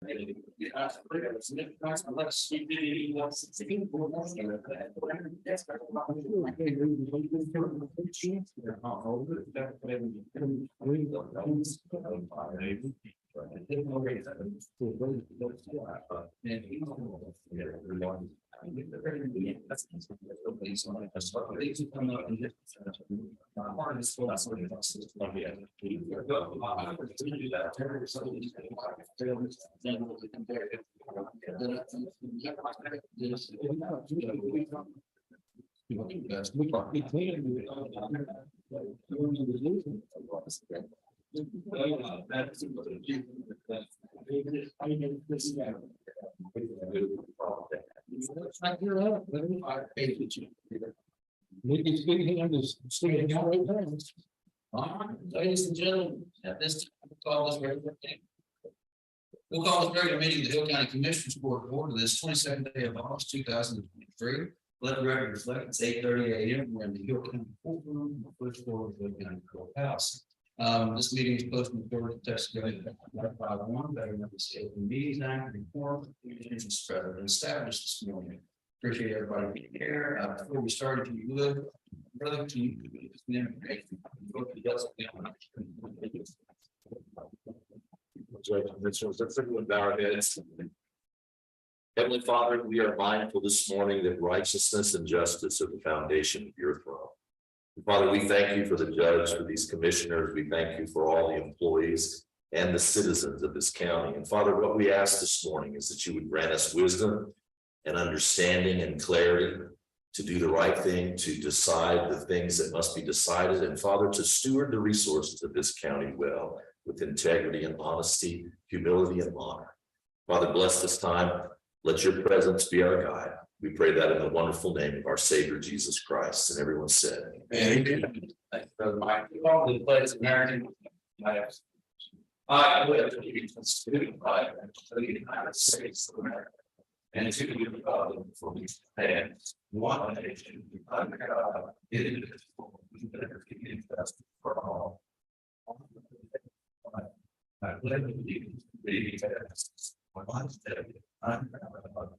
Ladies and gentlemen, at this time, we'll call this regular meeting of the Hill County Commissioners Court to order this 22nd day of August 2023. Let the record reflect it's 8:30 a.m. We're in the Hill County courtroom, the first floor of the Hill County Courthouse. This meeting is posted in the text going to 551, better known as the Open Meetings Act, and form established this morning. Appreciate everybody being here. Before we start, if you would, brother, can you Heavenly Father, we are mindful this morning that righteousness and justice are the foundation of your throne. Father, we thank you for the judge, for these commissioners. We thank you for all the employees and the citizens of this county. And Father, what we ask this morning is that you would grant us wisdom and understanding and clarity to do the right thing, to decide the things that must be decided, and Father, to steward the resources of this county well, with integrity and honesty, humility and honor. Father, bless this time. Let your presence be our guide. We pray that in the wonderful name of our Savior, Jesus Christ. And everyone said, Amen. Thank you, Brother Mike. You all the pledge of American. I pledge allegiance to the flag of the United States of America, and to the republic for which it stands, one nation, under God, indivisible, with liberty and justice for all. I pledge allegiance to the United States of America,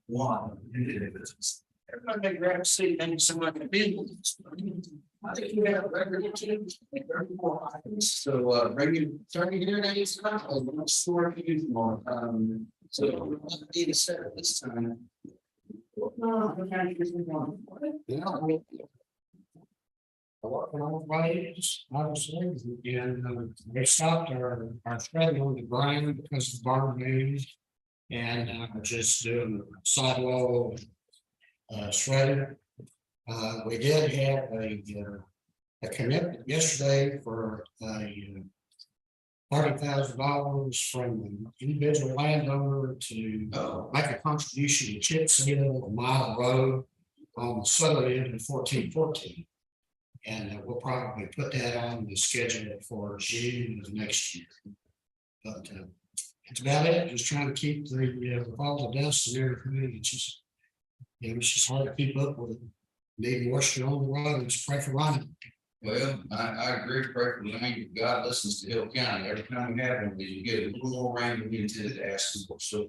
one indivisible. Everybody may grab a seat. Thank you so much for being with us. I think we have a record of 34 items. So bring your attorney here next time. I'm sure if you more. So we need to set it this time. And they stopped our thread on the ground because of barn maze and just doing sidewall shredder. We did have a commitment yesterday for $30,000 from an individual landowner to make a contribution to chip seal a mile road on the southern end of 1414. And we'll probably put that on the schedule for June of next year. But that's about it. Just trying to keep with all the dust and everything. It's just, it's just hard to keep up with it. Need moisture on the road. Just pray for rain. Well, I agree. Pray for the rain. God listens to Hill County. Every time we have one, we get a little more rain than we intended to ask for. So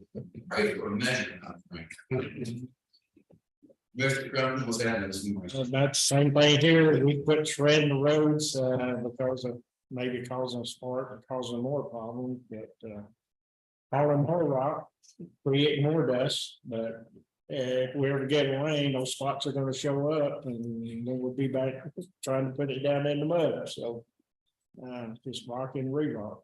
pray for a measure of rain. Mr. Crump, what's happening this morning? That's the same thing here. We quit shredding the roads because of maybe causing a spark and causing more problems. But hauling more rock, creating more dust. But if we ever get rain, those spots are going to show up, and then we'll be back trying to put it down in the mud. So just rock and re-rock.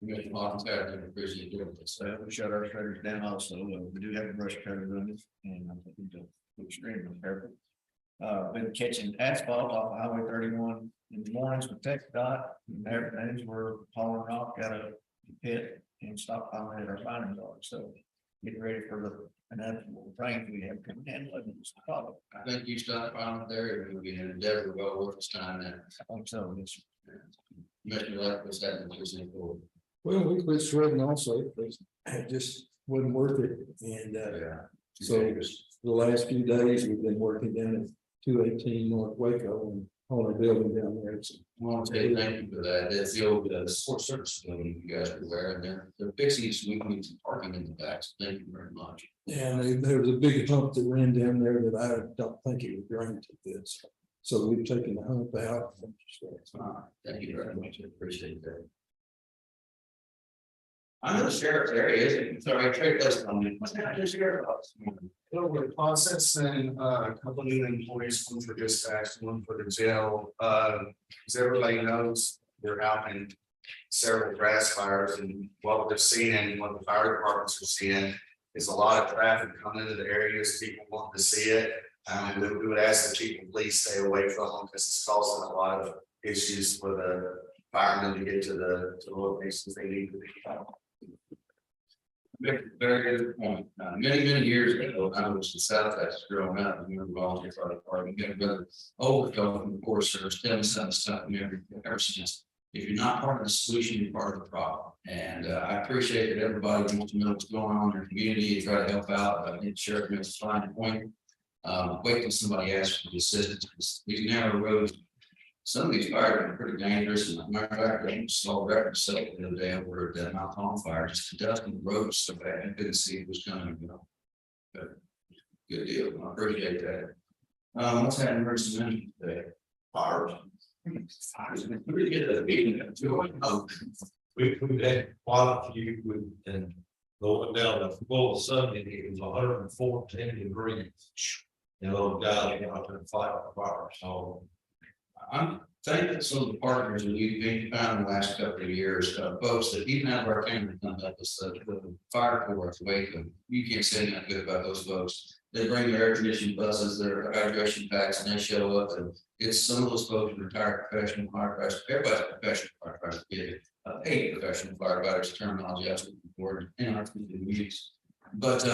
We got the bottom side of appreciate doing this. We shut our shredders down also. We do have a brush cutter running, and I think we're extremely careful. Been catching asphalt off of Highway 31 in the mornings with Tech Dot, and everything. We're hauling rock out of the pit and stockpiling at our finding yard. So getting ready for the inevitable rain we have coming in. I think you stopped on there, and we'll be an endeavor well worth its time now. I think so. Yes. Mr. Lake, what's happening with this report? Well, we quit shredding also, because it just wasn't worth it. And so the last few days, we've been working down at 218 North Waco, and on a building down there. So, I want to say thank you for that. That's the old sports service building you guys were aware, and they're fixing some weaknesses and parking in the back. So thank you very much. and there was a big hump that ran down there that I don't think it would drain to this. So we've taken the hump out. Thank you very much. I appreciate that. I know the sheriff's area is, sorry, trade place coming. What's that, the sheriff's office? Over the process and a couple new employees, one for dispatch, one for the jail. As everybody knows, we're out in several grass fires, and what they're seeing, what the fire departments are seeing is a lot of traffic coming into the areas, people want to see it. We would ask the people, please stay away from them because it's causing a lot of issues for the firemen to get to the locations they need to be. Very good point. Many years ago, I was in South Texas growing up, and we were volunteer fire department, we got a brother overflow from the Forest Service, tell me something ever since. If you're not part of the solution, you're part of the problem. And I appreciate that everybody wants to know what's going on in their community and try to help out. I think Sheriff makes a fine point. Wait till somebody asks for assistance, because these narrow roads, some of these fires are pretty dangerous. And matter of fact, I saw a record set the other day over at Mount Tom fire, just dusting the roads so bad, I couldn't see it was coming, you know. But good deal, I appreciate that. What's that emergency management today? Fires. We get a meeting at 2:00. We've had quite a few and going down the full sun, and it was 114 degrees. You know, guys, out there fighting fire, so. I'm thankful some of the partners that we've found in the last couple of years, folks that even out of our family come up with the fire corps of Waco. You can't say nothing good about those folks. They bring their air conditioning buses, their hydration packs, and they show up, and it's some of those folks retired professional firefighters. Everybody's a professional firefighter, get it, paid professional firefighters terminology, that's important in our communities. But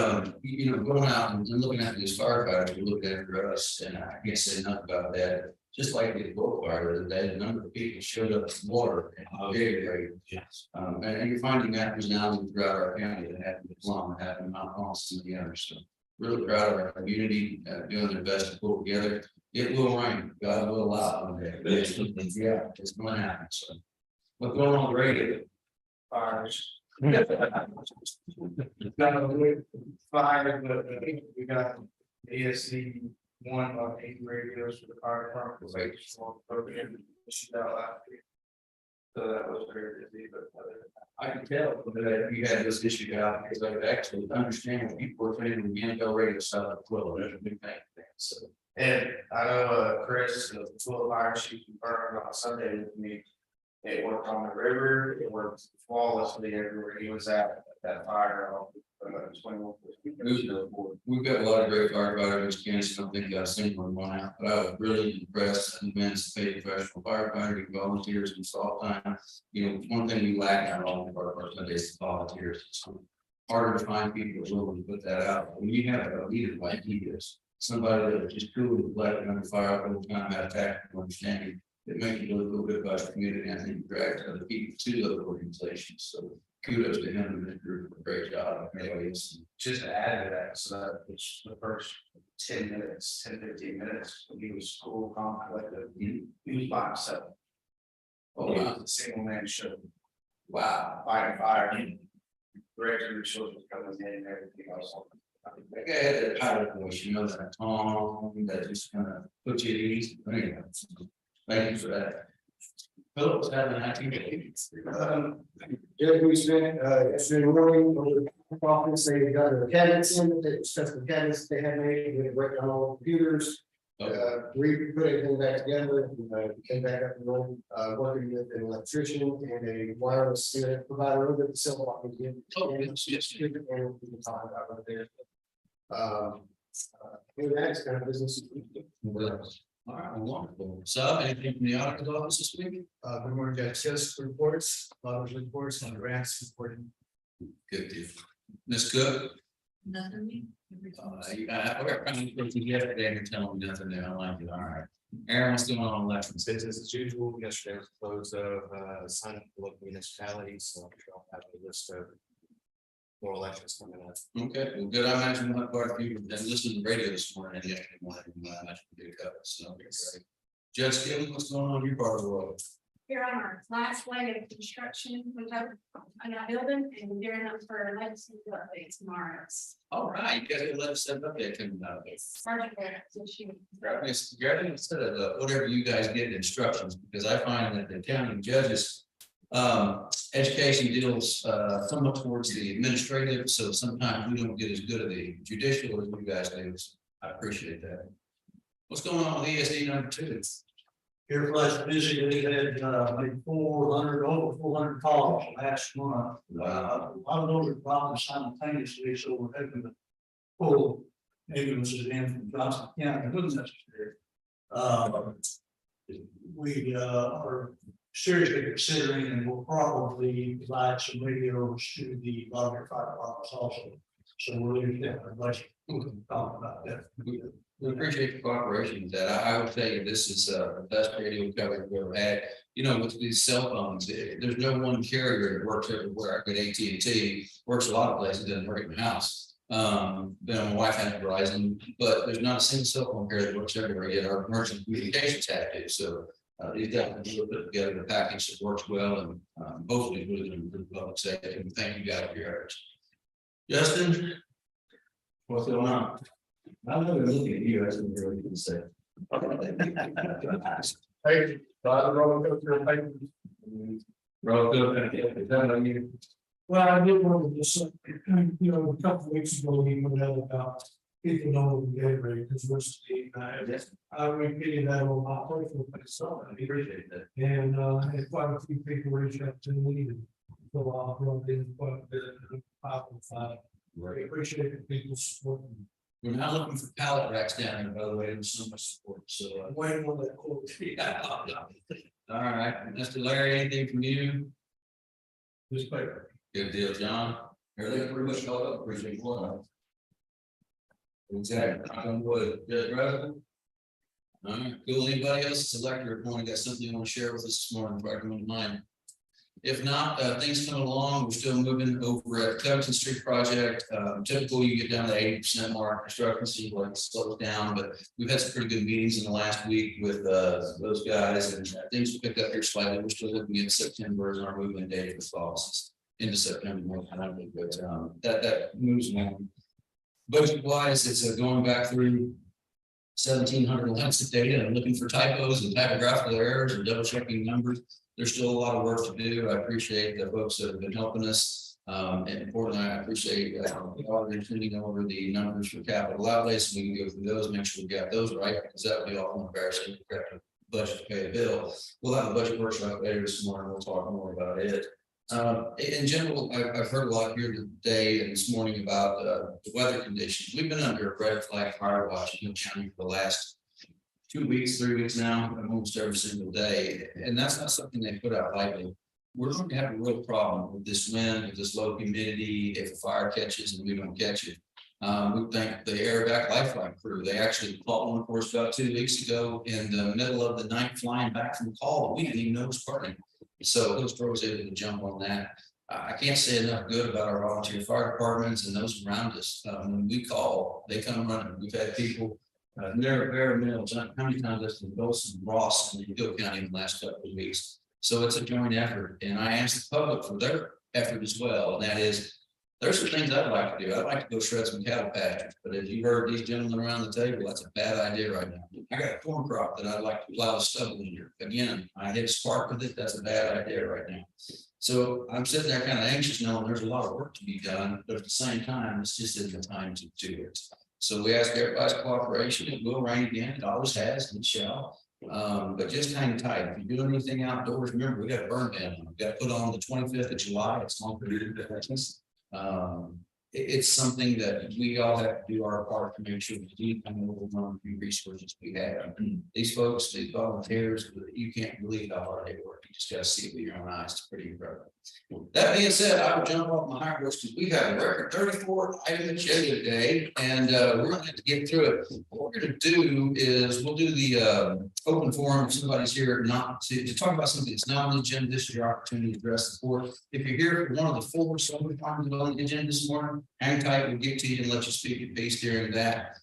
you know, going out and looking at these firefighters, we look after us, and I can't say nothing about that. Just like the bullfire the other day, the number of people showed up with water and very. Yes. And you're finding that now throughout our county that happened in Plum, that happened in Mount Austin, and the others. So really proud of our community doing their best to pull together. It will rain, God will allow one day. Yeah, it's going to happen. So what's going on the radio? Fires. Got a little fire, but we got ASC 1 of 8 radios for the fire department. So that was very busy, but I can tell that you had this issue out because I could actually understand what people were saying when the NFL radio side of Quilla. That's a big thing. So and I know Chris, the full fire chief, confirmed on Sunday with me. It worked on the river, it worked flawlessly everywhere he was at that fire. 21. we've got a lot of great firefighters in Kansas. I don't think I've seen one out, but I was really impressed and paid professional firefighter volunteers and soft time. You know, one thing we lack out all of our Sundays is volunteers. It's harder to find people who are willing to put that out. When you have a leader like he is, somebody that is just cool and reflecting under fire all the time, have tactical understanding. It makes you really feel good about your community, and I think drag other people to those organizations. So kudos to him and his group for a great job. Just to add to that, so that was the first 10 minutes, 10-15 minutes, when he was cool, calm, collected, he was by himself. Oh, He wow. was a single man show, Wow. fighting fire. Regular shows was coming in and everything else. That guy had that powder voice, you know, that tone that just kind of puts you at ease. Anyway, thank you for that. Phillips having 1980s. Jeff, we spent, yesterday morning, over the office, they got their cabinets in, they discussed the cabinets they had made, we had to break down all the computers. We put everything back together, came back up and running, working with an electrician and a wireless internet provider over the cell block again. Oh, yes. And we can talk about it there. That's kind of business. All right, wonderful. So anything from the auditor's office this week? Good morning, got just reports, a lot of reports on grants reporting. Good deal. Ms. Cook? Nothing. I got trying to yesterday and you're telling me nothing there. I like it. All right. Aaron, what's going on elections? Business as usual. Yesterday was closed of sign up for local municipalities, so I'll have a list of more elections coming up. Okay, well, good. I imagine we'll have quite a few. Then listen to the radio this morning. And yesterday morning, I imagine we did a couple. So great. Judge Skilling, what's going on in your part of the world? Here on our last leg of construction, we have a building and we're gearing up for legislative update tomorrow. All right, you guys let us set up there coming up. It's sergeant issue. Instead of whatever you guys get instructions, because I find that the county judges. Education deals somewhat towards the administrative, so sometimes we don't get as good at the judicial as you guys do. So I appreciate that. What's going on with ESD number 2? Here was busy, they had like 400, over 400 calls last month. A lot of those are problems simultaneously, so we're having to pull ambulances in from Johnson County, it wasn't necessary. We are seriously considering and will probably provide some radios to the volunteer fire departments also. So we're looking at our budget, we can talk about that. We appreciate the cooperation with that. I would tell you, this is the best radio coverage we've ever had. You know, with these cell phones, there's no one carrier that works everywhere. I get AT&T, works a lot of places, doesn't work in my house. Then my wife has Verizon, but there's not a single cell phone carrier that works everywhere yet. Our emergency communications have to, so these guys will put together a package that works well, and hopefully really going to improve public safety. And thank you guys for your efforts. Justin, what's going on? I know they're looking at you, that's what really can say. Hey, roller coaster, hey. Is that on you? Well, I did want to just, you know, a couple of weeks ago, we went out about people know the game rate, because we're Steve, I repeated that on my personal Facebook. I appreciate that. And had quite a few people reach out to me and so I'll run in quite a bit of 5 and 5. I appreciate the people's support. We're not looking for pallet racks down here, by the way, there's so much support, so. Waiting on that quote. All right, Mr. Larry, anything from you? This paper. Good deal, John. Everything pretty much held up, appreciate one. Exactly, I'm wood, Judge Russell. All right, cool, anybody else, selector report, got something you want to share with us this morning, if I can remind. If not, things coming along, we're still moving over at Covington Street project. Typically, you get down to the 80% mark, construction seems like it slows down, but we've had some pretty good meetings in the last week with those guys, and things will pick up here slightly. We're still looking at September as our movement date for fall into September more than but that moves along. Budget wise, it's going back through 1,700 lines of data and looking for typos and typographical errors and double checking numbers. There's still a lot of work to do. I appreciate the folks that have been helping us. And importantly, I appreciate the auditors sending over the numbers for capital outlays. So we can go through those, make sure we got those right, because that would be all embarrassing. We have to budget to pay a bill. We'll have a budget workshop later this morning. We'll talk more about it. In general, I've heard a lot here today and this morning about the weather conditions. We've been under a red flag fire watch in the county for the last 2 weeks, 3 weeks now, almost every single day. And that's not something they put out lightly. We're going to have a real problem with this wind, with this low humidity, if a fire catches and we don't catch it. We thank the Airback Lifeline crew. They actually caught one for us about 2 weeks ago in the middle of the night, flying back from the call. We didn't even know it was burning. So those pros able to jump on that. I can't say enough good about our volunteer fire departments and those around us. When we call, they come running. We've had people very minimal. How many times that's been Dawson, Ross, and Hill County in the last couple of weeks. So it's a joint effort, and I ask the public for their effort as well. And that is, there's some things I'd like to do. I'd like to go shred some cattle pastures, but as you heard these gentlemen around the table, that's a bad idea right now. I got a corn crop that I'd like to plow the stubble in here. Again, I hit a spark with it. That's a bad idea right now. So I'm sitting there kind of anxious knowing there's a lot of work to be done, but at the same time, it's just isn't the time to do it. So we ask everybody's cooperation. It will rain again. It always has and it shall. But just hang tight. If you're doing anything outdoors, remember we got a burn ban. We got to put on the 25th of July. It's on for it's something that we all have to do our part to make sure that we can overrun the resources we have. These folks, these volunteers, you can't believe how hard they work. You just got to see it with your own eyes. It's pretty incredible. That being said, I will jump off my high horse because we have a record 34 item agenda today, and we're going to have to get through it. What we're going to do is we'll do the open forum. If somebody's here not to talk about something that's not on the agenda, this is your opportunity to address the board. If you're here for one of the 4 solar farms on the agenda this morning, hang tight. We'll get to you and let you speak at peace during that.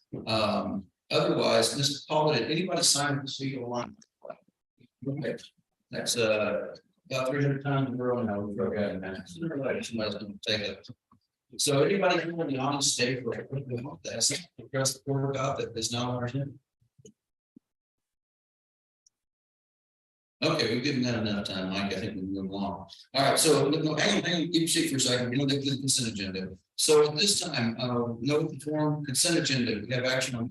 Otherwise, Mr. Paul, did anybody sign up to speak online? Okay. That's about 300 times in a row now. We've got that. Somebody's gonna take it. So anybody who want the honest state for that's address the board about that is not ours. Okay, we've given that enough time, Mike. I think we can move on. All right, so hang on, keep your seat for a second. We're gonna get to the consent agenda. So at this time, note the form consent agenda. We have action on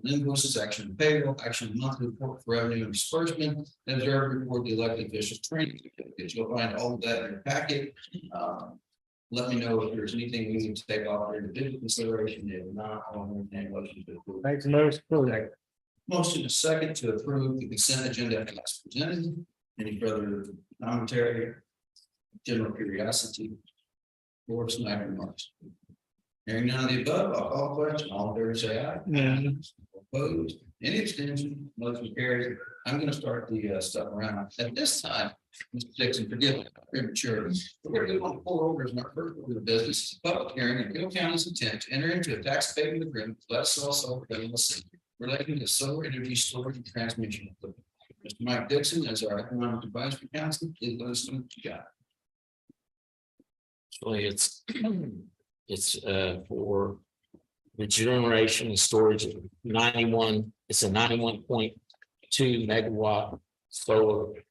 invoices, action on payroll, action on monthly report for revenue and disbursement, and observe report the elected officials training certificates. You'll find all of that in your packet. Let me know if there's anything we need to take off for individual consideration. If not, I'll entertain a motion to approve. Thanks, most. Motion is second to approve the consent agenda as presented. Any further commentary? General curiosity? Or some remarks? Hearing none of the above, I'll call the question. All in favor, say aye. Opposed? Any extension? Motion carries. I'm gonna start the stuff around. At this time, Mr. Dixon, forgive me, premature. We're gonna go on 4 orders in our first order of business. It's a public hearing in Hill County's intent to enter into a tax payment agreement with Legacy Solar LLC relating to solar energy storage and transmission equipment. Mr. Mike Dixon, as our economic advisory council, is listening what you got. Actually, it's for the generation and storage of 91, it's a 91.2 megawatt solar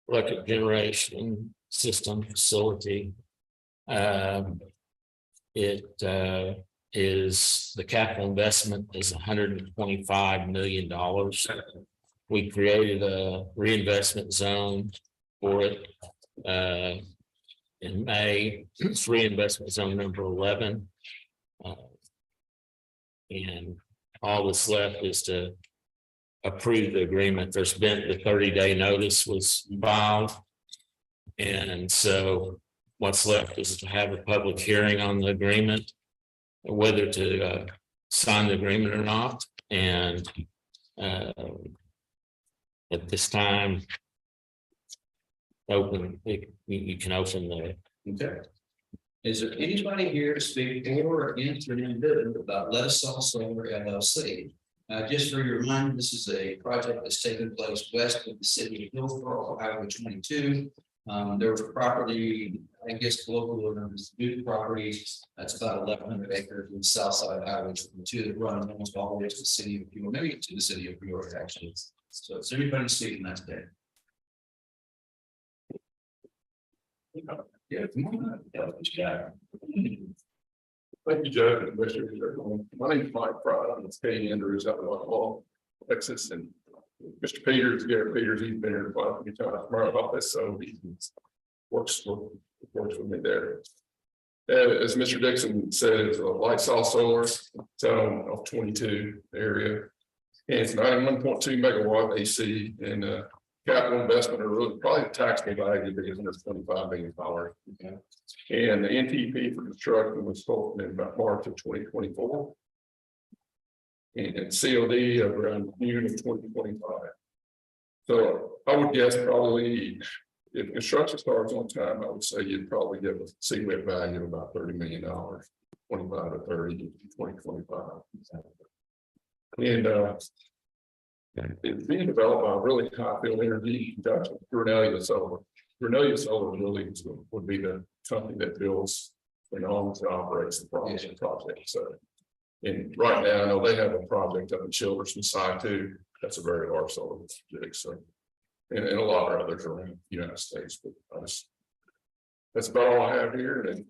electric generation system facility. It is the capital investment is $125 million. We created a reinvestment zone for it in May. It's reinvestment zone number 11. And all that's left is to approve the agreement. There's been the 30-day notice was filed. And so what's left is to have a public hearing on the agreement, whether to sign the agreement or not. And at this time, you can open the. Okay. Is there anybody here to speak for or against or indifferent about Legacy Solar LLC? Just for your reminder, this is a project that's taking place west of the city of Hillsborough, Highway 22. There was a property, I guess, local new properties. That's about 1,100 acres in the south side of Highway 22 that run almost all the way to the city of Peoria, maybe to the city of Peoria, actually. So is everybody speaking that today? Yeah, come on. Yeah, what you got? Thank you, Judge. and Commissioners. My name is Mike Pride. I'm with Katie Andrews out of Whitehall, Texas, and Mr. Peters, Garrett Peters, he's been here quite a few times from our office, so he works with me there. As Mr. Dixon said, it's a Legacy Solar, it's on off 22 area. And it's 91.2 megawatt AC, and capital investment are really probably the taxable value because it's $25 million. Okay. And the NTP for construction was spoken in about March of 2024. And COD of around June of 2025. So I would guess probably if construction starts on time, I would say you'd probably give a CWIP value of about $30 million, 25 to 30 in 2025. And it's being developed by a really high field energy industrial Grinelia Solar. Grinelia Solar really would be the company that builds and owns and operates the project. So, and right now, I know they have a project up in Childerston side too. That's a very large solar project. So, and a lot of others around the United States. But that's about all I have here. And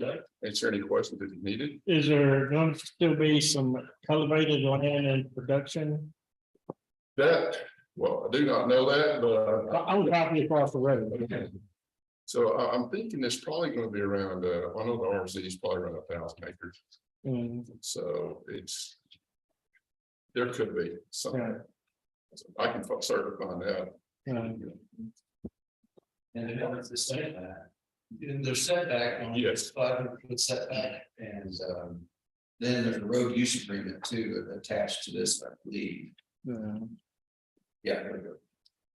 answer any questions that you needed. Is there going to still be some cultivated land in production? That, well, I do not know that, but I was probably across the road. okay. So I'm thinking it's probably going to be around, I know the RZ is probably around 1,000 acres. So it's, there could be something. So I can certainly find out. And it's the setback. And there's setback on. Yes. 500-foot setback, and then there's a road use agreement too attached to this, I believe. Yeah, there we go.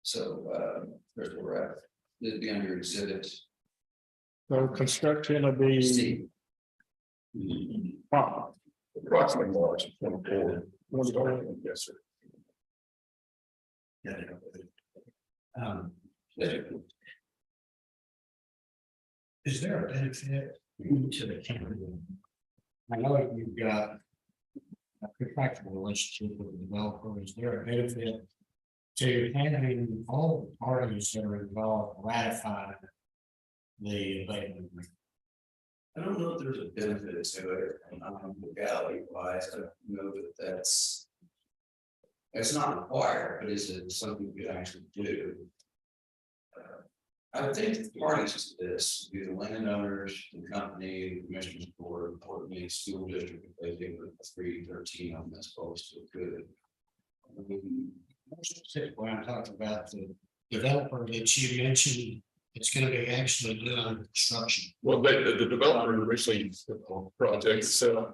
So there's where we're at. It'd be under exhibit. So construction will be. C. Approximately March of 24. Yes, sir. Yeah. Is there a benefit to the county? I know you've got a contractual relationship with the developer. Is there a benefit to having all the parties that are involved ratify the abatement agreement? I don't know if there's a benefit to it, and legality wise, I don't know that that's. It's not required, but is it something we could actually do? I think the parties to this, be the landowners, the company, the commissioners board, or the school district, if they think with 313 on this post, it could. When I talked about the developer that you mentioned, it's gonna be actually doing construction. Well, the developer originally project, so.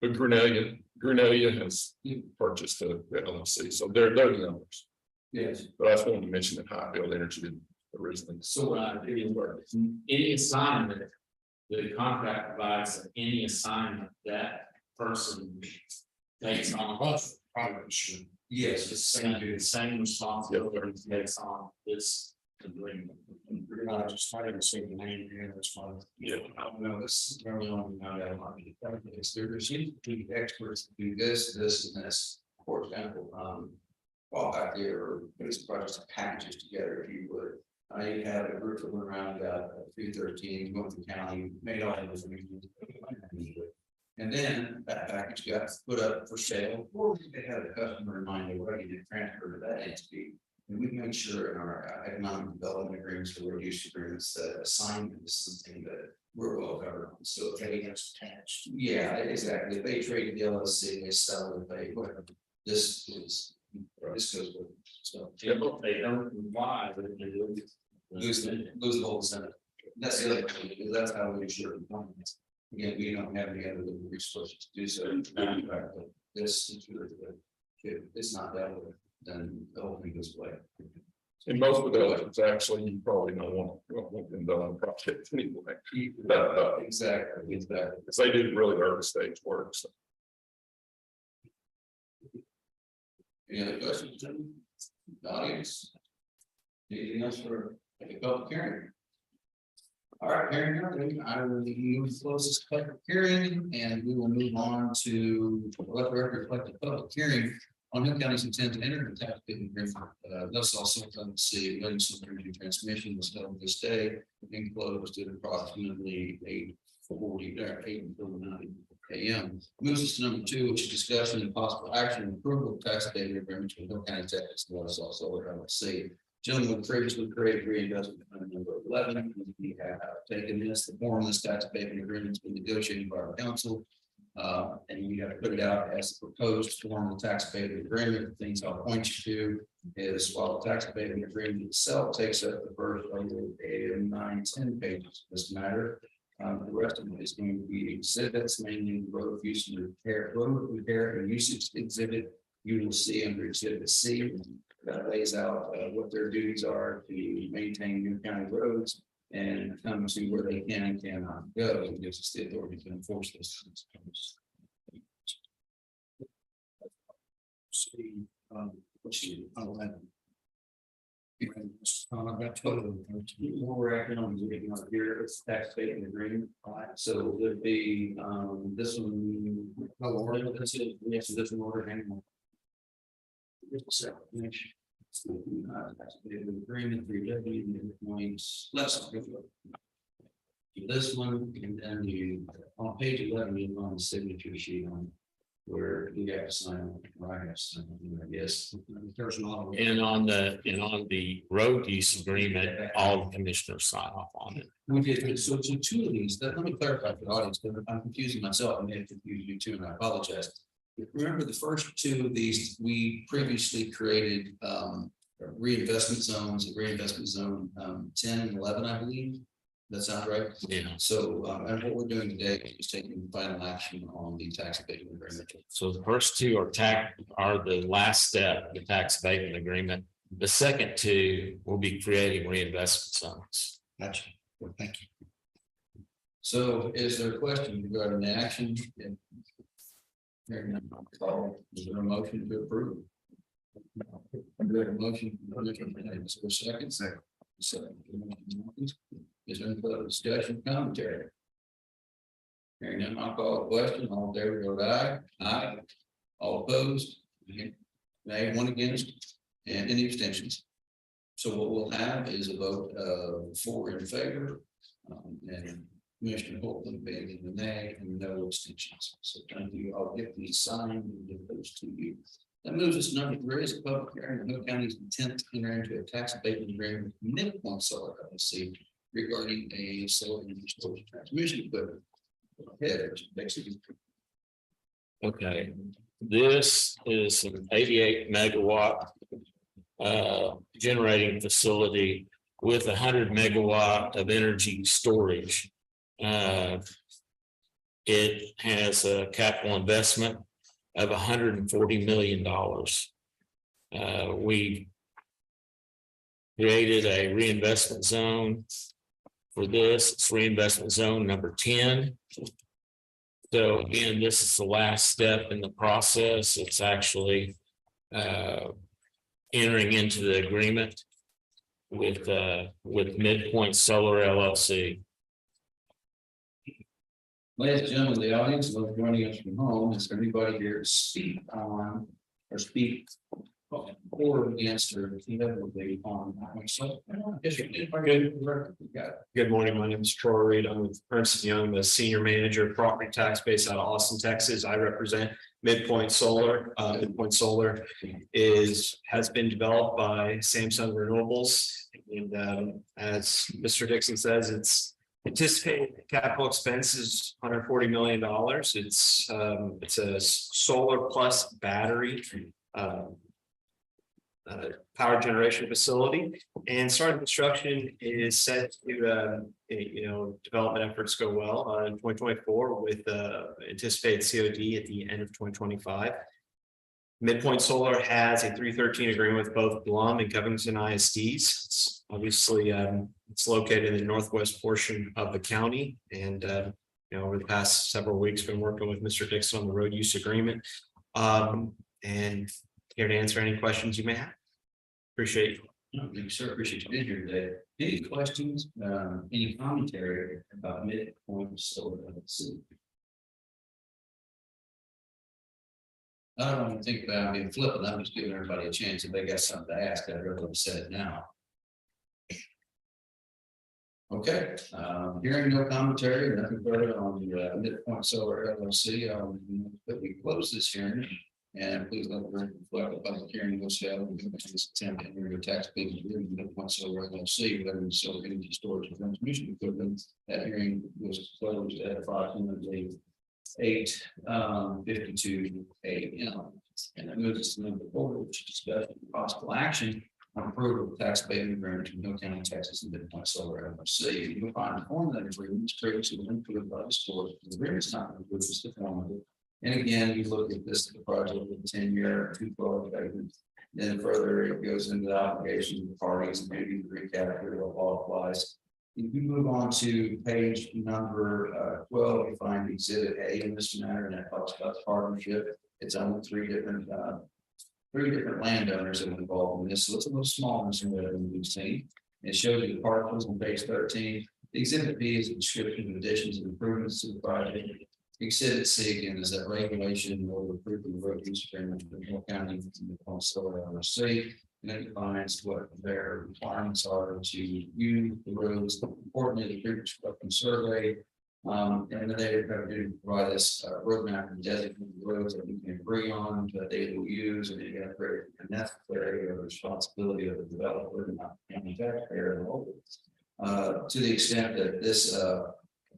But Grunelia has purchased the LLC, so they're the numbers. Yes. But I just wanted to mention that Highfield Energy did originally. So what I do is any assignment, the contract provides that any assignment that person takes on. Probably should. Yes, It's the same responsibility takes on this agreement. I just started to see the name here, that's fine. Yeah. I don't know, this is very long now that there seems to be experts that do this, and this, for example, fall back there, or put these projects and packages together, if you would. I had a group that went around about 313, going through county, made all of those. And then that package got put up for sale, or they had a customer in mind, they were ready to transfer to that entity. And we make sure in our economic development agreements or use agreements that assignment is something that we're well covered on. So if they get attached. Yeah, exactly. If they trade the LLC, they sell it, they whatever. This goes with it. So If they don't comply, then they lose the whole incentive. That's the other thing, because that's how we ensure compliance. Again, we don't have any other resources to do so. But this is really good. If it's not that way, then the whole thing goes away. And most of those, actually, you probably don't want them done on project anyway. Exactly. Because they do really early stage work, so. Any other questions? The audience? Anything else for a public hearing? All right, hearing none, I will move to close this public hearing, and we will move on to let the record reflect the public hearing on Hill County's intent to enter the tax abatement agreement. Thus also come to see legislative energy transmission was held this day, being closed at approximately 8:40 or 8:49 a.m. Moves us to number 2, which is discussion and possible action and approval of tax abatement agreement with Hill County Texas Water Solar LLC. Gentlemen, previously created reinvestment fund number 11. We have taken this, the form of this tax abatement agreement has been negotiated by our council. And we have to put it out as the proposed form of the tax abatement agreement. The things I'll point you to is while the tax abatement agreement itself takes up the first 8, 9, 10 pages of this matter. The rest of it is going to be exhibits, mainly road use and repair and usage exhibit. You will see under exhibit C that lays out what their duties are to maintain new county roads and come to where they can and cannot go. It gives us the authority to enforce this. See, which is 11. We're acting on getting out here, it's tax abatement agreement. So there'd be this one. Yes, this one order anymore. Agreement for points. Let's go. This one, and then you on page 11, you on the signature sheet on where you have to sign, or I have to sign, I guess. There's not. And on the road use agreement, all the commissioners sign off on it. We did, so 2 of these, let me clarify for the audience, because I'm confusing myself, and may confuse you too, and I apologize. Remember the first 2 of these, we previously created reinvestment zones, reinvestment zone 10 and 11, I believe. That sounds right. Yeah. So and what we're doing today is taking final action on the tax abatement agreement. So the first 2 are the last step, the tax abatement agreement. The second 2 will be creating reinvestment zones. Gotcha. Well, thank you. So is there a question regarding the action? Hearing none, I'll call. Is there a motion to approve? Do I have a motion? Is there a second? Second. Is there any further discussion, commentary? Hearing none, I'll call the question. All in favor, vote aye. Aye. All opposed? Nay, one against, and any abstentions? So what we'll have is a vote of 4 in favor, and Commissioner Holton being the nay and no abstentions. So thank you. I'll get these signed and give those to you. That moves us to number 3 is a public hearing on Hood County's intent to enter into a tax abatement agreement with Midpoint Solar LLC regarding a solar energy storage transmission equipment. Okay, basically. Okay, this is an 88 megawatt generating facility with 100 megawatt of energy storage. It has a capital investment of $140 million. We created a reinvestment zone for this. It's reinvestment zone number 10. So again, this is the last step in the process. It's actually entering into the agreement with Midpoint Solar LLC. Ladies and gentlemen, the audience, those joining us from home, is there anybody here to speak on or speak for or against or vehemently on? Good morning. My name is Troy Reed. I'm with Ernst & Young, the senior manager of property tax based out of Austin, Texas. I represent Midpoint Solar. Midpoint Solar has been developed by Samsung Renewables. And as Mr. Dixon says, it's anticipated capital expense is $140 million. It's a solar plus battery power generation facility, and starting construction is set to development efforts go well in 2024 with anticipated COD at the end of 2025. Midpoint Solar has a 313 agreement with both Blum and Covington ISDs. It's obviously it's located in the northwest portion of the county, and over the past several weeks been working with Mr. Dixon on the road use agreement, and here to answer any questions you may have. Appreciate you. Thank you, sir. Appreciate you being here today. Any questions, any commentary about Midpoint Solar LLC? I don't want to think about being flippant. I'm just giving everybody a chance. If they got something to ask, I'd rather have said it now. Okay, hearing no commentary, nothing further on the Midpoint Solar LLC. But we close this hearing, and please let the record reflect the public hearing was held in this attempt to enter a tax payment agreement with Midpoint Solar LLC regarding solar energy storage and transmission equipment. That hearing was closed at approximately 8:52 a.m. And that moves us to number 4, which is discussion possible action on approval of tax abatement agreement between Hill County, Texas, and Midpoint Solar LLC. You'll find the form that agreement is previously approved by the store. The agreement is not approved, it's the form of it. And again, you look at this, the project with a 10-year, 212 abatement. Then further, it goes into the obligations of the parties, and maybe the recap here what all applies. If you move on to page number 12, you find exhibit A in this matter, and that talks about the partnership. It's only three different landowners that are involved in this, so it's a little smaller than we've seen. It shows you the parcels on page 13. The exhibit B is a description of additions and improvements to the project. Exhibit C again is that regulation or approving the road use agreement between Hill County and Midpoint Solar LLC. And it defines what their requirements are to use the roads, importantly, the pre-construction survey. And then they have to provide us a roadmap and designate the roads that we can agree on, that they will use, and they have very necessary or responsibility of the developer and not the county taxpayer. To the extent that this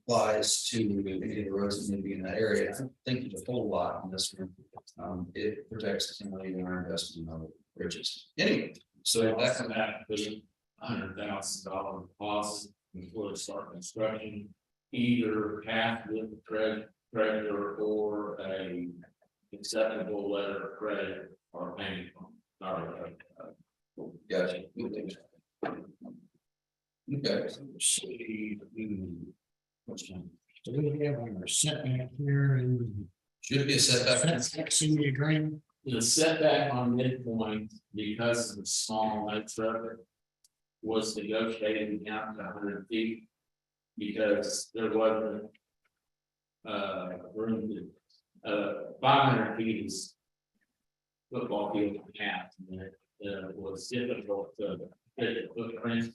applies to any of the roads that may be in that area, I don't think there's a whole lot in this room. It protects the county and our investment in other bridges. Anyway, so that's that $100,000 deposit before we start construction, either half with the treasurer or a acceptable letter of credit or payment. gotcha. Okay, so let's see. So we have our setback here and Should it be a setback? setbacks in the agreement. The setback on midpoint, because of the small notes of it, was negotiated down to 100 feet. Because there wasn't room to, 500 feet is football field and a half, and it was difficult to fit the footprint.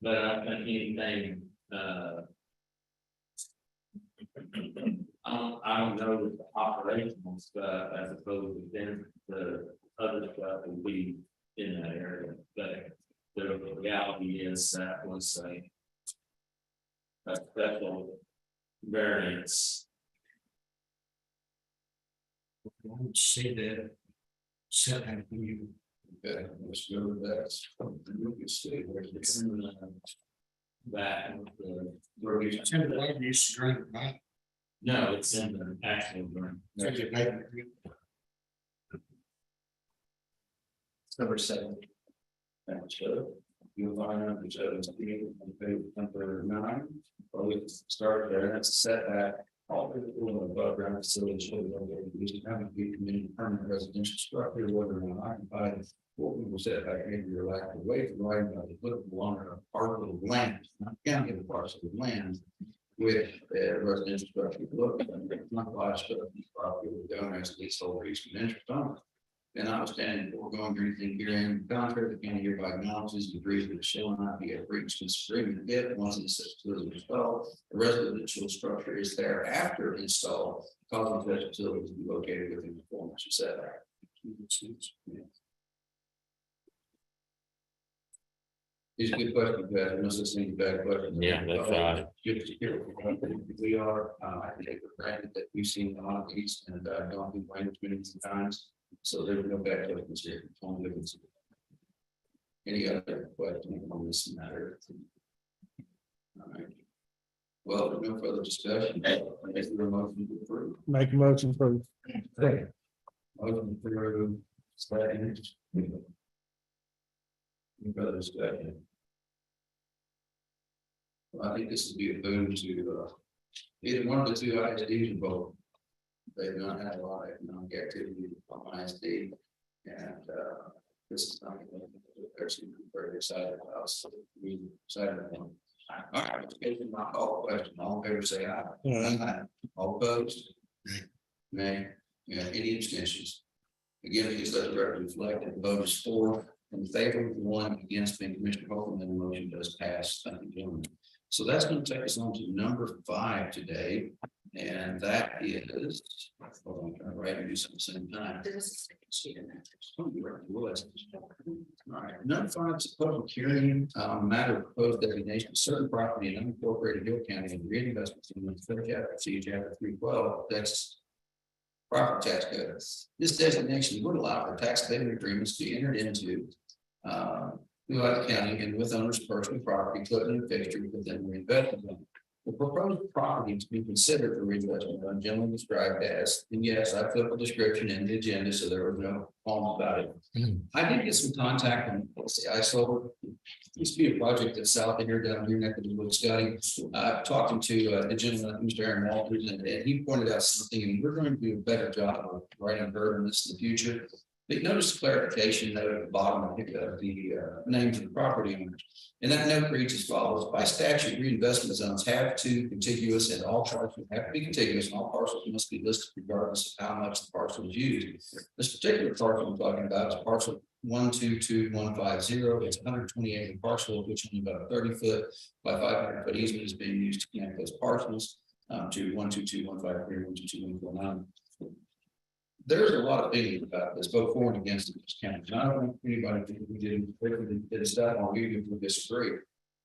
But I think anything, I don't know the operational stuff as opposed to then the other stuff will be in that area, but the reality is that was a special variance. I don't see that. Setback when you. Okay, let's go with that. You can stay where It's it's- in the back of the. It's in the way you used to drink, right? No, it's in the actual room. Number 7. Thanks, Joe. You'll find out the Joe's number 9. Or we can start there, that's a setback. All the above ground facilities should be located at least 100 feet from any permanent residential structure, whether or not occupied. What we will set back in your lack of way to right of the livable on a parcel of land, not county of parcel of land. With residential structure, look, not livestock, property with the owner as leaseholder, easement interest on it. And notwithstanding foregoing or anything herein, the contrary, the county hereby acknowledges and agrees that it shall not be a breach of this agreement if once it's facility installed, a residential structure is thereafter installed, causing such facility to be located within the former setback. These are good questions, guys. No such thing as bad questions. Yeah, that's right. Good to hear. We are, I take it for granted that we've seen a lot of these and gone through range many times. So there were no bad questions here. Only good ones. Any other questions on this matter? All right. Well, with no further discussion. Is there a motion to approve? Make a motion for. Motion to approve. Second. Any further discussion? Well, I think this would be a boon to either one of the two ISDs or both. They've not had a lot of economic activity on ISD, and this is not person very excited about. So we excited about them. All right, let's get to my call question. All in favor, say aye. Aye. All opposed? Nay. Yeah, any abstentions? Again, please let the record reflect that the vote is 4 in favor, 1 against, being Commissioner Holcomb, and the motion does pass. Thank you, gentlemen. So that's going to take us on to number 5 today, and that is, hold on, I'm trying to write and do something at the same time. All right, number 5 is a public hearing, matter of proposed designation of certain property in unincorporated Hill County and reinvestment in the chapter C, chapter 312, that's property tax code. This designation would allow for tax payment agreements to be entered into throughout the county and with owners' personal property, equipment, and fixture within the reinvestment zone. The proposed property to be considered for reinvestment zone generally described as, and yes, I put a description in the agenda, so there was no qualms about it. I did get some contact from ISO. Used to be a project that's south of here, down here next to the woods, Scotty. Talking to the gentleman, Mr. Aaron Walters, and he pointed out something, and we're going to do a better job of writing burden this in the future. But notice clarification note at the bottom, I think, of the names of the property owners. And that note reads as follows: by statute, reinvestment zones have to contiguous and all parcels have to be contiguous, and all parcels must be listed regardless of how much the parcel is used. This particular parcel I'm talking about is parcel 122150. It's 120 acre parcel, of which only about a 30-foot by 500-foot easement is being used to connect those parcels to 122153, 122149. There's a lot of opinion about this, both for and against this county. I don't want anybody to think we did stuff on you if we disagree.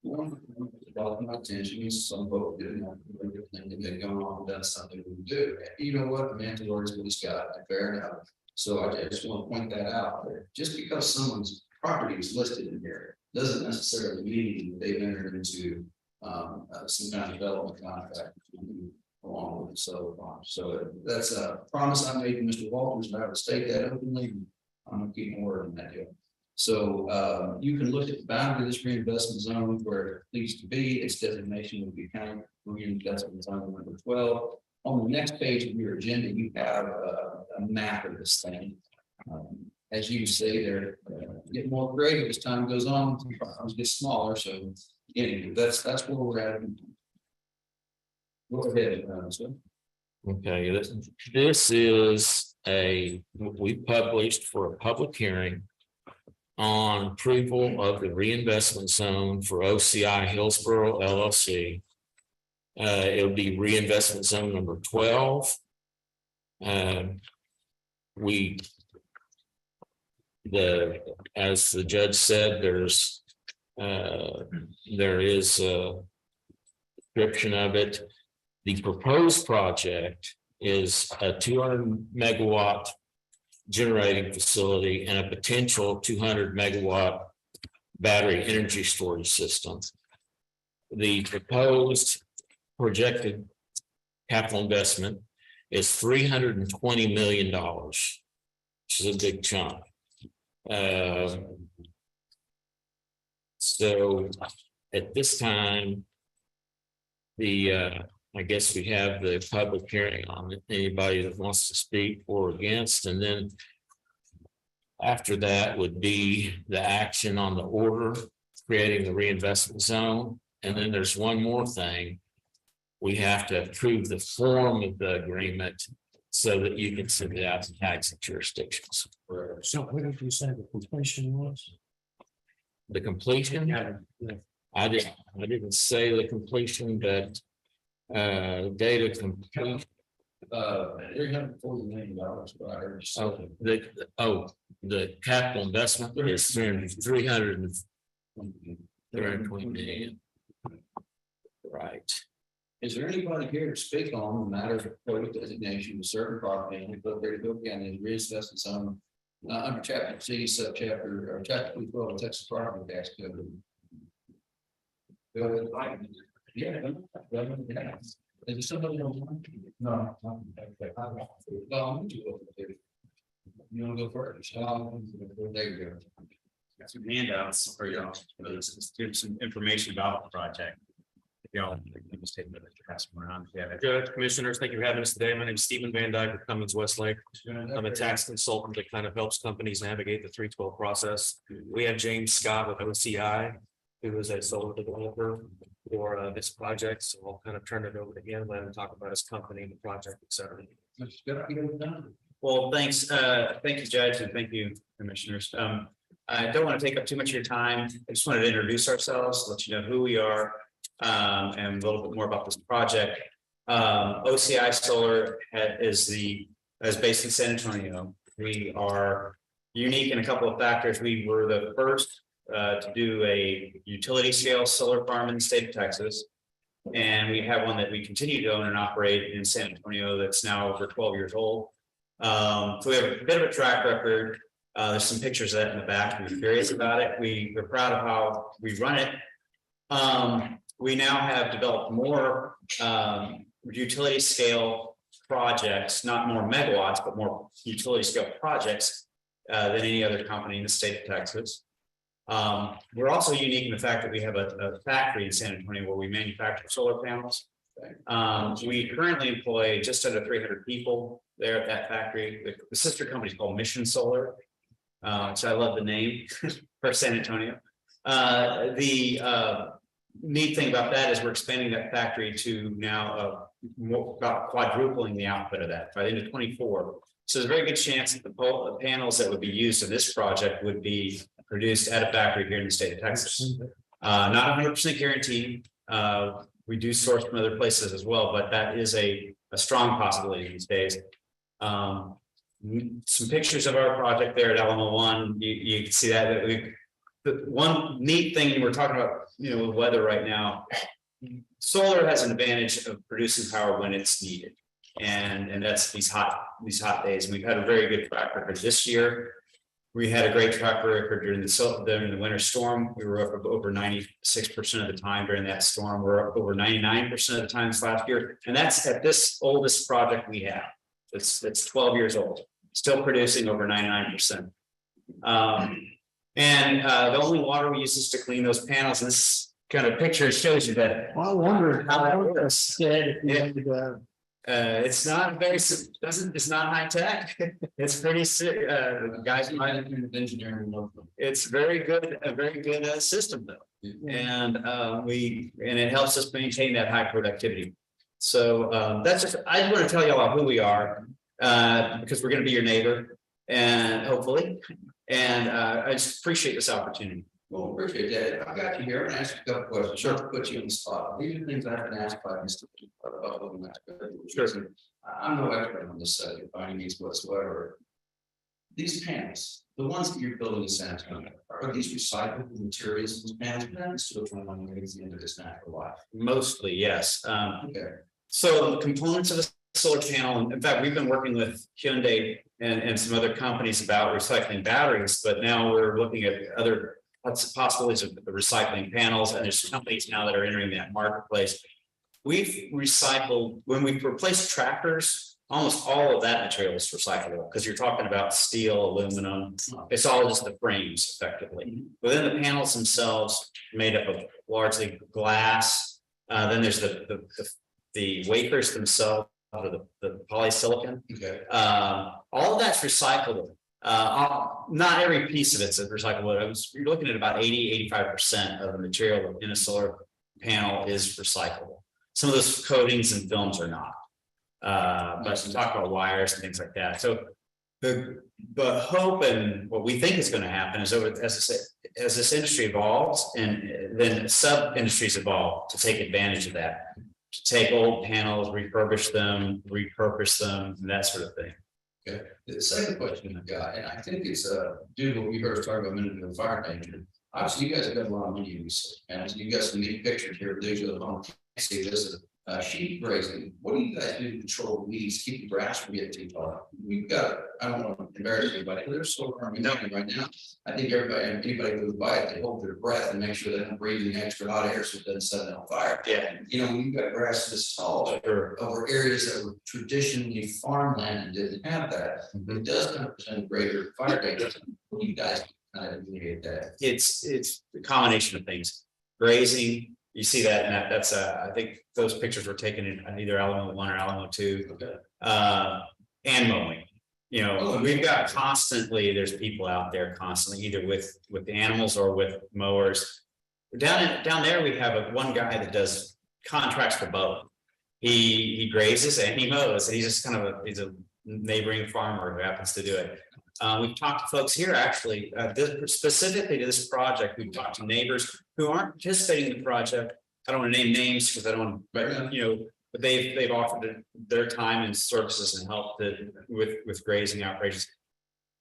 One that brought my attention is some folks didn't know everything that had gone on and done something we do. And you know what? The man's word is what he's got. Fair enough. So I just want to point that out. Just because someone's property is listed in here doesn't necessarily mean that they've entered into some kind of development contract along with the solar farm. So that's a promise I made to Mr. Walters, and I would state that openly. I'm gonna keep my word on that deal. So you can look at the boundary of this reinvestment zone where it needs to be. Its designation would be county reinvestment zone number 12. On the next page of your agenda, you have a map of this thing. As you say, they're getting more creative as time goes on, problems get smaller, so anyway, that's where we're at. Go ahead, sir. Okay, this is we published for a public hearing on approval of the reinvestment zone for OCI Hillsborough LLC. It'll be reinvestment zone number 12. As the judge said, there is a description of it. The proposed project is a 200 megawatt generating facility and a potential 200 megawatt battery energy storage system. The proposed projected capital investment is $320 million, which is a big chunk. So at this time, I guess we have the public hearing on it. Anybody that wants to speak for or against, and then after that would be the action on the order creating the reinvestment zone. And then there's one more thing. We have to approve the form of the agreement so that you can send it out to taxing jurisdictions. So what did you say the completion was? The completion? I didn't say the completion, but data completion. $340 million. The capital investment is 320 million. Right. Is there anybody here to speak on the matter of public designation of certain property in the Hill County reinvestment zone under chapter C, subchapter or chapter 12 of Texas Property Tax Code? Yeah. Is there somebody on? No. You want to go first? There you go. Got some handouts for y'all, give some information about the project. If y'all just take a minute to pass them around. Judge, commissioners, thank you for having us today. My name is Stephen Van Dyke with Cummins Westlake. I'm a tax consultant that kind of helps companies navigate the 312 process. We have James Scott with OCI, who is a solar developer for this project. So I'll kind of turn it over to him, let him talk about his company and the project, et cetera. Well, thanks. Thank you, Judge, and thank you, commissioners. I don't want to take up too much of your time. I just wanted to introduce ourselves, let you know who we are, and a little bit more about this project. OCI Solar is based in San Antonio. We are unique in a couple of factors. We were the first to do a utility scale solar farm in the state of Texas. And we have one that we continue to own and operate in San Antonio that's now over 12 years old. So we have a bit of a track record. There's some pictures of that in the back. We're curious about it. We're proud of how we run it. We now have developed more utility scale projects, not more megawatts, but more utility scale projects than any other company in the state of Texas. We're also unique in the fact that we have a factory in San Antonio where we manufacture solar panels. We currently employ just under 300 people there at that factory. The sister company is called Mission Solar, so I love the name for San Antonio. The neat thing about that is we're expanding that factory to now about quadrupling the output of that by the end of 24. So there's a very good chance that the panels that would be used in this project would be produced at a factory here in the state of Texas. Not 100% guaranteed. We do source from other places as well, but that is a strong possibility these days. Some pictures of our project there at Alamo One. You can see that the one neat thing we're talking about, with weather right now, solar has an advantage of producing power when it's needed. And that's these hot days. We've had a very good track record this year. We had a great track record during the winter storm. We were up over 96% of the time during that storm. We're up over 99% of the times last year. And that's at this oldest project we have. It's 12 years old, still producing over 99%. The only water we use is to clean those panels. And this kind of picture shows you that. Well, I wonder how that was said if you had to It's not very, it's not high tech. It's pretty, guys, Engineering. it's very good, a very good system though. And and it helps us maintain that high productivity. So that's just, I just want to tell you all who we are, because we're going to be your neighbor and hopefully. And I just appreciate this opportunity. Well, appreciate that. I got you here. I'm gonna ask you a couple questions. Sure. Put you on the spot. These are things I've been asked by Mr. Sure. I'm no expert on this subject by any means whatsoever. These panels, the ones that you're building in San Antonio, are these recyclable materials and still trying to make the end of this natural life? Mostly, yes. Okay. So the components of the solar panel, in fact, we've been working with Hyundai and some other companies about recycling batteries, but now we're looking at other possibilities of the recycling panels, and there's companies now that are entering that marketplace. We've recycled, when we've replaced tractors, almost all of that material is recyclable, because you're talking about steel, aluminum, it's all just the frames effectively. Within the panels themselves, made up of largely glass, then there's the wafers themselves, the polysilicon. Okay. All of that's recyclable. Not every piece of it's recyclable. You're looking at about 80–85% of the material in a solar panel is recyclable. Some of those coatings and films are not. But we talk about wires and things like that. So the hope and what we think is going to happen is as I say, as this industry evolves and then sub industries evolve to take advantage of that, to take old panels, refurbish them, repurpose them, and that sort of thing. Okay, the second question I've got, and I think it's due to what we heard us talk about a minute ago, fire danger. Obviously, you guys have got a lot of money in these, and you got some neat pictures here. These are the home. See this is sheep grazing. What do you guys do to control weeds, keep the grass from getting too tall? We've got, I don't want to embarrass anybody, but there's solar farming happening right now. I think anybody goes by it, they hold their breath and make sure they're not breathing extra hot air so it doesn't set it on fire. Yeah. You know, when you've got grass this tall over areas that were traditionally farmland and didn't have that, it does kind of present a greater fire danger. What do you guys kind of mitigate that? It's a combination of things. Grazing, you see that, and that's I think those pictures were taken in either Alamo 1 or Alamo 2. Okay. And mowing. You know, we've got constantly, there's people out there constantly, either with the animals or with mowers. Down there, we have one guy that does contracts for both. He grazes and he mows, and he's just kind of he's a neighboring farmer who happens to do it. We've talked to folks here actually, specifically to this project. We've talked to neighbors who aren't participating in the project. I don't want to name names because I don't want to, but you know, but they've offered their time and services and help with grazing operations.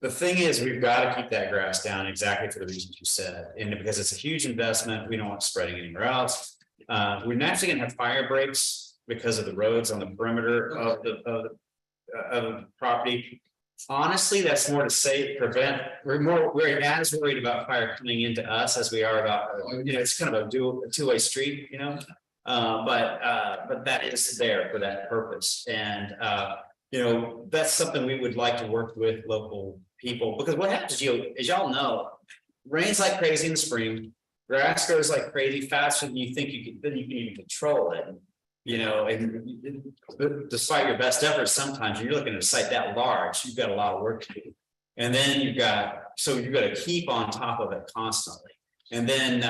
The thing is, we've got to keep that grass down exactly for the reasons you said, and because it's a huge investment, we don't want it spreading anywhere else. We're naturally going to have fire breaks because of the roads on the perimeter of the property. Honestly, that's more to prevent. We're as worried about fire coming into us as we are about, you know, it's kind of a two-way street, you know. But that is there for that purpose, and you know, that's something we would like to work with local people, because what happens, as y'all know, rains like crazy in the spring, grass grows like crazy faster than you think you can even control it. You know, and despite your best efforts, sometimes you're looking at a site that large, you've got a lot of work to do. And then you've got to keep on top of it constantly. And then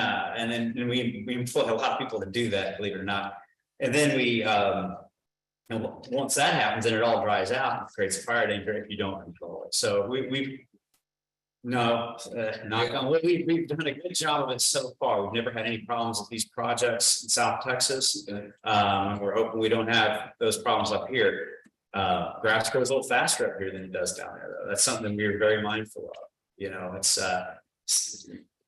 we employ a lot of people to do that, believe it or not. And then and once that happens, then it all dries out and creates a fire danger if you don't control it. So we've done a good job of it so far. We've never had any problems with these projects in South Texas. We're hoping we don't have those problems up here. Grass grows a little faster up here than it does down there, though. That's something we're very mindful of. You know, it's I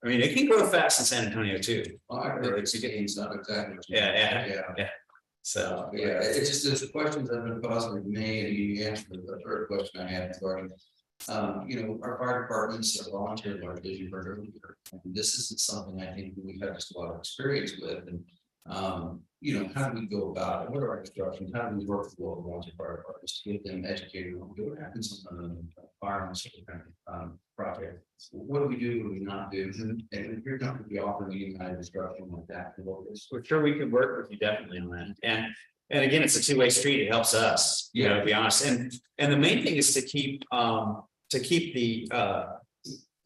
mean, it can grow fast in San Antonio too. Well, I think it's not exactly. Yeah. So yeah, it's just there's questions that have been posed to me, and you answered the third question I had regarding. You know, our fire departments are volunteer work, as you heard earlier. And this isn't something I think we've had just a lot of experience with. And you know, how do we go about it? What are our instructions? How do we work with local volunteer fire departments to get them educated on what happens on the fire project? What do we do? What do we not do? And if you're not going to be offering any kind of instruction like that, we're sure we could work with you definitely on that. And And again, it's a two-way street. It helps us, you know, to be honest. And the main thing is to keep the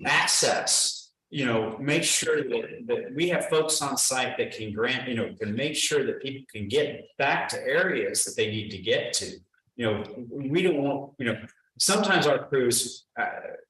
access, you know, make sure that we have folks on site that can grant, you know, can make sure that people can get back to areas that they need to get to. You know, we don't want, you know, sometimes our crews,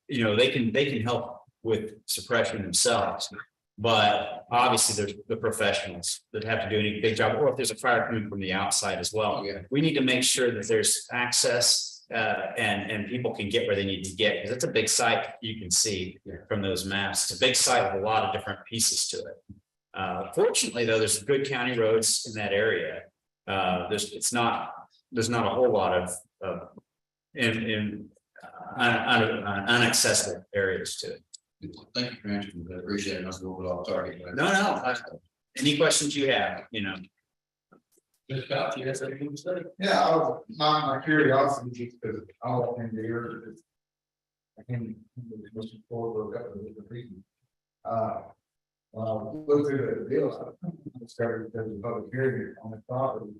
you know, they can help with suppression themselves. But obviously, there's the professionals that have to do any big job, or if there's a fire coming from the outside as well. Yeah. We need to make sure that there's access and people can get where they need to get, because it's a big site. You can see from those maps. It's a big site with a lot of different pieces to it. Fortunately, though, there's good county roads in that area. There's not a whole lot of unaccessible areas to it. Thank you for answering that. Appreciate it. I was a little bit off target. No. Any questions you have, you know? Ms. Cox, you have something to say? Yeah, I was, my curiosity, just because I walked in here, is I came to the commission for a couple of different reasons. When I looked through the deal, I discovered there's a public hearing on the property,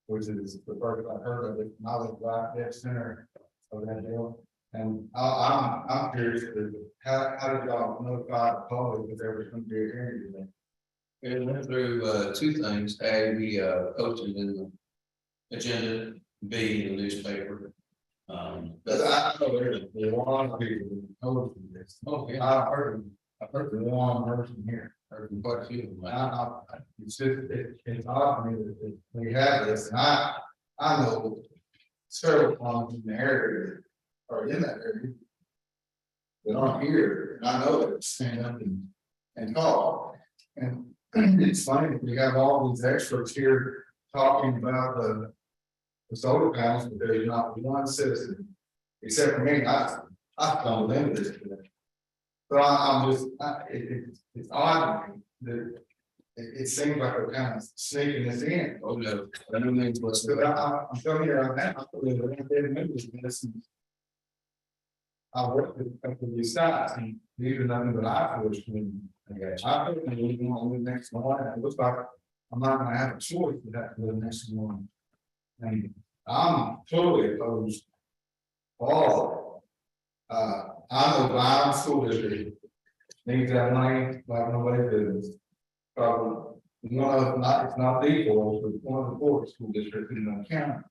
which is the first I heard of it, and I was right dead center of that deal. And I'm curious, how did y'all notify the public that there was going to be a hearing today? We went through two things. A, we posted in the agenda, B, in the newspaper. But I know there's a lot of people who told you this. Okay. I've heard the one person here. Heard from quite a few of them. It's just, it's odd to me that we have this, and I know several farms in the area, or in that area, that aren't here, and I know they're stand up and talk. And it's funny, we have all these experts here talking about the solar panels, but there's not one citizen, except for me, I stumbled into this today. So I'm just, it's odd to me that it seems like we're kind of sneaking this in. Oh, no, I don't think it's So I'm telling you right now, I believe that they remember this. I worked with a couple of these sites, and these are nothing but I forced me. I put me living on the next one, and it looks like I'm not gonna have a choice to have to live next one. And I'm totally opposed. All. I know Byron School District needs that money like nobody does. Probably one of, not, it's not the four, but one of the four school districts in the county.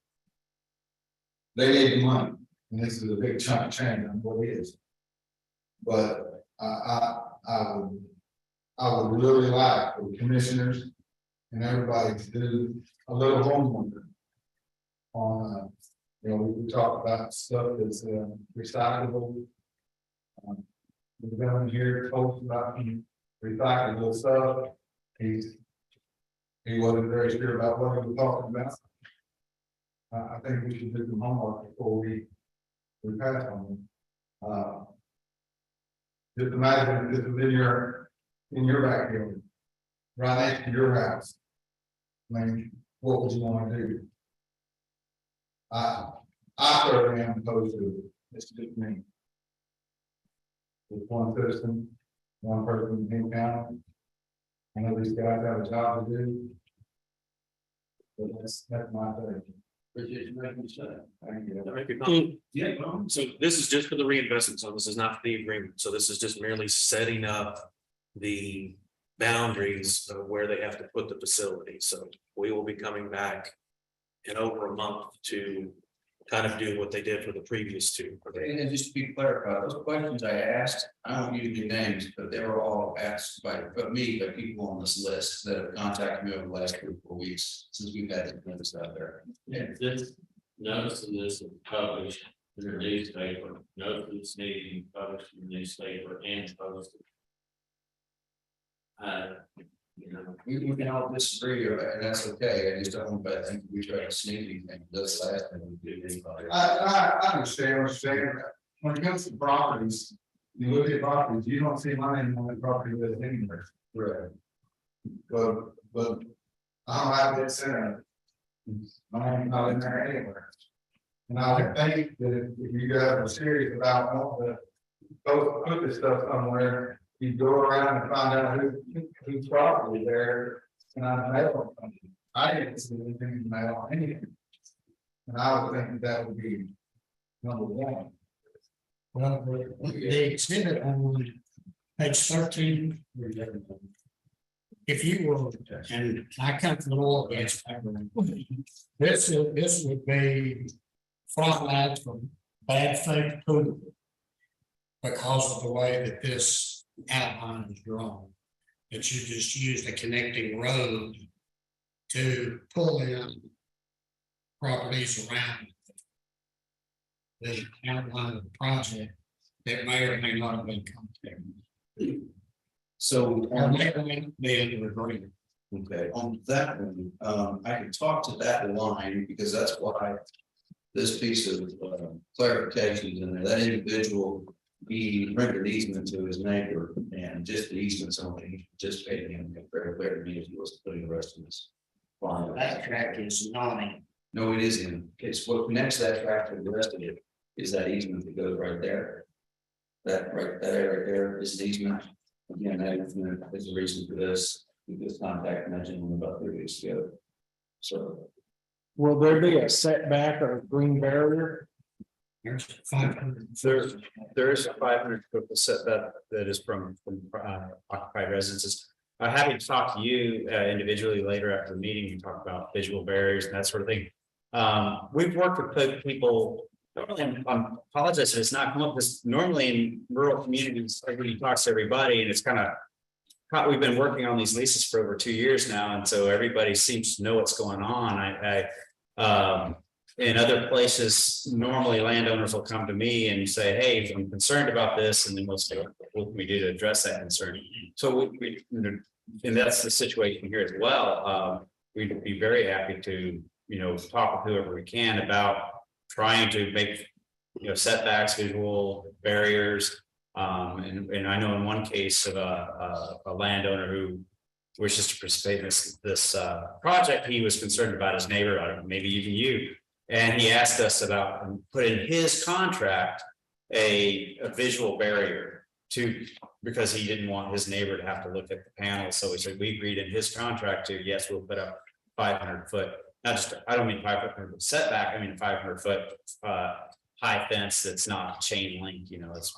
They need the money, and this is a big chunk of change on what it is. But I would really like the commissioners and everybody to do a little homework on, you know, we talk about stuff that's recyclable. The gentleman here told us about recyclable stuff. He wasn't very sure about what he was talking about. I think we should do some homework before we pass on them. Just imagine if this was in your backyard, right next to your house. I mean, what would you want to do? I certainly am opposed to it. It's just me. With one citizen, one person in county. I know these guys have a job to do. But that's my thing. Appreciate you making the shut. Thank you. Make a comment. Yeah, well, So this is just for the reinvestment, so this is not for the agreement, so this is just merely setting up the boundaries of where they have to put the facility, so we will be coming back in over a month to kind of do what they did for the previous two. and just to be clarified, those questions I asked, I don't use your names, but they were all asked by people on this list that have contacted me over the last 3 or 4 weeks since we've had the notice out there. Yeah, this notice of this is published in the newspaper, notice needing published in the newspaper and posted. You know, We can all disagree, and that's okay. I just don't, but I think we try to sneak anything. That's the last thing we do. Anybody. I understand what you're saying. When it comes to properties, you look at properties, you don't see my name on the property list anywhere. Right. But I don't have that center. My name's not in there anywhere. And I think that if you guys are serious about wanting to put this stuff somewhere, you go around and find out whose property there. And I mail them. I didn't see anything about anything. And I would think that would be number one. Well, the exhibit on page 13. If you were, and I come from the oil and gas background, this would be front lines from bad faith approval. Because of the way that this outline is drawn, that you just use the connecting road to pull in properties around the outline of the project that may or may not have been contacted. So Or on may or may not be under agreement. okay, on that one, I can talk to that line because that's why. This piece of clarification is in there, that individual, he rendered easement to his neighbor and just the easements only, just paid him very clear to me if he wasn't putting the rest of this. That track is non. No, it isn't. It's what connects that track to the rest of it is that easement that goes right there. That area right there is the easement. Again, that is the reason for this. We just contacted that gentleman about 3 weeks ago. So. Will there be a setback or a green barrier? There's 500. There is a 500 foot setback that is from occupied residences. I'm happy to talk to you individually later after the meeting and talk about visual barriers and that sort of thing. We've worked with people. Normally, I apologize if it's not come up because normally in rural communities, everybody talks to everybody, and it's kind of. We've been working on these leases for over 2 years now, and so everybody seems to know what's going on. In other places, normally landowners will come to me and say, "Hey, I'm concerned about this," and then we'll say, "What can we do to address that concern?" So and that's the situation here as well. We'd be very happy to, talk with whoever we can about trying to make, setbacks, visual barriers. And I know in one case of a landowner who wishes to participate in this project, he was concerned about his neighbor, I don't know, maybe even you. And he asked us about put in his contract a visual barrier because he didn't want his neighbor to have to look at the panel. So we said, we agreed in his contract to, yes, we'll put up 500 foot, not just, I don't mean 500 foot setback, I mean 500 foot high fence that's not chain link, it's.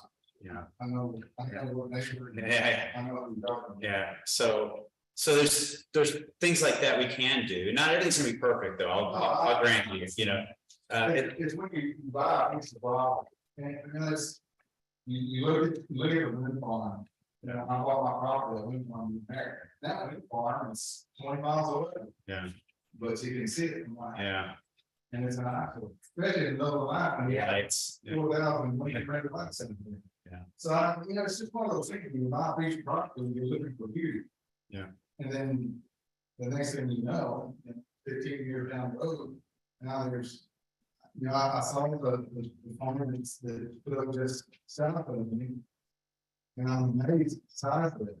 I know what they should. Yeah. I know what you're talking about. Yeah, so there's things like that we can do. Not everything's gonna be perfect, though. I'll grant you, It's when you buy a piece of property, and it's, you look at the wind farm. I bought my property, a wind farm in there. That wind farm is 20 miles away. Yeah. But you can see it from my. Yeah. And it's an actual, especially in the middle of the line. Yeah, it's. 4,000 when you rent a light center. Yeah. So it's just one of those things, you buy a piece of property, you're looking for beauty. Yeah. And then the next thing you know, 15 years down the road, now there's, I saw the farmer that put up just south of me. And I'm amazed at the size of it.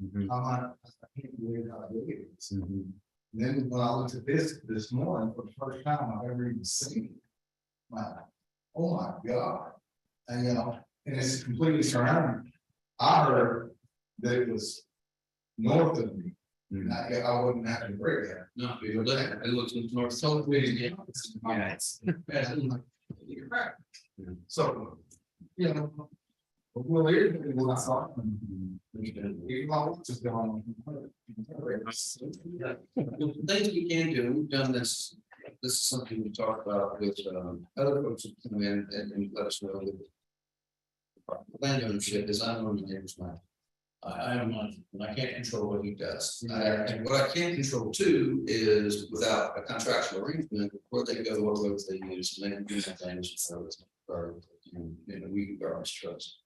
Mhm. I'm like, I can't believe how big it is. Mhm. And then when I looked at this morning, for the first time I've ever even seen it. Like, oh my God. And and it's completely surrounded. I heard that it was north of me. And I wouldn't have to worry that. No, it looks north, south, yeah. Yeah, you're right. So, well, it is what I saw. Even my watch is gone. The things we can do, we've done this, this is something we talked about with other folks who come in and let us know that. Land ownership is I own the neighbor's land. I am not, and I can't control what he does. And what I can control too is without a contractual arrangement, where they go, what roads they use, and they do things or we garbage trucks.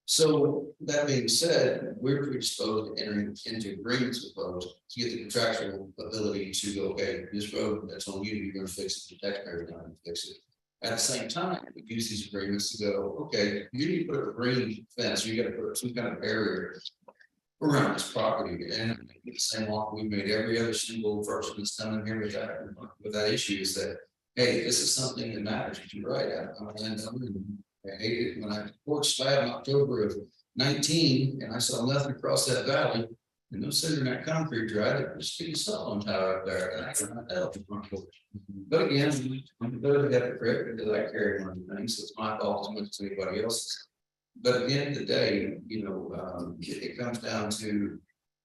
So that being said, we're predisposed to entering into agreements with those to get the contractual ability to go, okay, this road that's on you, you're gonna fix it, the taxpayer's not gonna fix it. At the same time, we use these agreements to go, okay, you need to put a green fence, you gotta put some kind of barrier around this property, and the same walk we made every other single person that's coming here with that issue is that, hey, this is something that matters, you're right, I hated it when I porched slab in October of 19, and I saw nothing across that valley. And those sitting in that concrete dry, they just be salt on top up there, and I cannot help the front porch. But again, I'm those that got the credit, because I carry one of the things, so it's my fault as much as anybody else's. But at the end of the day, it comes down to,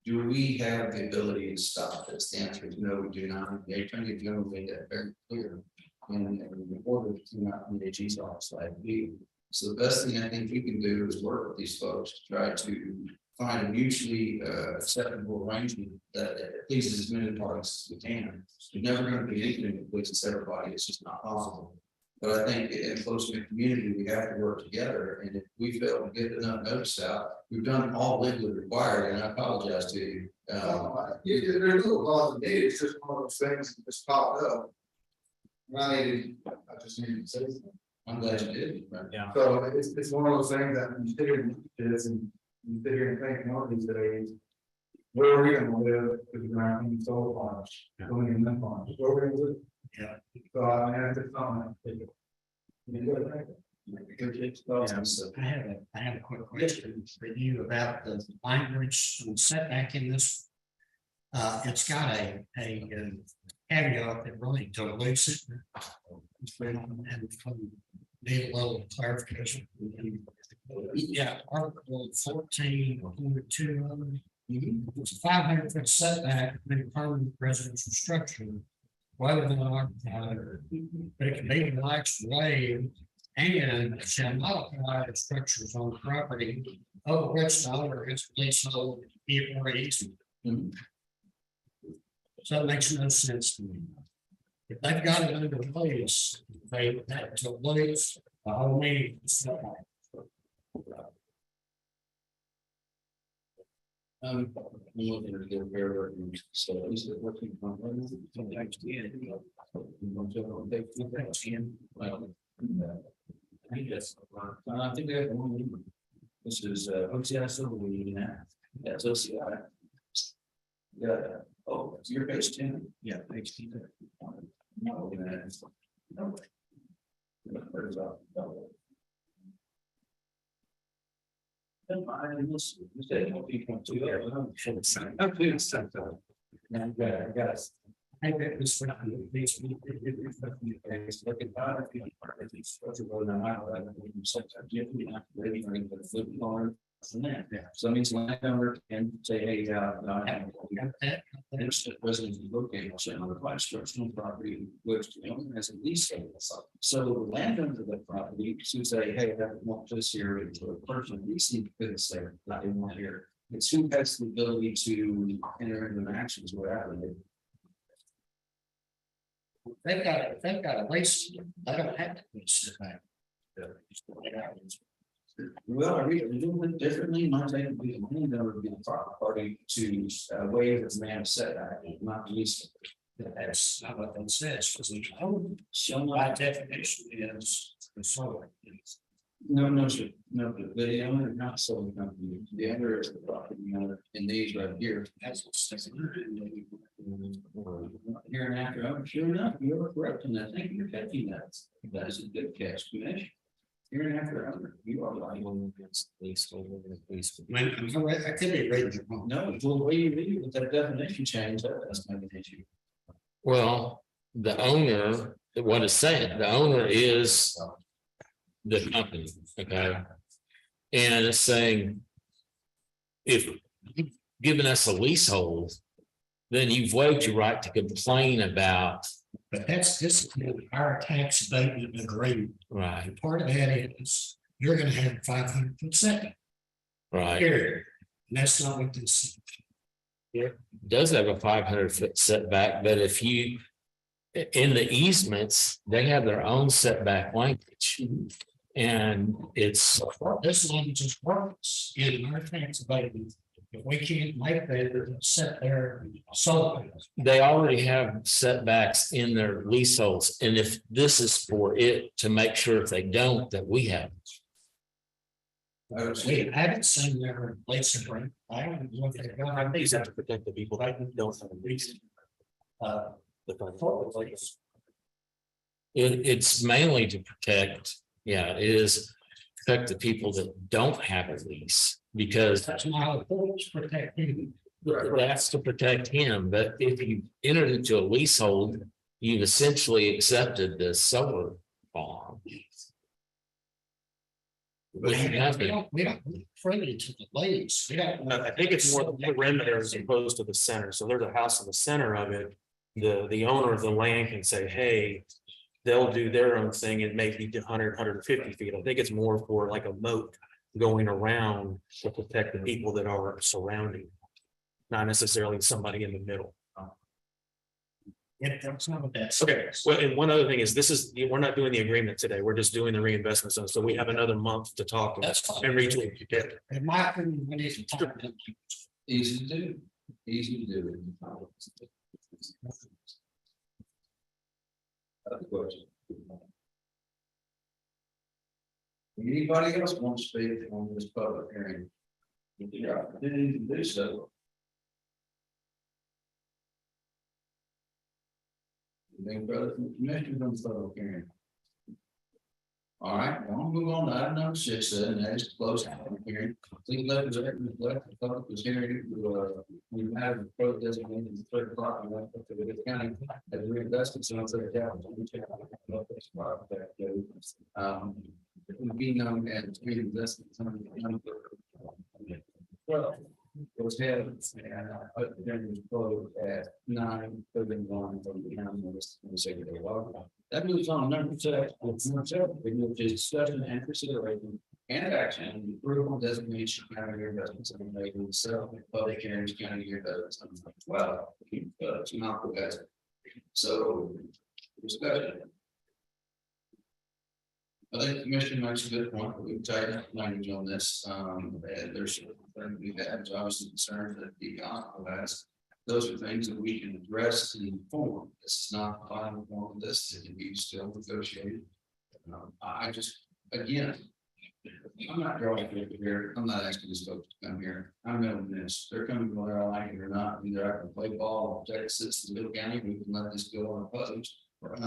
do we have the ability to stop this? The answer is no, we do not. The attorney general made that very clear. And the order to not on the AG's office like we. So the best thing I think we can do is work with these folks to try to find a mutually acceptable arrangement that pleases as many parties as we can. There's never going to be anything that pleases everybody. It's just not possible. But I think in close knit community, we have to work together. And if we fail to get enough notice out, we've done all legally required, and I apologize to you. There's no laws of data, it's just one of those things that just popped up. I just needed to say something. I'm glad you did. Yeah. So it's one of those things that when you sit here and look at this and you sit here and think one of these days. Where are we gonna live if we're not in solar farms, going in wind farms, where are we gonna live? Yeah. So I mean, it's on. I have a quick question for you about the language and setback in this. It's got a caveat that really dilutes it. And need a little clarification. Yeah, Article 14.2. It's 500-foot setback from any permanent residential structure. Whether or not, but it can be relaxed, waived, and shall not apply to structures on property over which the owner has leasehold or easement. So it makes no sense to me. If they've got it under place, they have to lose the whole meaning. I'm looking at their paragraph, so is it working on next year? I think they have one. This is OCI Silver League now. That's OCI. Yeah, oh, it's your page 10? Yeah, page 10. No, no. I bet this one makes me. So it means landowner can say, hey, residents located on the private structural property, which the owner has a lease. So the landowner of the property should say, hey, I want this here to a person leasing this there, not in one here. It's who has the ability to enter into actions wherever they. They've got a lease, they don't have to lease it back. Well, I read it a little bit differently, might take it be the landowner would be the proper party to waive this man setback, not lease. That's not what that says, because the code, so by definition is the solar. No, sir, no, the owner not selling the company, the owner is the property owner in these right here. That's what's. Here and after, oh, sure enough, you're correct, and I think you're catching that. That is a good catch, Ganesh. Here and after, you are lying against the lease. I could be reading it wrong. No, well, the way you read it with that definition change, that's not an issue. Well, the owner, what it's saying, the owner is the company, okay? And it's saying, if you've given us a leasehold, then you've waived your right to complain about. But this is our tax abatement agreement. Right. And part of that is you're gonna have 500-foot setback. Right. Period. And that's not what this. It does have a 500-foot setback, but if you, in the easements, they have their own setback language. And it's. This language is works in our tax abatement. If we can't make that set there, so. They already have setbacks in their leaseholds, and if this is for it to make sure if they don't, that we have. We haven't seen their lease agreement. I don't know if they've got. I think you have to protect the people that don't have a lease. It's mainly to protect, it is protect the people that don't have a lease, because That's my whole point, protect you. That's to protect him, but if you entered into a leasehold, you've essentially accepted the solar farm. We don't, we're friendly to the ladies. We don't. I think it's more the perimeter as opposed to the center. So there's a house in the center of it. The owner of the land can say, hey, they'll do their own thing. It may be 100, 150 feet. I think it's more for like a moat going around to protect the people that are surrounding. Not necessarily somebody in the middle. Yeah, that's not what that's. Okay, well, and one other thing is, we're not doing the agreement today. We're just doing the reinvestment zone. So we have another month to talk That's fine. and reach what you get. In my opinion, we need to talk. Easy to do, easy to do. Other question? Anybody else want to speak on this public hearing? If you have opportunity to do so. Anything further from the commissioners on the public hearing? All right, well, I'll move on to item number 6, then, and that is to close the public hearing. Please let the record reflect the public was hearing, we have a pro designated the 3 o'clock and left up to the county as reinvestment zone for the capital. It would be known as reinvestment zone. Well, it was held and put during the close at 9:31 from the county list in the secretary. That moves on to number 6, which is discussion and consideration and action on the approval designation county investments and making several public hearings county investments. Well, it's not the best. So discussion. I think the commission makes a good point, but we've taken language on this, and there's, we've had obviously concerns that the hospital has. Those are things that we can address in form. This is not the final form of this, it can be still negotiated. I just, again, I'm not drawing it here, I'm not asking these folks to come here, I'm in this, they're coming whether I like it or not, either I can play ball, protect the citizens of Middle County, we can let this go unopposed or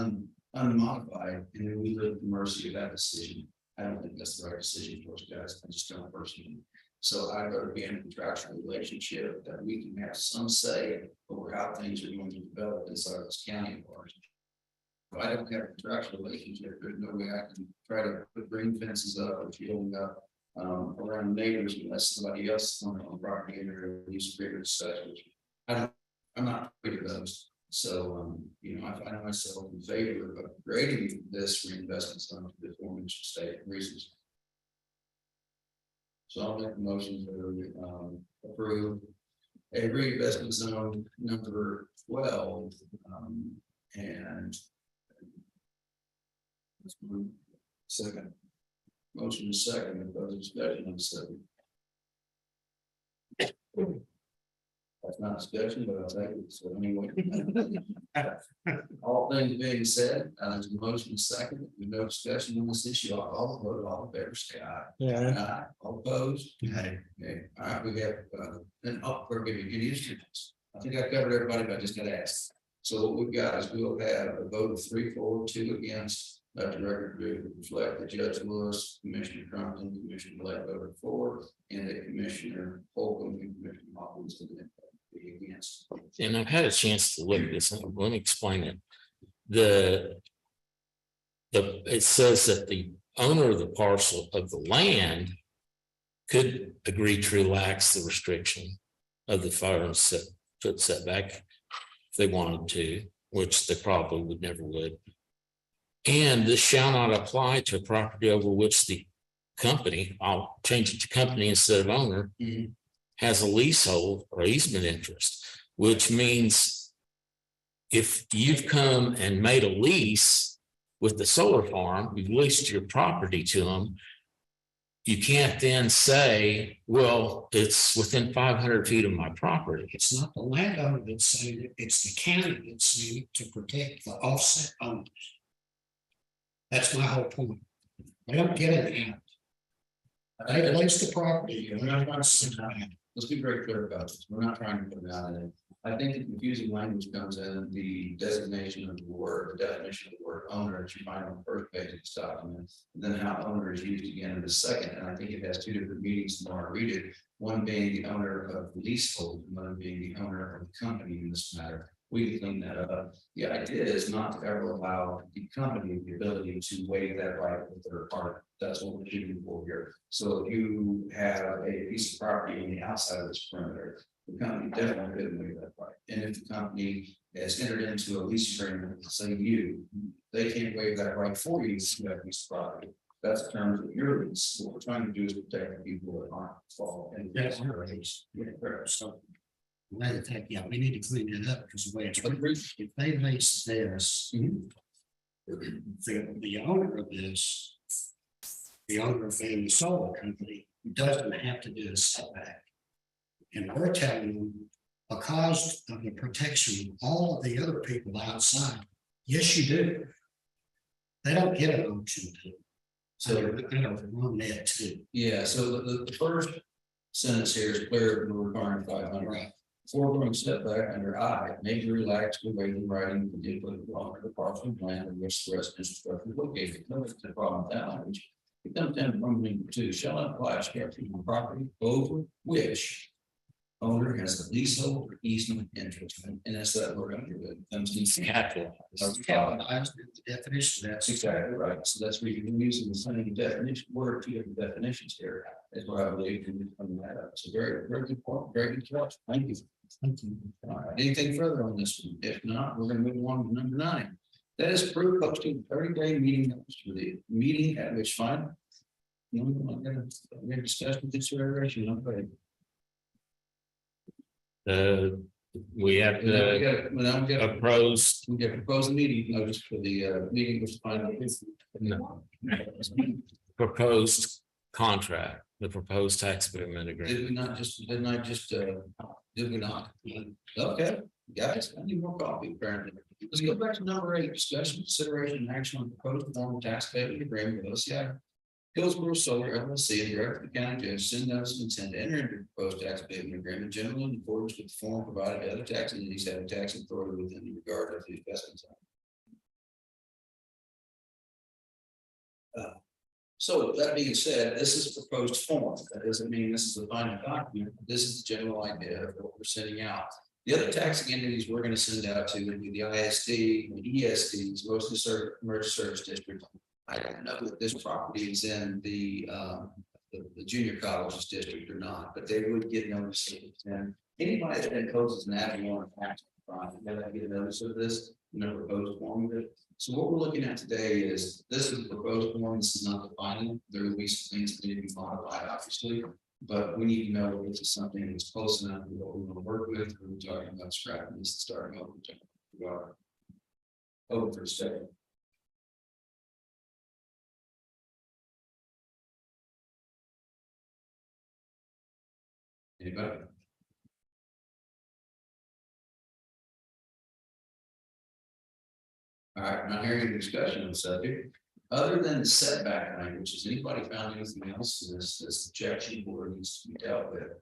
unmodified, and then we live at the mercy of that decision. I don't think that's the right decision for us guys, I just don't personally. So I'd rather be in a contractual relationship that we can have some say over how things are going to develop inside this county of ours. If I don't have a contractual relationship, there's no way I can try to put green fences up or shielding up around neighbors unless somebody else on the property owner needs bigger discussions. I'm not afraid of those. So, you know, I find myself in favor of upgrading this reinvestment zone to the aforementioned state reasons. So I'll make a motion to approve a reinvestment zone number 12, and second. Motion is second, and further discussion on second. That's not discussion, but I'll take it, so anyway. All things being said, there's a motion second, with no discussion on this issue, all vote, all in favor, say aye. Yeah. All opposed? Okay, all right, we have, then, we're gonna get instruments. I think I covered everybody, but I just got asked. So what we've got is we'll have a vote of 3 for, 2 against. Let the record reflect that Judge Lewis, Commissioner Crumpton, Commissioner Blake voted for, and the Commissioner Holcomb, and Commissioner Hawkins didn't be against. And I've had a chance to look at this, let me explain it. It says that the owner of the parcel of the land could agree to relax the restriction of the 500-foot setback if they wanted to, which they probably would never would. And this shall not apply to a property over which the company, I'll change it to company instead of owner, has a leasehold or easement interest, which means if you've come and made a lease with the solar farm, you've leased your property to them, you can't then say, well, it's within 500 feet of my property. It's not the landowner that's saying it, it's the county that's saying it to protect the offset owners. That's my whole point. I don't get it out. They lease the property, and they're not going to sit down. Let's be very clear about this. We're not trying to put it out in I think the confusing language comes in the designation of the word, the definition of the word owner that you find on the first page of this document. And then how owner is used again in the second, and I think it has two different meanings the more I read it. One being the owner of the leasehold, and one being the owner of the company in this matter. We can clean that up. The idea is not to ever allow the company the ability to waive that right with their party. That's what we're shooting for here. So if you have a piece of property on the outside of this perimeter, the company definitely couldn't waive that right. And if the company has entered into a lease agreement, say they can't waive that right for you to that piece of property. That's the terms of your lease. What we're trying to do is protect the people that aren't involved. And That's our lease. So. I think, yeah, we need to clean it up because the way it's written, if they lease this. The owner of this. The owner of the solar company doesn't have to do a setback. And we're telling them, because of the protection of all of the other people outside, yes, you do. They don't get an option to. So they're gonna run that too. Yeah, so the first sentence here is clear, we're requiring 500. Right. Foregoing setback under I may be relaxed with waiting writing the input along the parcel plan in which the residential structure is located. No, it's the problem with that language. It comes down to number 2, shall not apply to property over which owner has a leasehold or easement interest, and that's that word under it comes in capital. The definition, That's exactly right. So that's where you're using the same definition, word, 2 different definitions here. Is what I believe in that up. So very, very good point, very good catch. Thank you. Thank you. All right, anything further on this one? If not, we're gonna move on to number 9. That is approved posting 30-day meeting notice for the meeting at which fine. We're gonna discuss with consideration. Okay. We have to approach. We get proposed meeting notice for the meeting was final. No. Proposed contract, the proposed tax abatement agreement. Did we not? Okay, guys, I need more coffee apparently. Let's go back to number 8, discussion, consideration, and action on proposed formal tax payment agreement with OCI. Hillsborough Solar LLC and director of the county judge send notice of intent to enter into proposed tax abatement agreement generally in accordance with the form provided by other tax entities having tax authority within regard of the investment zone. So that being said, this is a proposed form. That doesn't mean this is the final document. This is the general idea of what we're sending out. The other taxing entities we're going to send out to would be the ISD, the ESDs, mostly emergency service district. I don't know if this property is in the junior colleges district or not, but they would get notices. And anybody that imposes an avenue on a tax, they get a notice of this, proposed form of it. So what we're looking at today is this is the proposed form. This is not the final. There will be some things that need to be modified, obviously, but we need to know if this is something that's close enough to what we want to work with. We're talking about scrapping this and starting over. Over for a second. Anybody? All right, not hearing any discussion on the subject. Other than the setback language, has anybody found anything else in this objection board needs to be dealt with?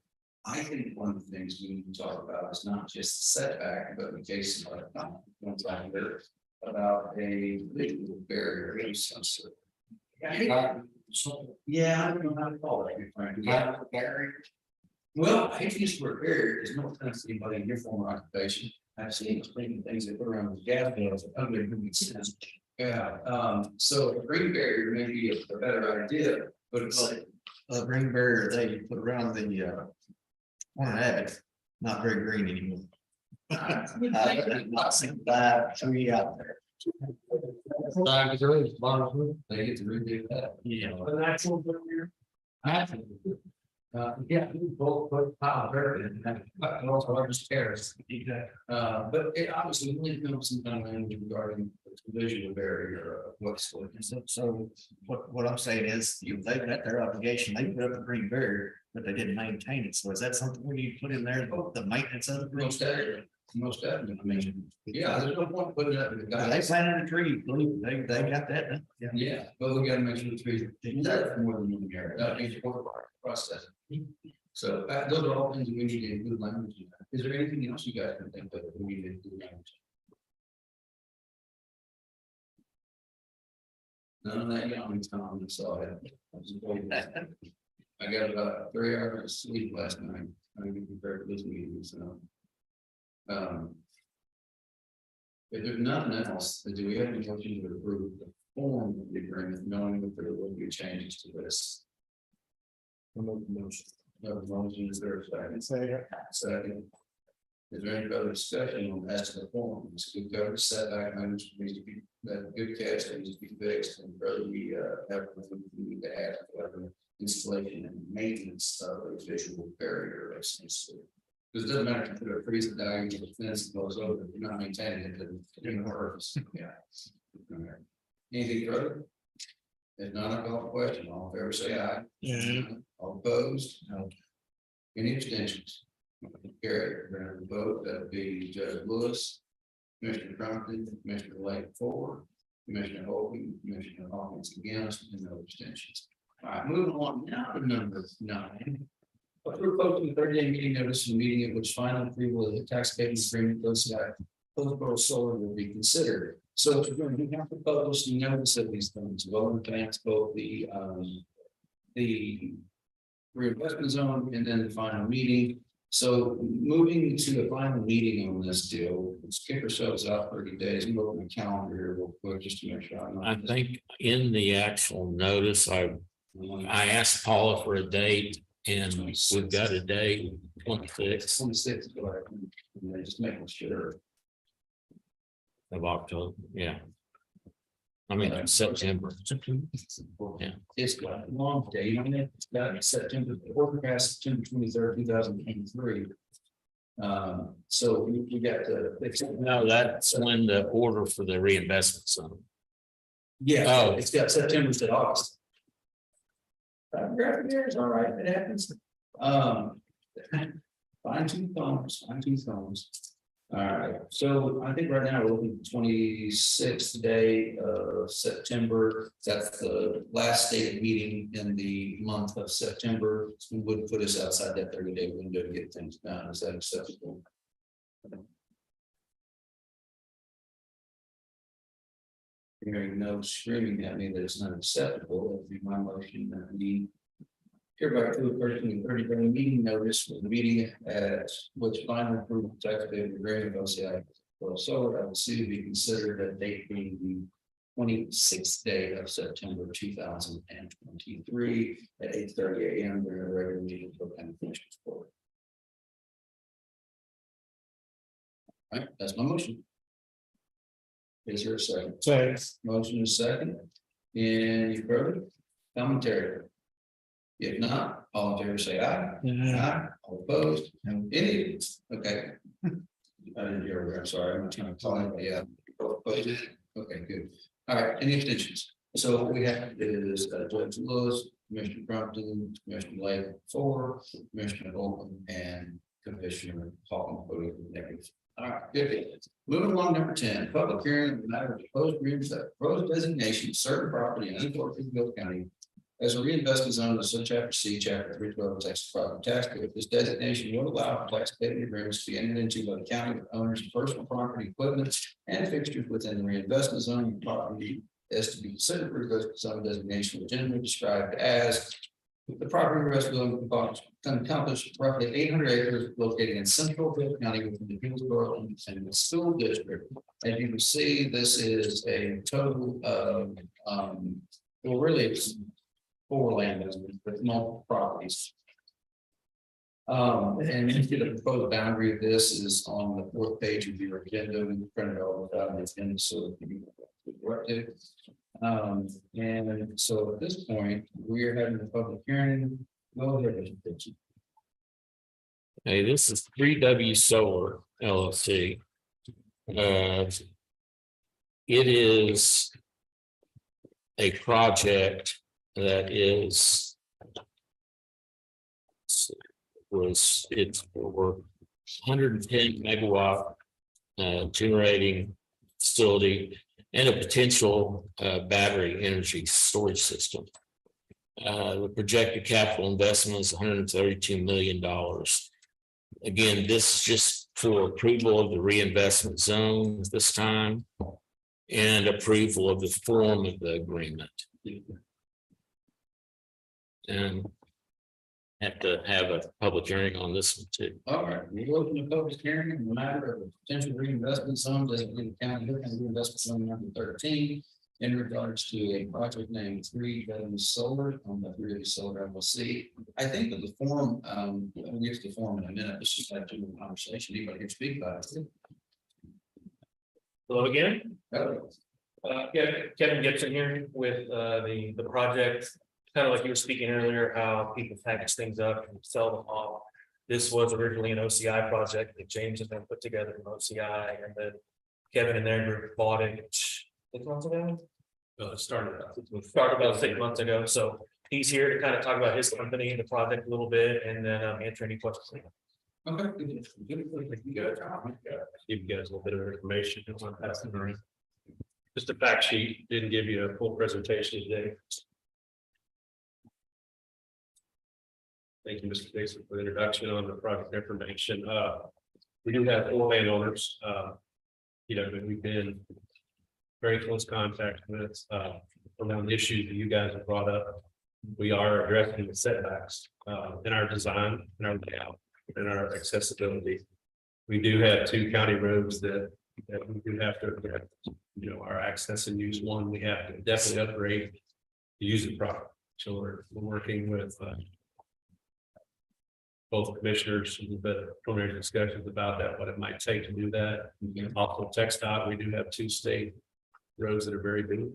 I think one of the things we need to talk about is not just setback, but in case of one time there about a legal barrier of some sort. Yeah, I don't know how to call it. Barrier. Well, I hate to use the word barrier because no offense to anybody in your former occupation. I've seen us bringing things that put around the gas bills. Yeah, so a green barrier may be a better idea, but it's like A green barrier they put around the corner attic, not very green anymore. Not seeing that tree out there. they get to redo that. Yeah. The natural barrier. Yeah, both power and also largest terrace. But it obviously really comes some kind of language regarding the visual barrier of what's. So what I'm saying is, they've got their obligation, they put up a green barrier, but they didn't maintain it. So is that something we need to put in there, the maintenance of the green barrier? Most definitely, I mean, yeah, there's no point putting it up in the guy. They planted a tree, they got that done. Yeah, but we gotta make sure the trees, that's more than one area, that means part of our process. So those are all things we need to include language in. Is there anything else you guys can think of that we need to include language? None of that young Tom saw it. I got about 3 hours of sleep last night. I mean, compared to this meeting, so. If there's nothing else, then do we have any motion to approve the form of the agreement, knowing that there will be changes to this? Motion. No motion is there a second? Second. Is there any other discussion on as to the forms? We've got the setback language needs to be, that good catch that needs to be fixed, and further we have, we need to add installation and maintenance of a visual barrier essentially. Because it doesn't matter if you put a freezer diagram, the fence goes over, if you're not maintaining it, then it works. Yeah. Anything further? If not, I'll call the question. All in favor, say aye. Yeah. All opposed? No. Any abstentions? Carried. We're going to vote. That would be Judge Lewis, Commissioner Crompton, Commissioner Lake for, Commissioner Holden, Commissioner Hawkins against, and no abstentions. All right, moving on now to number 9. We're posting a 30-day meeting notice of the meeting at which final approval of the tax abatement agreement goes to Hillsborough Solar will be considered. So we're going to have to publish the notice of these things, well in advance, both the reinvestment zone and then the final meeting. So moving to the final meeting on this deal, let's kick ourselves out 30 days. I'm looking at the calendar here real quick just to make sure. I think in the actual notice, I asked Paula for a date and we've got a date, 26. 26, go ahead. And just making sure. Of October, yeah. I mean, September. Yeah. It's got a long date on it. It's got September, the order passed September 23rd, 2023. So we got the. No, that's when the order for the reinvestment zone. Yeah, Oh. it's got September to August. Graphic errors, all right, it happens. Fine tooth combs, fine tooth combs. All right, so I think right now we're looking at 26th day of September. That's the last day of meeting in the month of September. We would put us outside that 30-day window to get things done. Is that acceptable? Hearing no screaming at me that it's not acceptable, that would be my motion that we hereby to a person in 30-day meeting notice for the meeting at which final approval tax abatement agreement of OCI. Well, so I will see to be considered a date being the 26th day of September 2023 at 8:30 a.m. during a regular meeting for the County Commissioners Court. All right, that's my motion. Is there a second? Second. Motion is second. Any further commentary? If not, all in favor say aye. Aye. All opposed? Any? Okay. I didn't hear. I'm sorry. I'm trying to call it. Yeah. Okay, good. All right. Any abstentions? So what we have is Judge Lewis, Commissioner Crompton, Commissioner Lake for, Commissioner Holcomb, and Commissioner Hawkins voting negative. All right, good. Moving along, number 10, public hearing of the matter of proposed agreements that proposed designation of certain property in Gulf County as a reinvestment zone of subchapter C, chapter 312 Texas Property Tax Code. This designation will allow for tax abatement agreements to be entered into by the county with owners of personal property, equipment, and fixtures within the reinvestment zone of property is to be considered for the zone designation, generally described as the property rest will encompass roughly 800 acres located in central Gulf County within the Hillsborough Independent School District. As you can see, this is a total of well, really it's 4 landowners with multiple properties. And the proposed boundary of this is on the 4th page of your agenda. We printed all of that in, so you can correct it. And so at this point, we are having a public hearing. Go ahead, Mr. Dixon. Hey, this is 3W Solar LLC. It is a project that is it's for 110 megawatt generating facility and a potential battery energy storage system. The projected capital investment is $132 million. Again, this is just for approval of the reinvestment zone at this time and approval of the form of the agreement. And have to have a public hearing on this one too. All right, we'll open the public hearing in the matter of a potential reinvestment zone designated county Hill County reinvestment zone number 13. In regards to a project named 3 Veterans Solar on the 3 Solar LLC. I think that the form, we'll get to the form in a minute. This is like a conversation. Anybody can speak about it. Hello again. Oh, Kevin Gibson here with the project. Kind of like you were speaking earlier, how people package things up and sell them off. This was originally an OCI project that James had been put together from OCI, and then Kevin and their group bought it 6 months ago. Started about 6 months ago. So he's here to kind of talk about his company and the project a little bit, and then answer any questions. okay. Give you guys a little bit of information. Just a fact sheet, didn't give you a full presentation today. Thank you, Mr. Jason, for the introduction on the project information. We do have 4 landowners, that we've been very close contact with, around issues that you guys have brought up. We are addressing the setbacks, in our design, in our layout, and our accessibility. We do have 2 county roads that we do have to, our access and use. One, we have to definitely upgrade to use it properly. So we're working with, both commissioners, a little bit of preliminary discussions about that, what it might take to do that. Also, TxDOT, we do have 2 state roads that are very big.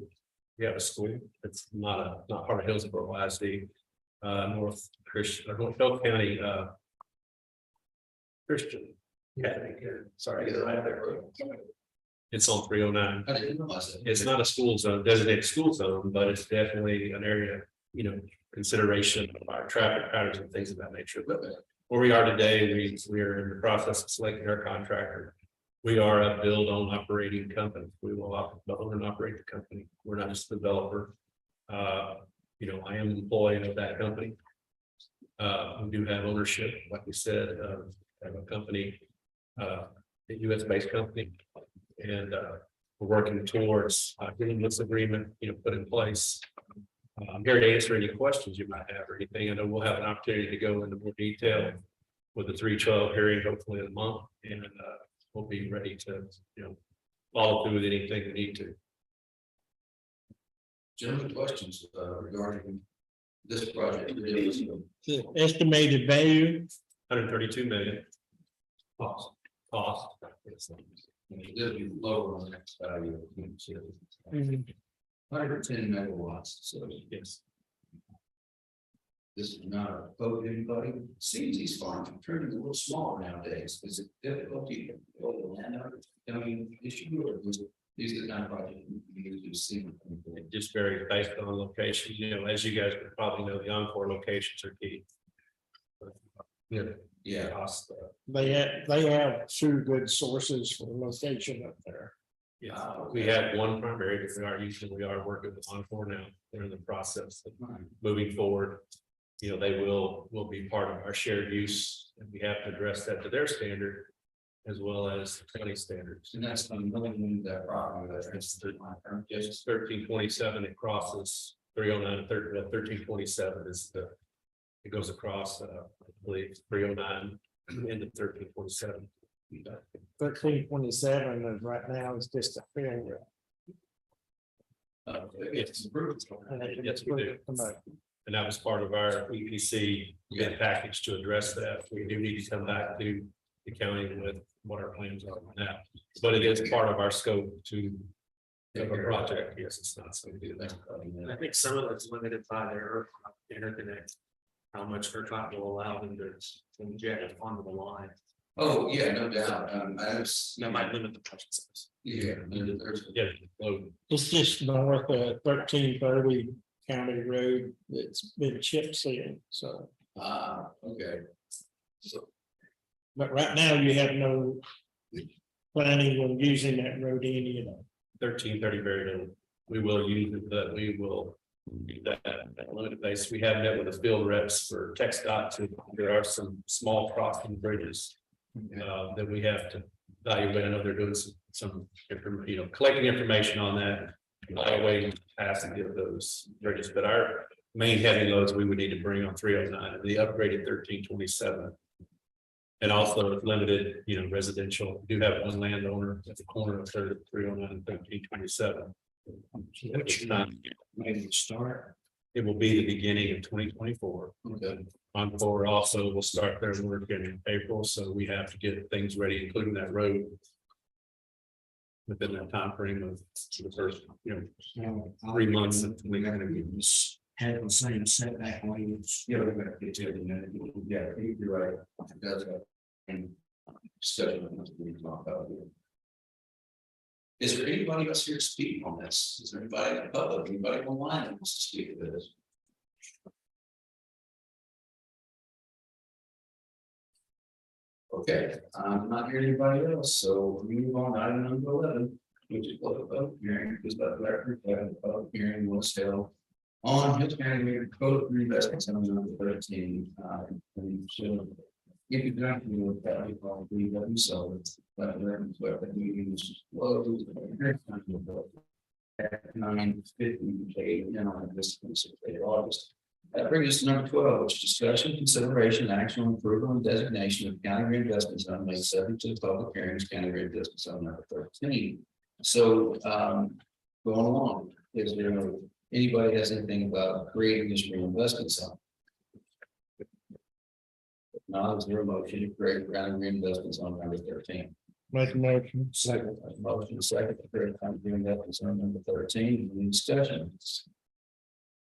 We have a school, it's not part of Hillsborough ISD, North Christian, or North Hill County, Christian. Sorry, it's on 309. I didn't realize that. It's not a school zone, designated school zone, but it's definitely an area, consideration of our traffic patterns and things of that nature. But where we are today, we are in the process of selecting our contractor. We are a build own operating company. We will own and operate the company. We're not just a developer. I am an employee of that company. We do have ownership, like we said, of a company, a US based company. And we're working towards getting this agreement, put in place. I'm here to answer any questions you might have or anything. I know we'll have an opportunity to go into more detail with the 312 hearing, hopefully in a month, and we'll be ready to, follow through with anything we need to. Gentlemen, questions regarding this project? The estimated value, 132 million. Cost. It'll be lower on the next value. 110 megawatts, so Yes. this is not a vote to anybody. Seems these farms are turning a little smaller nowadays. Is it difficult to build a landowner? Issue or is it these are the kind of projects we usually see? It just varies based on location. As you guys would probably know, the Encore locations are key. Yeah. Cost, they have 2 good sources for location up there. yeah, we have one primary, because we are working with Encore now. They're in the process of moving forward. They will be part of our shared use, and we have to address that to their standard as well as the county standards. And that's when moving that property, that's Yes, 1327, it crosses 309 and 1327 is it goes across, I believe, 309 into 1327. 1327 is right now is just a failure. it's approved. Yes, we do. And that was part of our EPC bid package to address that. We do need to come back to the county with what our plans are now. But it is part of our scope to have a project. Yes, it's not so we do that. I think some of it's limited by their interconnect. How much ERCOT will allow them to inject onto the line. Oh, yeah, no doubt. That might limit the project size. Yeah, and there's. Yeah, load. It's just north of 1330 County Road that's been chip sealed, so. Okay. So, But right now you have no planning on using that road any, 1330 very little. We will use it, but we will do that at a limited basis. We have met with the field reps for Text dot to, there are some small crossing bridges. That we have to evaluate. I know they're doing some, collecting information on that. Waiting capacity of those bridges, but our main heavy loads we would need to bring on 309 and the upgraded 1327. And also limited, residential. We do have one landowner at the corner of 309 and 1327. Maybe to start. It will be the beginning of 2024. Okay. Encore also will start their work in April, so we have to get things ready, including that road. Within that time frame of the first, 3 months. We gotta get this, had the same setback lanes. Yeah, we're gonna get to it in a minute. Yeah, you're right. It does have. And discussion on this we talk about here. Is there anybody else here to speak on this? Is there anybody in the public, anybody online that wants to speak to this? Okay, I'm not hearing anybody else, so we move on to item number 11, which is public hearing, because the record, the public hearing was held on Hitch County Meter Code Reinvestment on number 13. And so if you don't know what that is, probably let me so it's that record, but the meeting was closed at 9:50 and on this August. That brings us to number 12, which is discussion, consideration, action on approval and designation of county reinvestment zone made subject to the public hearings, county reinvestment zone number 13. So going along, is there anybody has anything about creating this reinvestment zone? If not, is there a motion to create county reinvestment zone number 13? Make a motion. Second. Motion second to create county reinvestment zone number 13. Any discussion?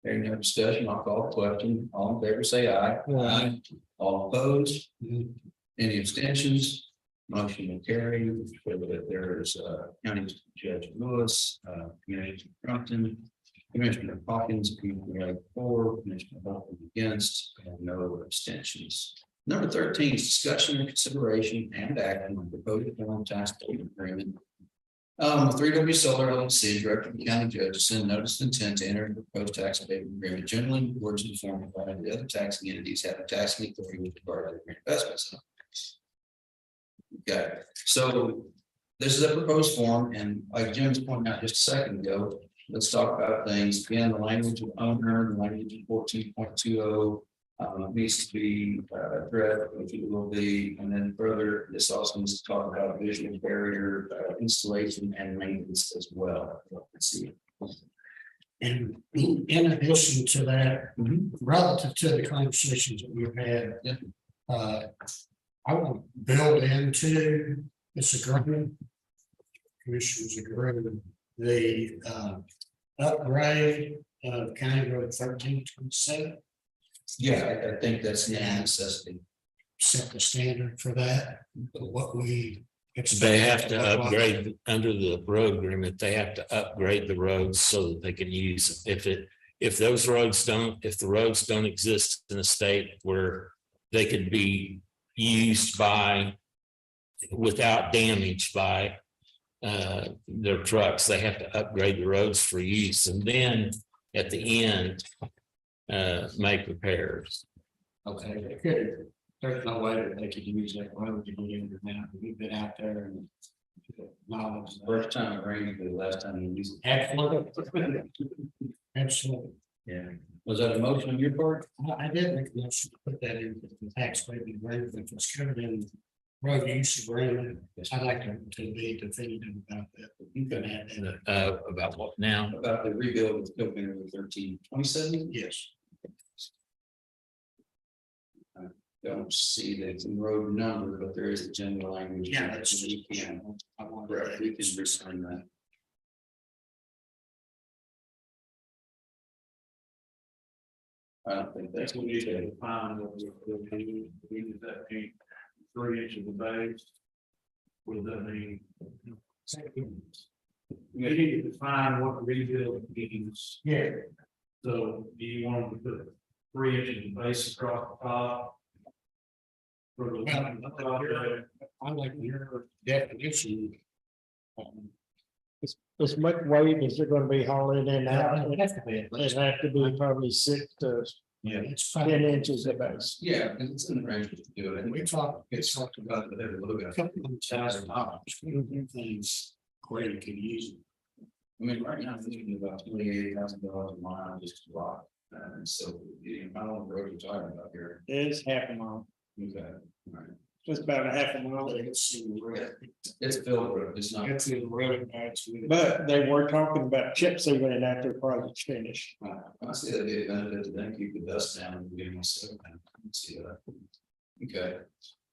Hearing no discussion, I'll call the question. All in favor, say aye. Aye. All opposed? Any abstentions? Motion will carry. There is County Judge Lewis, Commissioner Crumpton, Commissioner Hawkins, Commissioner for, Commissioner Hawkins against, and no abstentions. Number 13 is discussion and consideration and action on proposed form tax payment agreement. 3W Solar LLC, Director of the County Judge, to send notice of intent to enter into proposed tax abatement agreement, generally in accordance with the form by the other taxing entities having taxing authority with regard to the reinvestment zone. Okay, so this is a proposed form, and like Jim was pointing out just a second ago, let's talk about things. Again, the language of owner, the language of 14.20 needs to be addressed, which it will be, and then further, this also needs to talk about visual barrier installation and maintenance as well. Let's see. And in addition to that, relative to the conversations that we've had, I want to build into this agreement. Commissioners agreement, the upgrade of County Road 1327. Yeah, I think that's the necessity. Set the standard for that, what we. They have to upgrade under the road agreement. They have to upgrade the roads so that they can use if those roads don't, if the roads don't exist in a state where they could be used by without damage by their trucks, they have to upgrade the roads for use, and then at the end make repairs. Okay, good. There's no way that they could use that road to get in now. We've been out there and. Knowledge. First time it rained, the last time you used it. Absolutely. Absolutely. Yeah. Was that a motion on your part? I did make a motion to put that in the tax rate agreement, if it's covered in road use agreement. I'd like to be definitive about that. But you can add that. About what now? About the rebuild of Coke River 1327? Yes. Don't see the road number, but there is a general language. Yeah, that's. We can. I want Right, we can resign that. I don't think that's what you said. Define what we need that be 3 inches of base. What does that mean? We need to define what rebuild means. Yeah. So do you want to put 3 inches of base across the top? For the I like your definition. This much weight is it gonna be hauling in and out? It has to be at It least. have to be probably 6 to Yeah, it's 10 inches at base. Yeah, because it's in the range to do it. And we talked about it, every little bit. a couple of $1,000. We don't do things great can use. I mean, right now, I'm thinking about $28,000 a mile just to rock. And so, you know, I don't know what road you're talking about here. It's half a mile, Okay. All right. just about a half a mile. It's in the red. It's a field road, it's not. It's in the red, actually. But they were talking about chip sealing it after the project's finished. I see that the benefit to them, keep the dust down and getting myself. See that. Okay.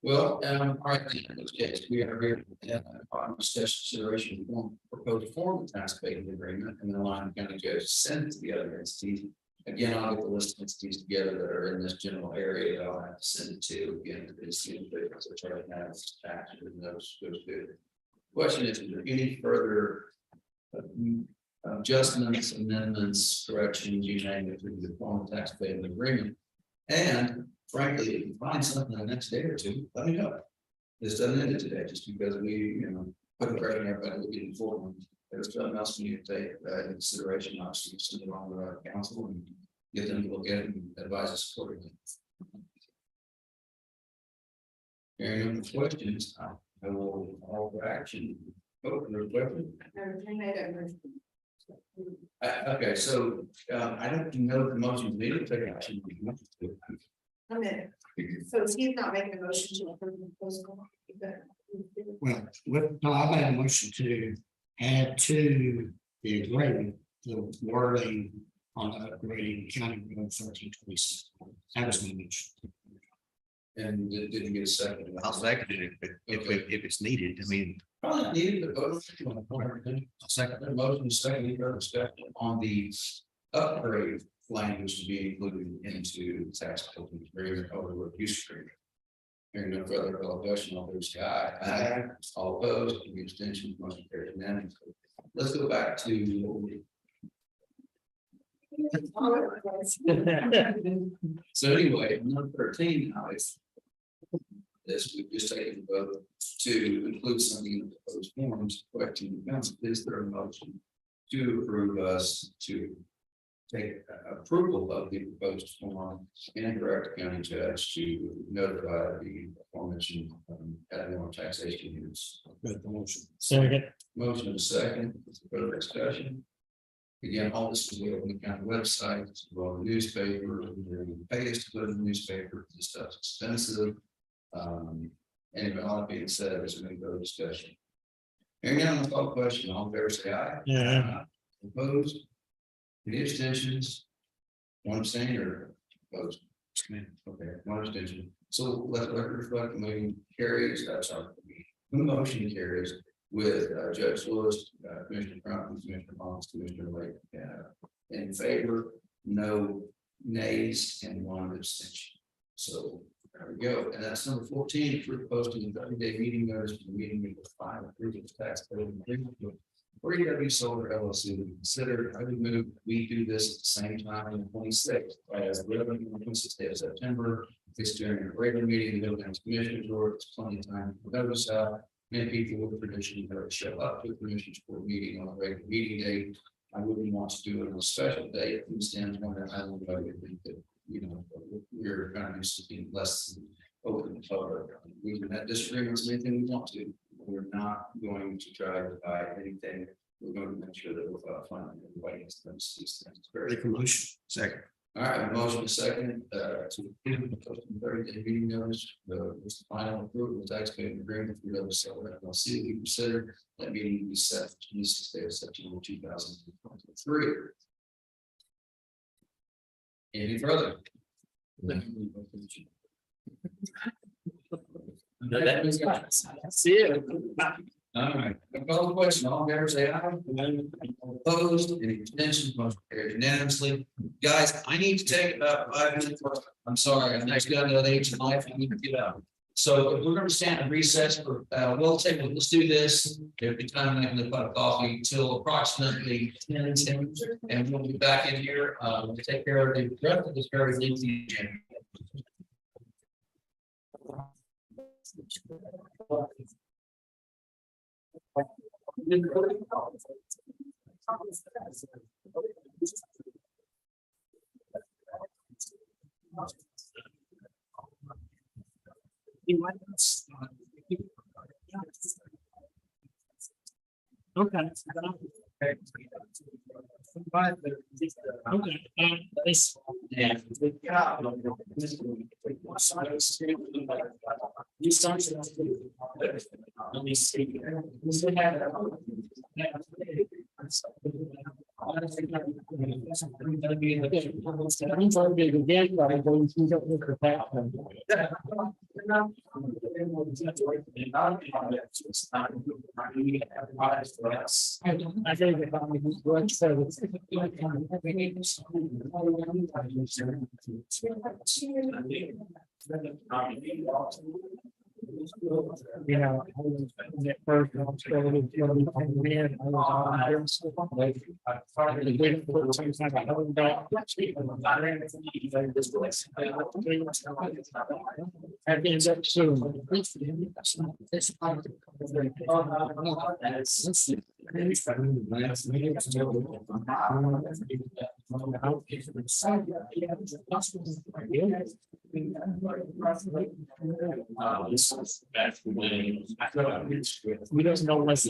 Well, all right, in this case, we are here at consideration of proposed form of tax abatement agreement and the line county judge send it to the other entities. Again, I'll get the list of entities together that are in this general area that I'll have to send it to again. It's the individuals that try to have tax and those good. Question is there any further adjustments, amendments, corrections, you name it, to the form of tax abatement agreement? And frankly, if you find something the next day or two, let me know. This doesn't end it today, just because we, you know, put the pressure on everybody to get informed. There's something else we need to take into consideration, obviously, send it on to our council and get them to look at it and advise us accordingly. Hearing no questions, I will call for action. Vote for the question. Okay, so I don't know the motion needed to take action. A minute. So he's not making a motion to approve the proposal. Well, no, I made a motion to add to the agreement, the wording on upgrading County Road 1326. That was my motion. And it didn't get a second. I'll second it if it's needed. I mean. Probably needed to vote. Second, the motion is second, any further discussion on the upgrade language to be included into the tax abatement agreement over the use agreement. Hearing no further discussion, all those aye. All opposed, any abstentions, motion carries unanimously. Let's go back to. So anyway, number 13 now is. This we've just taken the vote to include something in the proposed forms, question the council, is there a motion to approve us to take approval of the proposed form and direct the county judge to notify the aforementioned annual taxation units. Second. Motion and second, further discussion. Again, all this is on the county website, it's on the newspaper, pay us to put in the newspaper, this stuff's expensive. Anyway, all that being said, there's going to go to discussion. Hearing none, I'll call the question, all in favor, say aye. Yeah. Opposed? Any abstentions? One abstain or opposed? Okay, one abstention. So let the record reflect the motion carries, sorry, the motion carries with Judge Lewis, Commissioner Crumpton, Commissioner Thomas, Commissioner Lake, in favor, no nays, and one abstention. So there we go. And that's number 14 for posting the 30-day meeting notice for the meeting with 5 approval of tax abatement agreement with 3W Solar LLC to be considered. I would move that we do this at the same time on the 26th, as the 26th day of September. It's during a regular meeting, the Middle County Commissioners, or it's plenty of time for notice. Many people with tradition that show up to the Commissioners Court meeting on a regular meeting date. I wouldn't want to do it on a special day. From the standpoint that I don't think that, you know, we're kind of used to being less open to public. We can have disagreements, anything we want to. We're not going to try to buy anything. We're going to make sure that we're finding everybody gets these things. Very Motion. Second. all right, a motion is second, to approve the 30-day meeting notice, was the final approval of the tax payment agreement for the Solar LLC to be considered. That meeting will be set for 26th day of September 2023. Any further? See it. All right, I call the question, all in favor, say aye. Opposed, any abstentions, motion carries unanimously. Guys, I need to take about 5 minutes. I'm sorry, I'm next got another age in life, I need to get out. So if we're gonna stand in recess for, let's do this. It'll be time to have a pot of coffee till approximately 10, and we'll be back in here, to take care of the rest of this very lengthy agenda. Okay. You know, at first, I was going to we don't know what's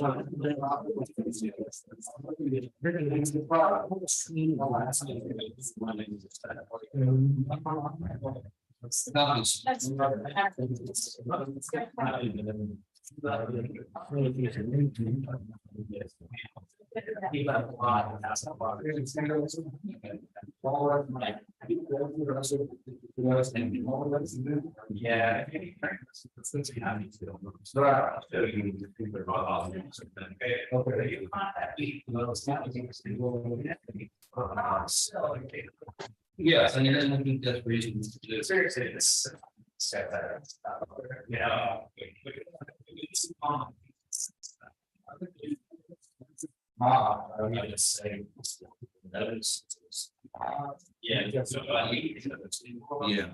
yeah. Yes, I mean, I think that's reasonable to do. Seriously, it's. Yeah. I mean, just say. Yeah. Yeah.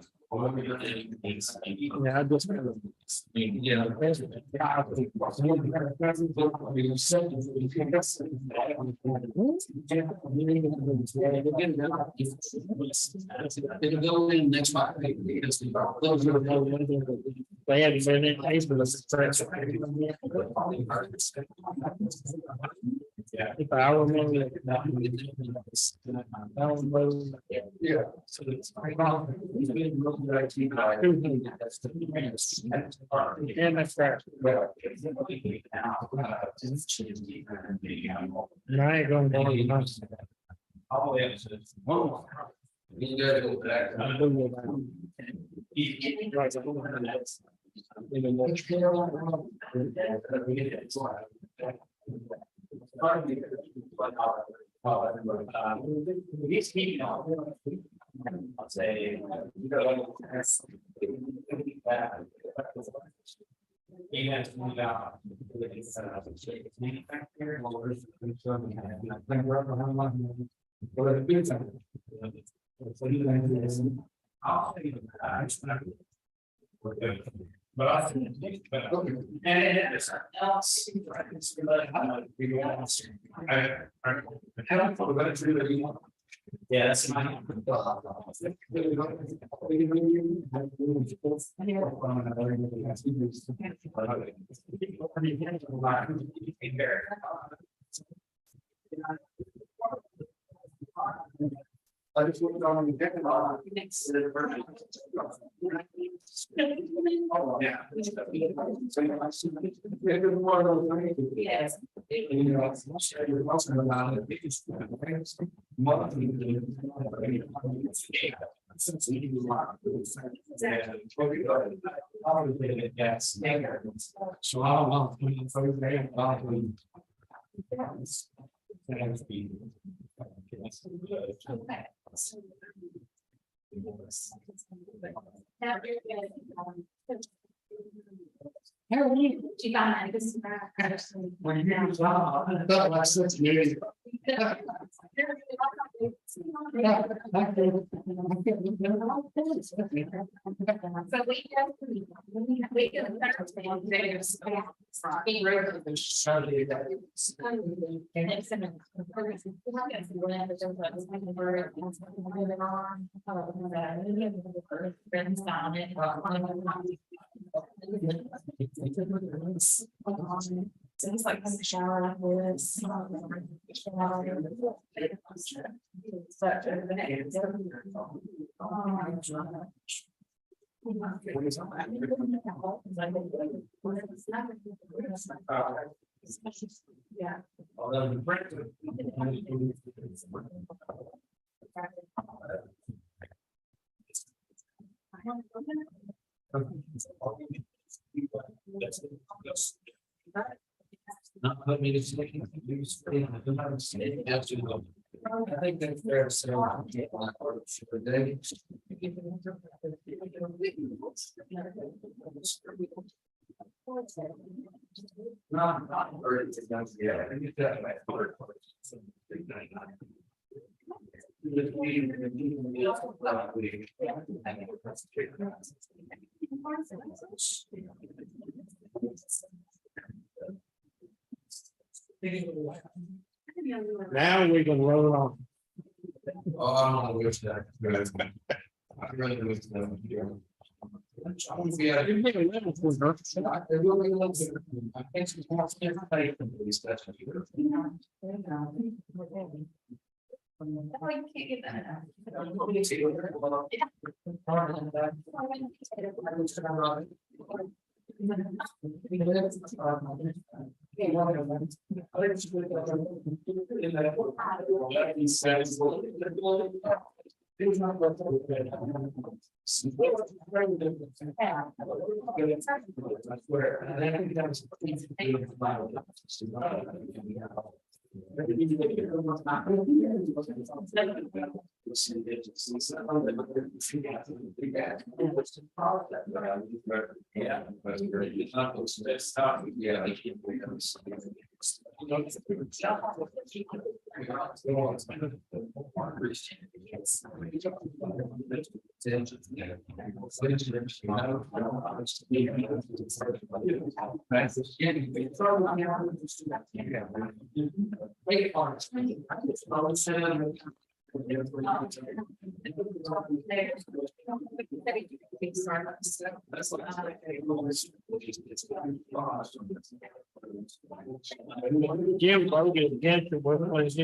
Yeah, I just. Yeah. It'll go in next month. They had been in place, but it's. Yeah. If I remember. Yeah. So it's. And that's right. And I ain't going to. Oh, yeah. Oh. You gotta go back. I'll say. You guys move out. But I think. And it's else. Yeah, that's my. I just looked on the deck. Oh, yeah. Yes. So I don't know. Now you're good. Harold, you got this. When you use that, like 6 years. Seems like I'm shower like this. Yeah. Not put me to sleep. I think that's fair to say. Now we can roll on. Oh, I don't know which that. I really wish that. Yeah. Oh, you can't get that. Yeah. That's great. It's not those best stuff. Yeah. Jim Logan against the workplace.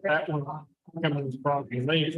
That one coming from probably me.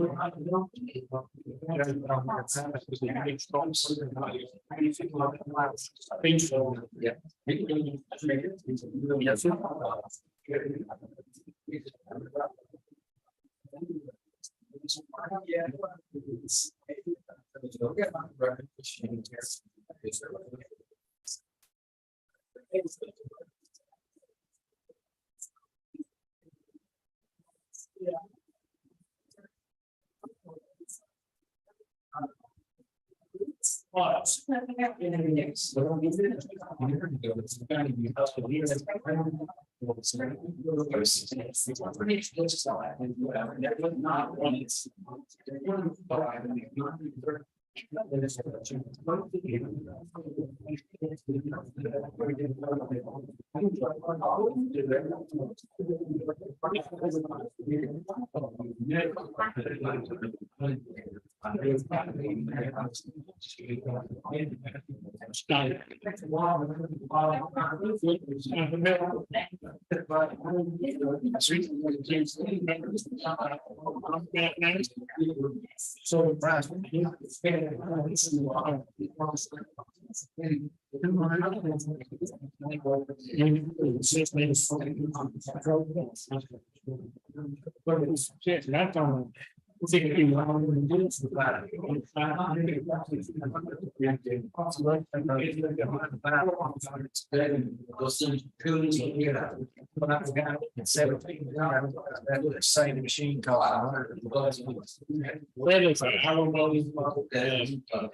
Same machine called.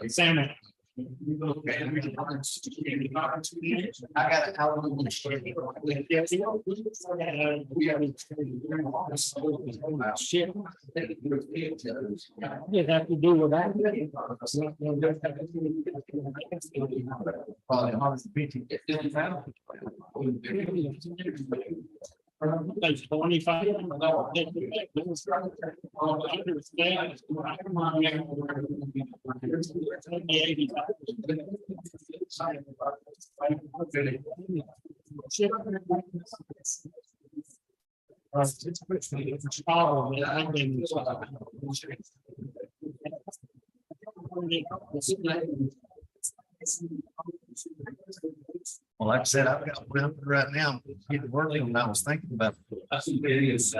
Salmon. I got it. How long? You have to do with that. That's 25. Well, like I said, I've got one right now, get to work on, I was thinking about. Replace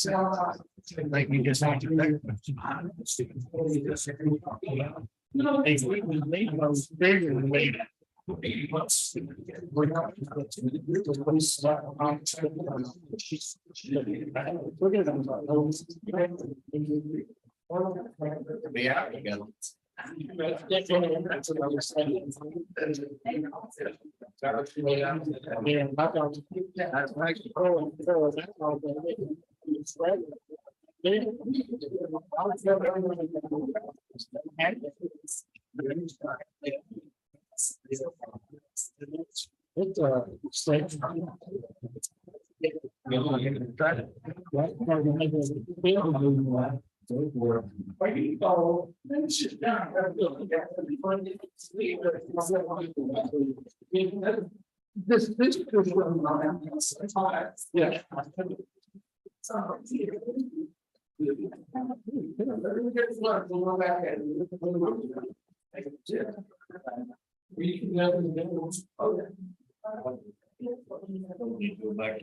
it. I think you just have to. Be out together. Yeah. We can never do. Go back.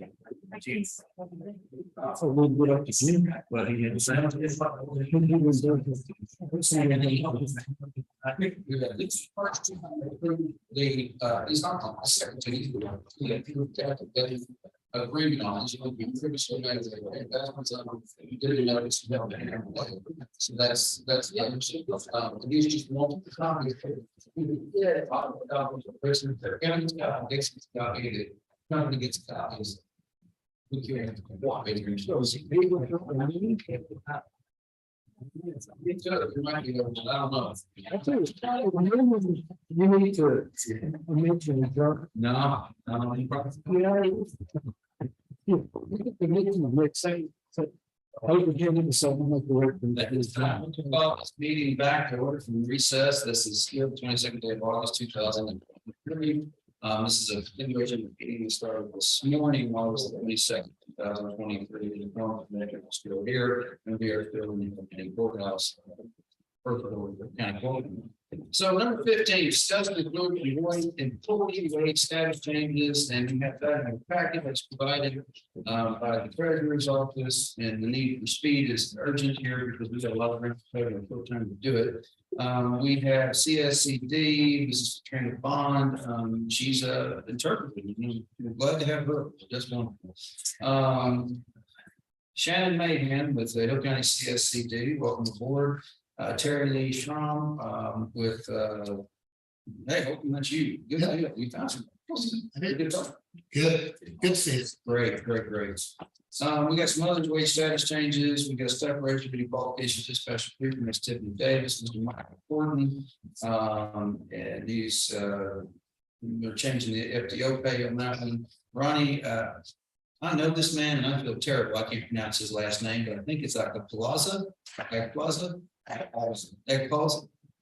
So we'll get up to June, but he had said. I think we got this first. The, he's not on the secretary. Agreement on it, we previously made the investments on, you didn't notice. So that's, these just want to copy. Yeah. Person, they're going to get copied, company gets copies. We can't walk it. I don't know. You need to mention. No. That is time. Well, this meeting back to order from recess. This is here, the 22nd day of August, 2023. This is a continuation of the meeting we started this morning, August 22nd, 2023. The North American is still here, and we are still in the courthouse. So number 15, discuss the group employee wage status changes, and we have that in the packet that's provided by the treasurer's office, and the need for speed is urgent here because we've got a lot of time to do it. We have CSCD, this is Trina Bond, she's a interpreter. We're glad to have her, just wonderful. Shannon Mahan with the Hill County CSCD, welcome aboard. Terry Lee Schramm with hey, hoping that's you. Good, you found some. Good to see you. Great. We got some other wage status changes. We got staff regulatory qualifications, dispatch from Ms. Tiffany Davis, Mr. Michael Gordon. And these they're changing the FTO pay on that one. Ronnie, I know this man and I feel terrible. I can't pronounce his last name, but I think it's like a Plaza.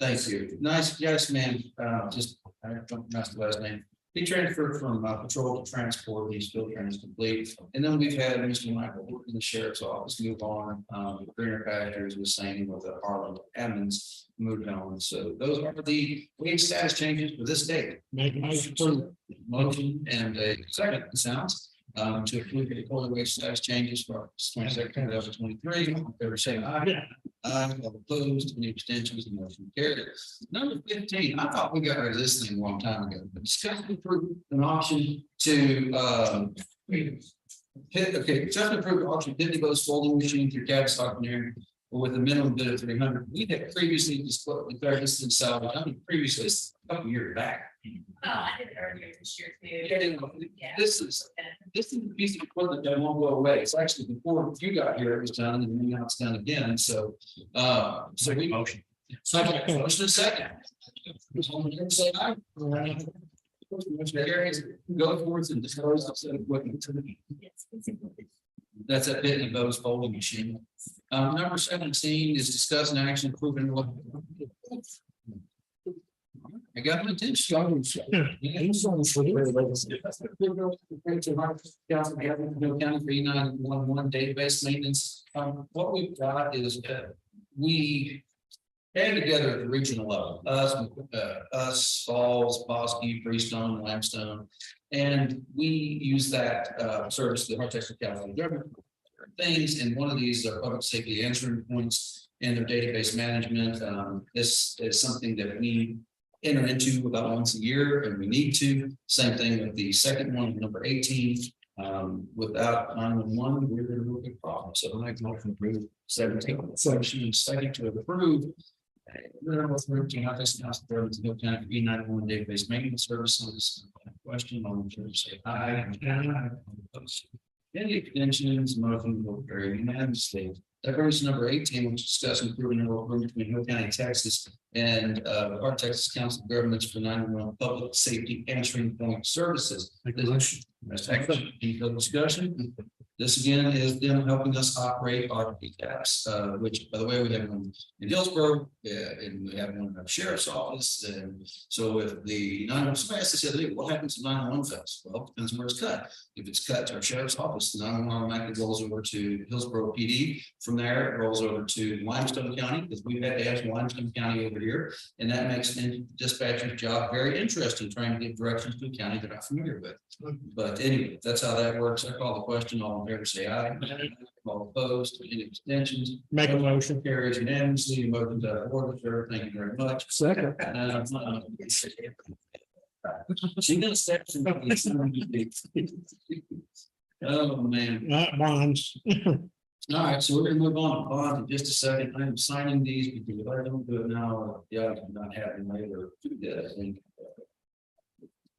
Thank you. Nice, yes, man. Just I don't pronounce the last name. He transferred from patrol to transport. He's still trying to complete. And then we've had Mr. Michael in the sheriff's office move on. Greener Pastures was saying with the Harlan Evans moved on. So those are the wage status changes for this date. Make a Motion and a second sounds. To approve the employee wage status changes for 22nd, 2023. Favor say aye. Aye, all opposed, any abstentions, the motion carried. Number 15, I thought we got rid of this thing a long time ago, but discuss and approve an option to discuss and approve the auction Pitney Bowes folding machine through Tavistock Engineering with a minimum bid of 300. We had previously declared this in salary, I mean, previously, a couple years back. Oh, I did it earlier this year too. Yeah, This is a piece of equipment that won't go away. It's actually before you got here, it was done, and then now it's done again, so, so we. Motion. Motion second. Say aye. Motion carries. Go forward and dispose of said equipment. That's a Pitney Bowes folding machine. Number 17 is discuss an action approving what. I got my attention. County 3911 database maintenance. What we've got is we came together at the regional level, us, Falls, Bosque, Freestone, Limestone, and we use that service to the Hartexter County government things, and one of these are public safety answering points and their database management. This is something that we enter into about once a year, and we need to. Same thing with the second one, number 18. Without 911, we're going to have a big problem. So I make a motion to approve 17. Section second to approve. Number 13, Hartexter County E91 database maintenance services. Question on the say aye. Any extensions, motion will carry unanimously. That brings number 18, which discuss improving the road between Hill County, Texas, and our Texas Council of Governments for 911 public safety answering point services. Any further discussion? This again is them helping us operate our PCAPs, which, by the way, we have one in Hillsborough, and we have one in our sheriff's office. And so if the 911 fast, they said, hey, what happens to 911 fast? Well, it depends where it's cut. If it's cut to our sheriff's office, the 911 automatically rolls over to Hillsborough PD. From there, it rolls over to Limestone County, because we've had to have Limestone County over here. And that makes the dispatcher's job very interesting, trying to give directions to a county they're not familiar with. But anyway, that's how that works. I call the question. All in favor, say aye. All opposed, any extensions? Make a motion. Carries unanimously. Motion to order, sir. Thank you very much. Second. She's gonna step. Oh, man. Not bonds. All right, so we're gonna move on to bond in just a second. I'm signing these because if I don't do it now, yeah, I'm not having later to do that, I think.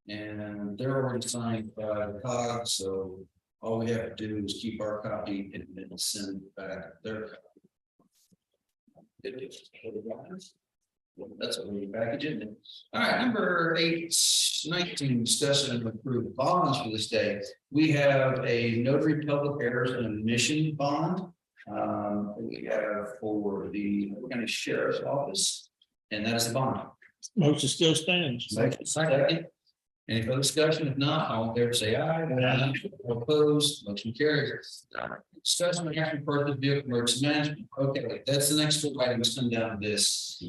And they're already signed by the COG, so all we have to do is keep our copy and then send it back their copy. That's what we package it. All right, number 19, discussion and approve bonds for this day. We have a notary public errors and omission bond. We have for the county sheriff's office, and that's the bond. Motion still stands. Second. Any further discussion? If not, all in favor say aye. Aye. Opposed, motion carries. Discussion on action purchase vehicle emergency management. Okay, that's the next two items come down to this.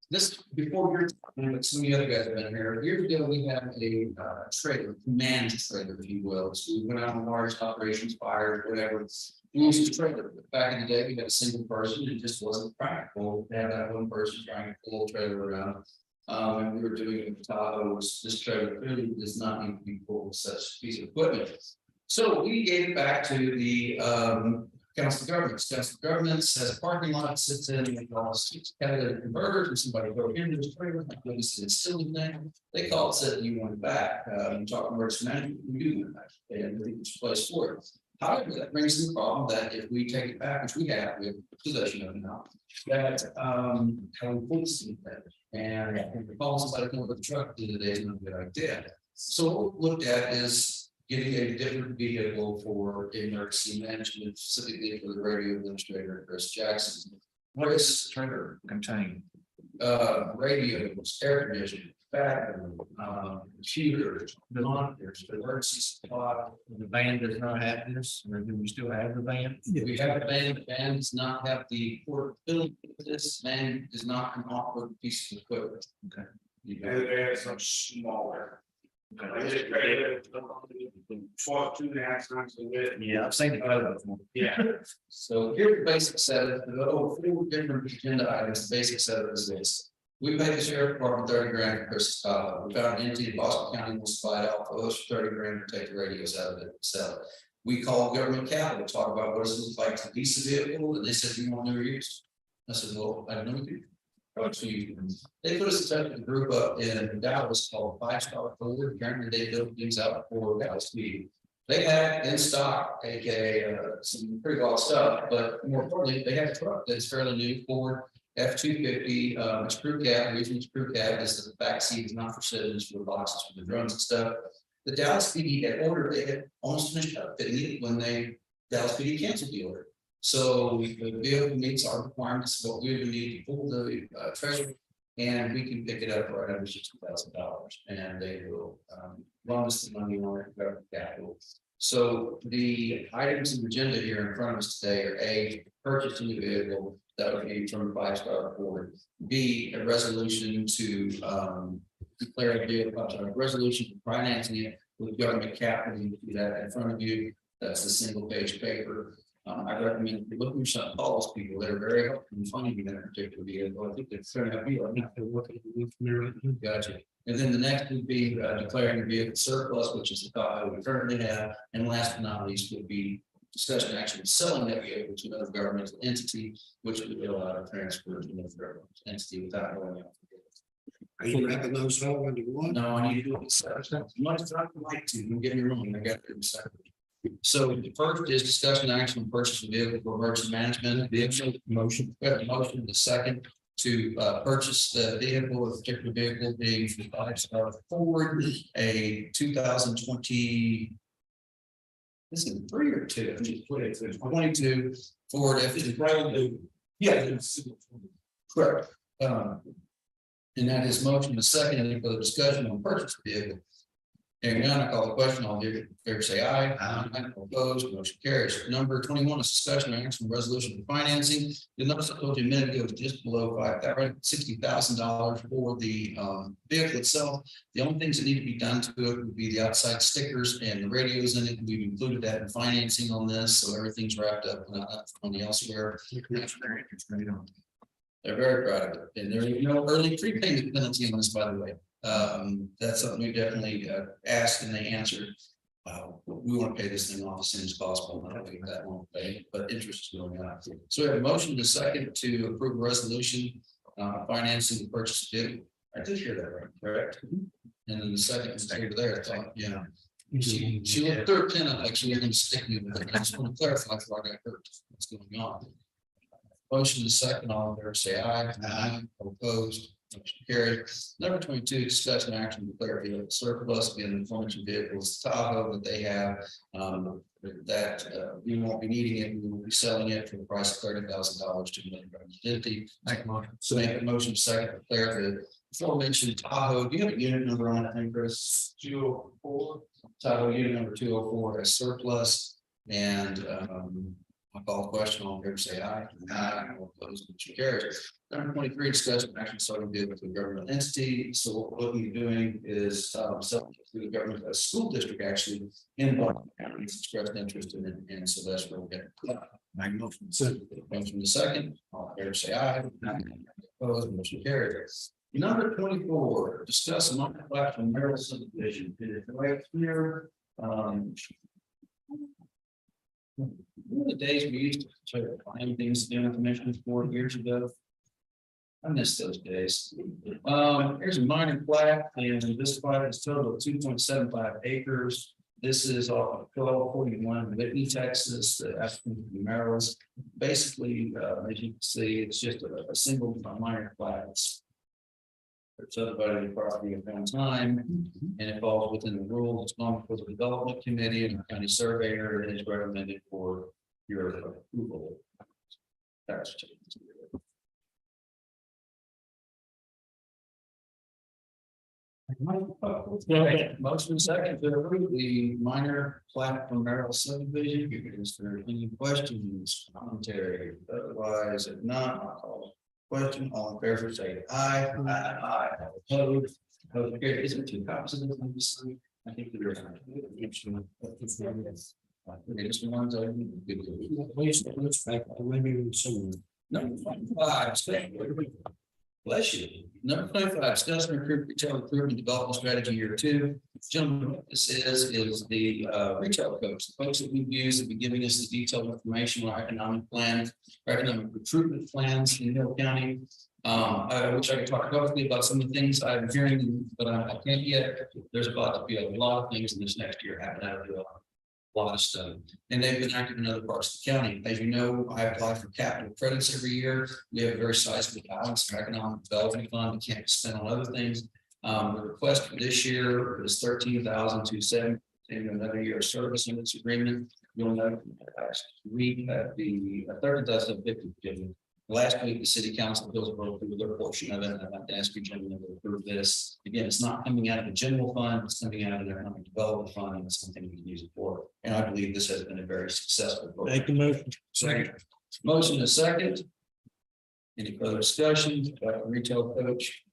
This before your time, but some of the other guys have been here. Years ago, we had a trailer, command trailer, if you will. So we went out on large operations, fires, whatever. We used to trailer. Back in the day, we had a single person. It just wasn't practical to have that one person trying to pull a trailer around. And we were doing it with Tahoe's. This trailer clearly does not need to be pulled with such piece of equipment. So we gave it back to the Council of Governments. Council of Governments has a parking lot, sits in, we call catalytic converters, and somebody broke into this trailer. Like this is still in there. They called, said you want it back. Talking emergency management, we do that, and we think it's place for it. However, that brings the problem that if we take it back, which we have possession of it now, that how we police it. And if we call somebody to come with a truck the other day, is not a good idea. So what we looked at is getting a different vehicle for emergency management, specifically for the radio administrator, Chris Jackson. What is this trailer contain? Radios, air conditioning, bathroom, computers, monitors, emergency supply. The van does not have this, or do we still have the van? We have a van. The van does not have the portability. This van does not come off with a piece of equipment. Okay. There's some smaller. I just traded 2.5 times the width. Yeah, I've seen the photo. Yeah. So here's the basic setup. There are over 4 different agenda items. The basic setup is this. We paid the sheriff department 30 grand for Chris's Tahoe. We found an entity in Boston County will supply out for those 30 grand to take the radios out of it and sell it. We called government capital, to talk about what does it look like to lease a vehicle, and they said, you want never used. I said, well, I don't know. They put us in touch with a group up in Dallas called 5 Star Forward. Apparently they built things out for Dallas speed. They had in stock, aka some pretty wild stuff, but more importantly, they had a truck that's fairly new, Ford F-250. It's crew cab. The reason it's crew cab is that the back seat is not for citizens, for the boxes, for the drones and stuff. The Dallas PD had ordered, they had almost finished outfitting it when Dallas PD canceled the order. So the vehicle meets our requirements, what we would need to pull the trailer, and we can pick it up right under $60,000, and they will loan us the money on it, government capital. So the items in the agenda here in front of us today are A, purchasing the vehicle that would be from 5 Star Forward. B, a resolution to declare a vehicle, resolution for financing it with government capital. You can do that in front of you. That's the single page paper. I recommend looking for some calls people that are very helpful in finding that particular vehicle. I think that's going to be. Gotcha. And then the next would be declaring a vehicle surplus, which is the thought we currently have. And last but not least would be discussion actually selling that vehicle to another governmental entity, which would allow a transfer to another governmental entity without going out. Are you wrapping those all into one? No, I need to do it separate. As much as I'd like to, don't get me wrong, I got to do it separate. So the first is discussion action on purchase of vehicle for emergency management. Vehicle motion, we have a motion, the second to purchase the vehicle, a particular vehicle being 5 Star Forward, a 2020. This is 3 or 2, 22 Ford F-250. Yeah, it's correct. And that is motion the second, any further discussion on purchase of vehicle. Hearing none, I call the question, all in favor say aye. Aye. Opposed, motion carries. Number 21 is discussion and action resolution for financing. You'll notice I told you a minute ago, it's just below $60,000 for the vehicle itself. The only things that need to be done to it would be the outside stickers and the radios in it. We've included that in financing on this, so everything's wrapped up, not from the elsewhere. They're very proud of it, and there is no early prepayment penalty on this, by the way. That's something we definitely asked and they answered. We want to pay this thing off as soon as possible. I don't think that won't pay, but interest is going up. So we have a motion to second to approve a resolution financing the purchase of vehicle. I did hear that right, correct? And then the second is over there. I thought, yeah. She looked 13 up like she was going to stick me with it. I just want to clarify before I got hurt. What's going on? Motion to second, all in favor say aye. Aye. Opposed. Motion carried. Number 22, discussion action declare vehicle surplus again the function vehicles Tahoe that they have that we won't be needing it. We will be selling it for the price of $30,000 to another government entity. So make a motion second declare the aforementioned Tahoe. Do you have a unit number on it, Chris? 204. Tahoe unit number 204 as surplus, and I'll call the question, all in favor say aye. Aye. All opposed, motion carries. Number 23, discussion action starting to deal with the government entity. So what we're doing is selling to the government, a school district actually in Baltimore County expressed interest in it, and so that's where we're getting. Motion the second, all in favor say aye. Aye. Opposed, motion carries. Number 24, discuss a multi-plat from Merrill subdivision. Right here. One of the days we used to try to find things to do in commissioners 4 years ago. I miss those days. Here's a minor plat, and this plat is total of 2.75 acres. This is off of 1241 Whitney, Texas, the African Merrills. Basically, as you can see, it's just a single minor plat. It's everybody in property at one time, and it falls within the rules. It's gone for the development committee and the county surveyor, and is recommended for your approval. That's motion second to approve the minor plat from Merrill subdivision. Is there any questions, commentary? Otherwise, if not, I'll call question. All in favor say aye. Aye. Opposed. Is there 2 copies of this? I think there is. Just ones I need. Please, let's back. Maybe somewhere. Number 5. Bless you. Number 25, discuss and recruit retail recruitment development strategy year 2. Gentlemen, what this is the retail coach, the folks that we've used have been giving us the detailed information on our economic plans, our economic recruitment plans in Hill County. I wish I could talk roughly about some of the things I'm hearing, but I can't yet. There's about to be a lot of things in this next year happening out of the a lot of stuff, and they've been active in other parts of the county. As you know, I apply for capital credits every year. We have a very sizable balance in our economic development fund. We can't spend on other things. The request for this year is $13,270 in another year of service in this agreement. You'll note last week that the $30,750. Last week, the city council bills were through their portion of it. I'd like to ask you gentlemen to approve this. Again, it's not coming out of the general fund, it's coming out of their economic development fund, and it's something we can use it for. And I believe this has been a very successful program. Make the motion. Second. Motion is second. Any further discussion about the retail coach?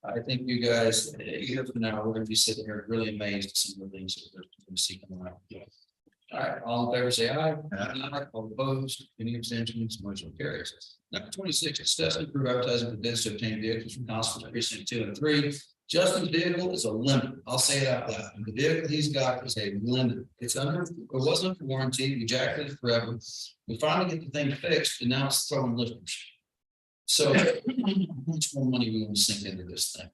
I think you guys, a year from now, we're gonna be sitting here really amazed at some of the things that we're going to see coming out. All right, all in favor, say aye. Aye. All opposed, any abstentions, motion carries. Number 26, discuss and approve advertising for bids to obtain vehicles from Constable Precinct 2 and 3. Justin's vehicle is a limit. I'll say it out loud. The vehicle he's got is a limit. It wasn't for warranty. We jacked it forever. We finally get the thing fixed, and now it's throwing lifters. So how much more money we want to sink into this thing?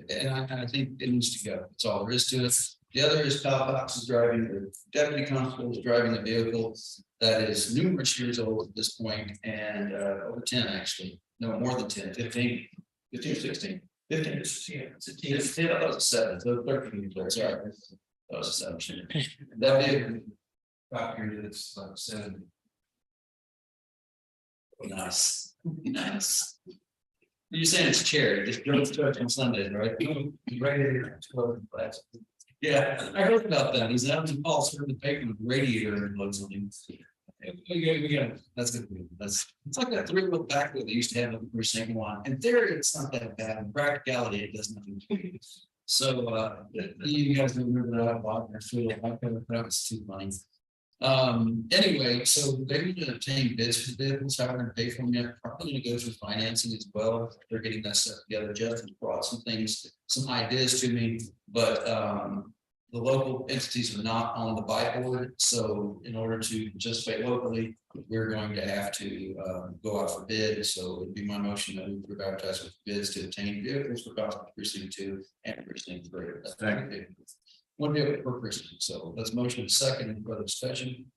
And I think it needs to go. That's all there is to it. The other is Kyle Cox is driving, the deputy constable is driving a vehicle that is numerous years old at this point, and over 10 actually, no, more than 10, 15 or 16. 15 is, yeah, it's that was a 7, so 13 years old, sorry. That was a 7. That vehicle, back here, it's like 7. Nice, nice. You're saying it's cherry, just drove to church on Sundays, right? Right. Yeah, I heard about that. He's out in Paul's for the paper with radiator and loads of things. We got that's good. That's it's like that 3-wheel backhoe they used to have in the second one. In theory, it's not that bad. In practicality, it does nothing. So you guys remember that I bought my field. That was too funny. Anyway, so they're going to obtain bids for vehicles. How we're going to pay for them yet? Probably going to go through financing as well. They're getting that stuff together. Justin brought some things, some ideas to me, but the local entities are not on the buy board. So in order to participate locally, we're going to have to go out for bid. So it'd be my motion that we would advertise with bids to obtain vehicles for Constable Precinct 2 and Precinct 3. That's one vehicle per precinct. So let's motion second and further discussion.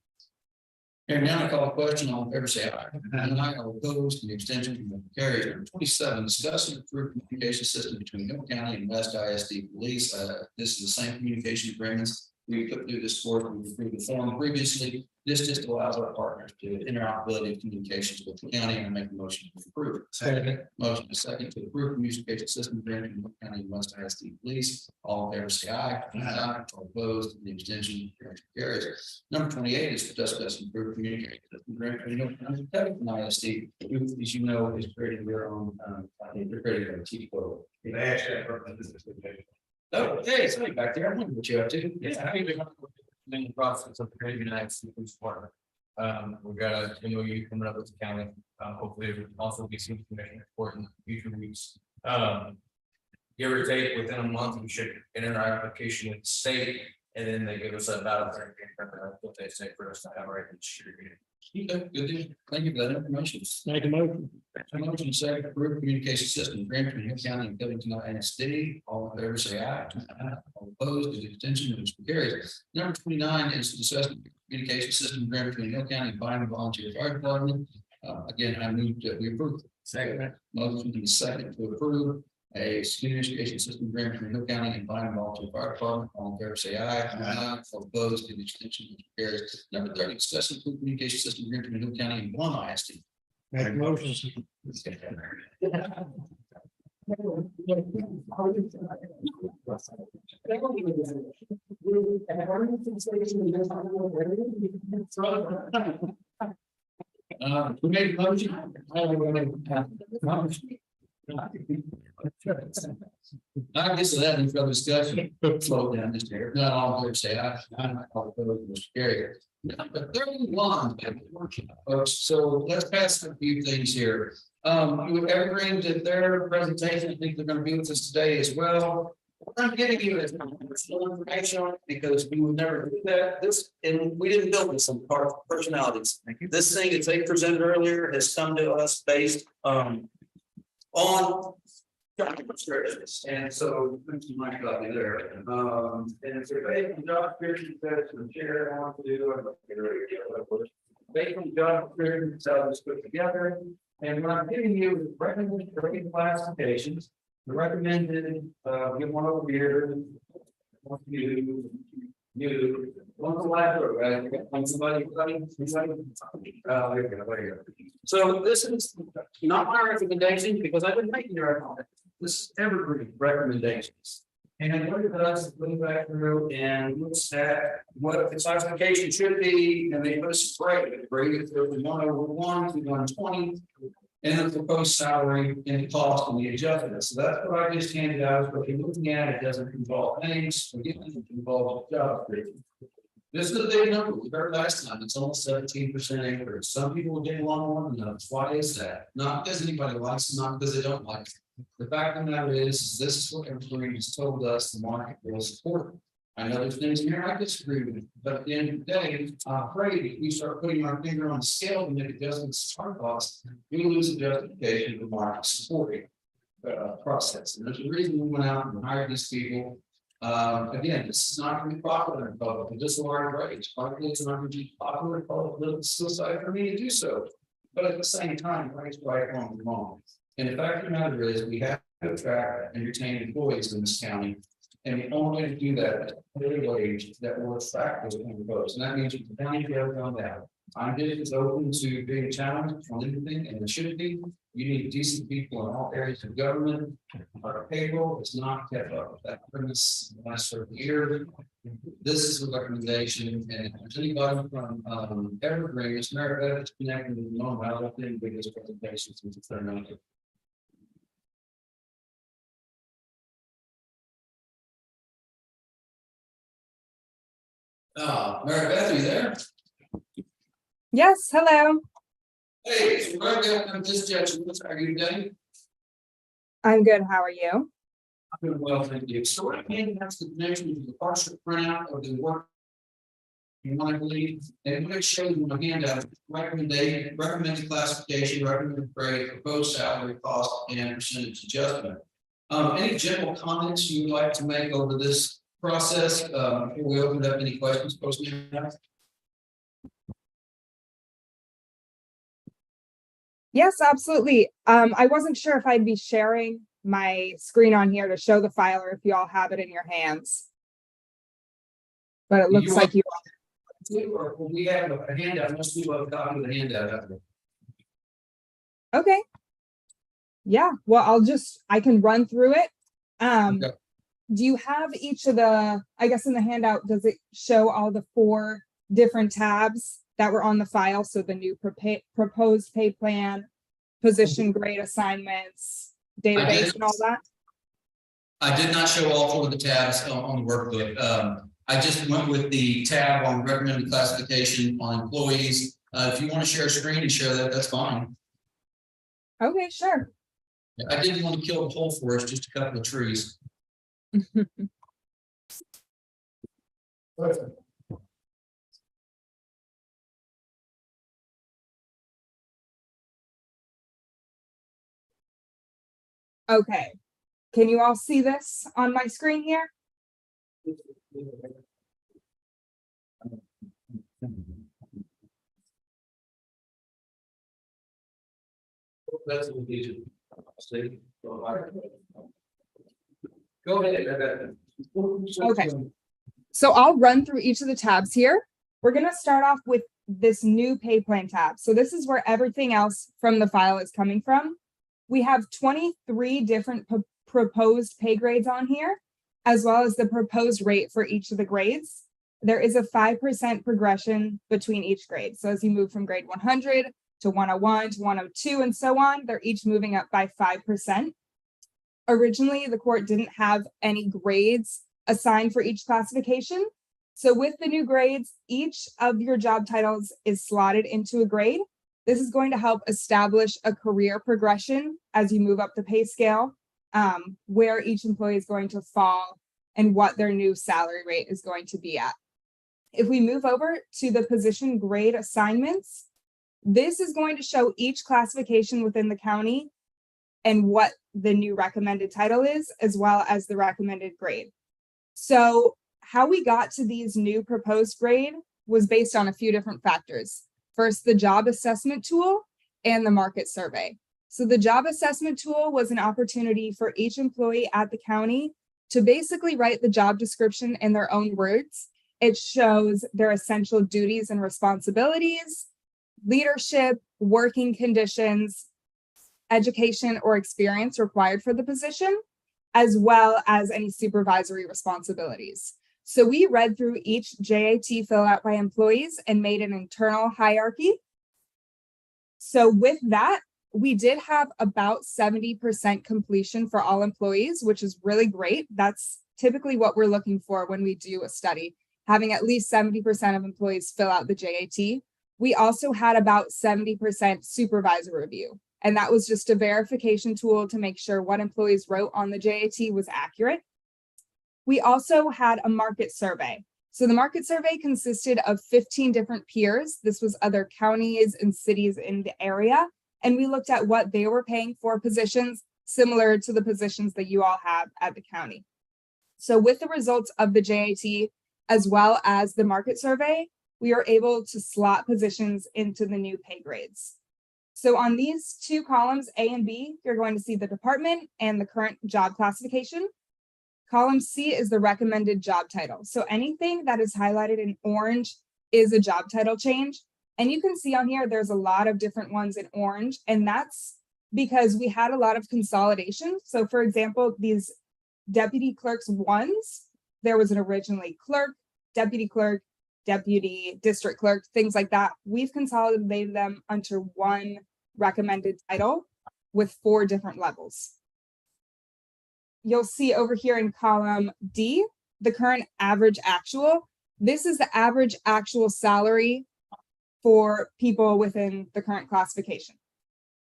Hearing now, I call a question. All in favor, say aye. Aye. All opposed, the extension carries. Number 27, discuss and approve communication system between Hill County and West ISD Police. This is the same communication agreements we put through this court. We approved the form previously. This just allows our partners to interoperability of communications with the county, and I make a motion to approve. Second. Motion is second to approve communication system agreement in Hill County and West ISD Police. All in favor, say aye. Aye. All opposed, the extension carries. Number 28 is to discuss and approve communication system agreement between Hill County and ISD. As you know, is creating their own. They're creating their TPO. Oh, hey, somebody back there. I wonder what you're up to. Yeah, In the process of creating an accident police department. We've got a MOU coming up with the county. Hopefully it will also be some commission report in future weeks. Give or take within a month, we should enter our application with the state, and then they give us about what they say for us to have right distributed. Okay, good deal. Thank you for that information. Make a motion. Motion second, approve communication system agreement between Hill County and Covington ISD. All in favor, say aye. Aye. All opposed, the extension motion carries. Number 29 is to discuss the communication system agreement between Hill County and Bynum Volunteer Fire Department. Again, I move that we approve. Second. Motion is second to approve a communication system agreement between Hill County and Bynum Volunteer Fire Department. All in favor, say aye. Aye. All opposed, the extension motion carries. Number 30, discuss the communication system agreement between Hill County and Blum ISD. Make a motion. We made a motion. I guess that in further discussion, slow down just here. Not all here say aye. All opposed, motion carries. Number 31, folks. So let's pass a few things here. With Evergreen did their presentation, I think they're gonna be with us today as well. I'm getting you as personal information on it because we would never do that. This, and we didn't build this on part of personalities. This thing that they presented earlier has come to us based, on job descriptions. And so, you might got me there. And it's based on job descriptions that the chair I want to do. Based on job descriptions, how this put together. And what I'm giving you is recommended grade classifications. The recommended, get one over here. What's the last row, right? Somebody. There you go. So this is not my recommendation because I've been making your recommendation. This is Evergreen recommendations. And what it does is go back through and looks at what the classification should be, and they put a grade it from 1/1 to 120. And the proposed salary and the cost and the adjustment. So that's what I just handed out. But if you're looking at it, doesn't involve names, again, it involves job description. This is a big number. We heard last time, it's almost 17% increase. Some people will get along more than others. Why is that? Not because anybody likes it, not because they don't like it. The fact of the matter is this is what Evergreen has told us the market will support. I know there's things in here I disagree with, but at the end of the day, I'm afraid if we start putting our finger on the scale and make adjustments to our costs, we lose the justification of the market supporting process. And there's a reason we went out and hired these people. Again, this is not going to be popular in public, but this is our rates. Partly it's not going to be popular in public, it's still safe for me to do so. But at the same time, rates right on wrong. And the fact of the matter is, we have to attract and retain employees in this county. And the only way to do that is pay a wage that will attract those employees. And that means you can county jail come down. I'm just open to being challenged on anything, and it should be. You need decent people in all areas of government. Our payroll is not kept up with that premise in the last several years. This is a recommendation, and if there's anybody from Evergreen, it's Meredith, it's connected with the normal, I don't think biggest presentations since they're not. Mary Beth, are you there? Yes, hello. Hey, so Mary Beth, I'm just judging. How are you today? I'm good. How are you? I'm doing well, thank you. So what I mean, that's the connection to the partial printout of the work. You want to believe, and what it shows in my handout, recommended classification, recommended grade, proposed salary, cost, and percentage adjustment. Any general comments you would like to make over this process before we open up any questions post meeting? Yes, absolutely. I wasn't sure if I'd be sharing my screen on here to show the file or if you all have it in your hands. But it looks like you or we have a handout, most people have a copy of the handout. Okay. Yeah, well, I can run through it. Okay. Do you have each of the, I guess in the handout, does it show all the 4 different tabs that were on the file? So the new proposed pay plan, position grade assignments, database and all that? I did not show all 4 of the tabs on the workbook. I just went with the tab on recommended classification on employees. If you want to share a screen and share that, that's fine. Okay, sure. I didn't want to kill the whole forest, just a couple of trees. Okay. Can you all see this on my screen here? That's what we do. Go ahead. Okay. So I'll run through each of the tabs here. We're going to start off with this new pay plan tab. So this is where everything else from the file is coming from. We have 23 different proposed pay grades on here, as well as the proposed rate for each of the grades. There is a 5% progression between each grade. So as you move from grade 100 to 101 to 102 and so on, they're each moving up by 5%. Originally, the court didn't have any grades assigned for each classification. So with the new grades, each of your job titles is slotted into a grade. This is going to help establish a career progression as you move up the pay scale, where each employee is going to fall and what their new salary rate is going to be at. If we move over to the position grade assignments, this is going to show each classification within the county and what the new recommended title is, as well as the recommended grade. So how we got to these new proposed grade was based on a few different factors. First, the job assessment tool and the market survey. So the job assessment tool was an opportunity for each employee at the county to basically write the job description in their own words. It shows their essential duties and responsibilities, leadership, working conditions, education or experience required for the position, as well as any supervisory responsibilities. So we read through each JAT filled out by employees and made an internal hierarchy. So with that, we did have about 70% completion for all employees, which is really great. That's typically what we're looking for when we do a study, having at least 70% of employees fill out the JAT. We also had about 70% supervisor review, and that was just a verification tool to make sure what employees wrote on the JAT was accurate. We also had a market survey. So the market survey consisted of 15 different peers. This was other counties and cities in the area. And we looked at what they were paying for positions similar to the positions that you all have at the county. So with the results of the JAT, as well as the market survey, we are able to slot positions into the new pay grades. So on these two columns, A and B, you're going to see the department and the current job classification. Column C is the recommended job title. So anything that is highlighted in orange is a job title change. And you can see on here, there's a lot of different ones in orange, and that's because we had a lot of consolidation. So for example, these deputy clerks ones, there was an originally clerk, deputy district clerk, things like that. We've consolidated them under one recommended title with 4 different levels. You'll see over here in column D, the current average actual. This is the average actual salary for people within the current classification.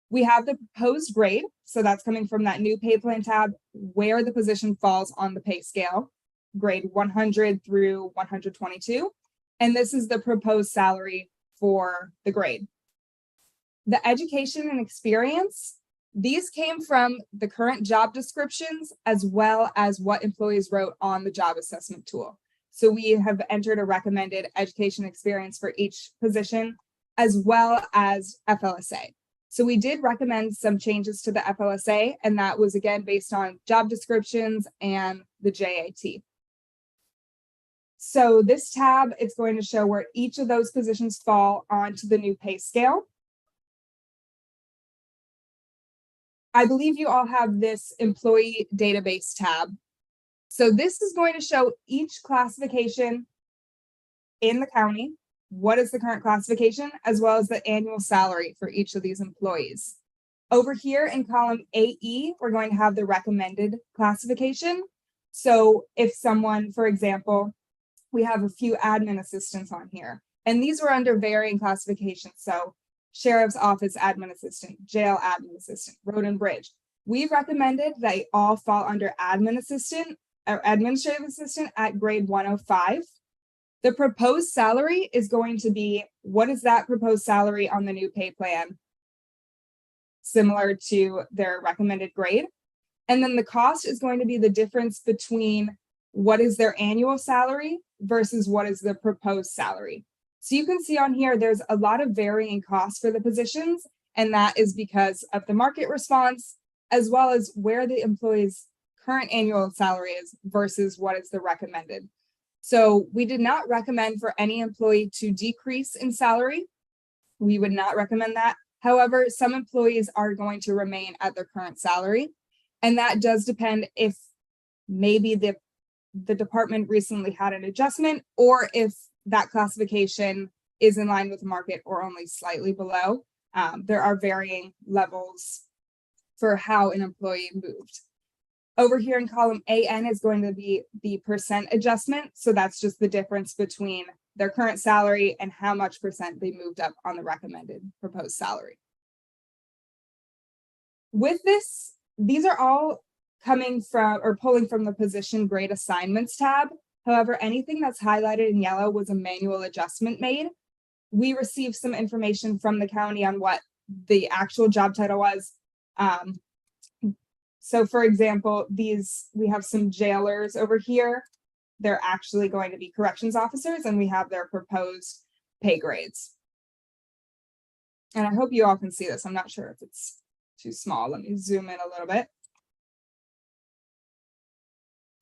We have the proposed grade. So that's coming from that new pay plan tab where the position falls on the pay scale, grade 100 through 122. And this is the proposed salary for the grade. The education and experience, these came from the current job descriptions as well as what employees wrote on the job assessment tool. So we have entered a recommended education experience for each position as well as FLSA. So we did recommend some changes to the FLSA, and that was again based on job descriptions and the JAT. So this tab is going to show where each of those positions fall onto the new pay scale. I believe you all have this employee database tab. So this is going to show each classification in the county. What is the current classification, as well as the annual salary for each of these employees. Over here in column AE, we're going to have the recommended classification. So if someone, for example, we have a few admin assistants on here, and these were under varying classifications. So sheriff's office admin assistant, jail admin assistant, road and bridge. We've recommended they all fall under admin assistant or administrative assistant at grade 105. The proposed salary is going to be, what is that proposed salary on the new pay plan? Similar to their recommended grade. And then the cost is going to be the difference between what is their annual salary versus what is the proposed salary. So you can see on here, there's a lot of varying costs for the positions, and that is because of the market response, as well as where the employee's current annual salary is versus what is the recommended. So we did not recommend for any employee to decrease in salary. We would not recommend that. However, some employees are going to remain at their current salary, and that does depend if maybe the department recently had an adjustment, or if that classification is in line with the market or only slightly below. There are varying levels for how an employee moved. Over here in column AN is going to be the percent adjustment. So that's just the difference between their current salary and how much percent they moved up on the recommended proposed salary. With this, these are all coming from or pulling from the position grade assignments tab. However, anything that's highlighted in yellow was a manual adjustment made. We received some information from the county on what the actual job title was. So for example, we have some jailers over here. They're actually going to be corrections officers, and we have their proposed pay grades. And I hope you all can see this. I'm not sure if it's too small. Let me zoom in a little bit.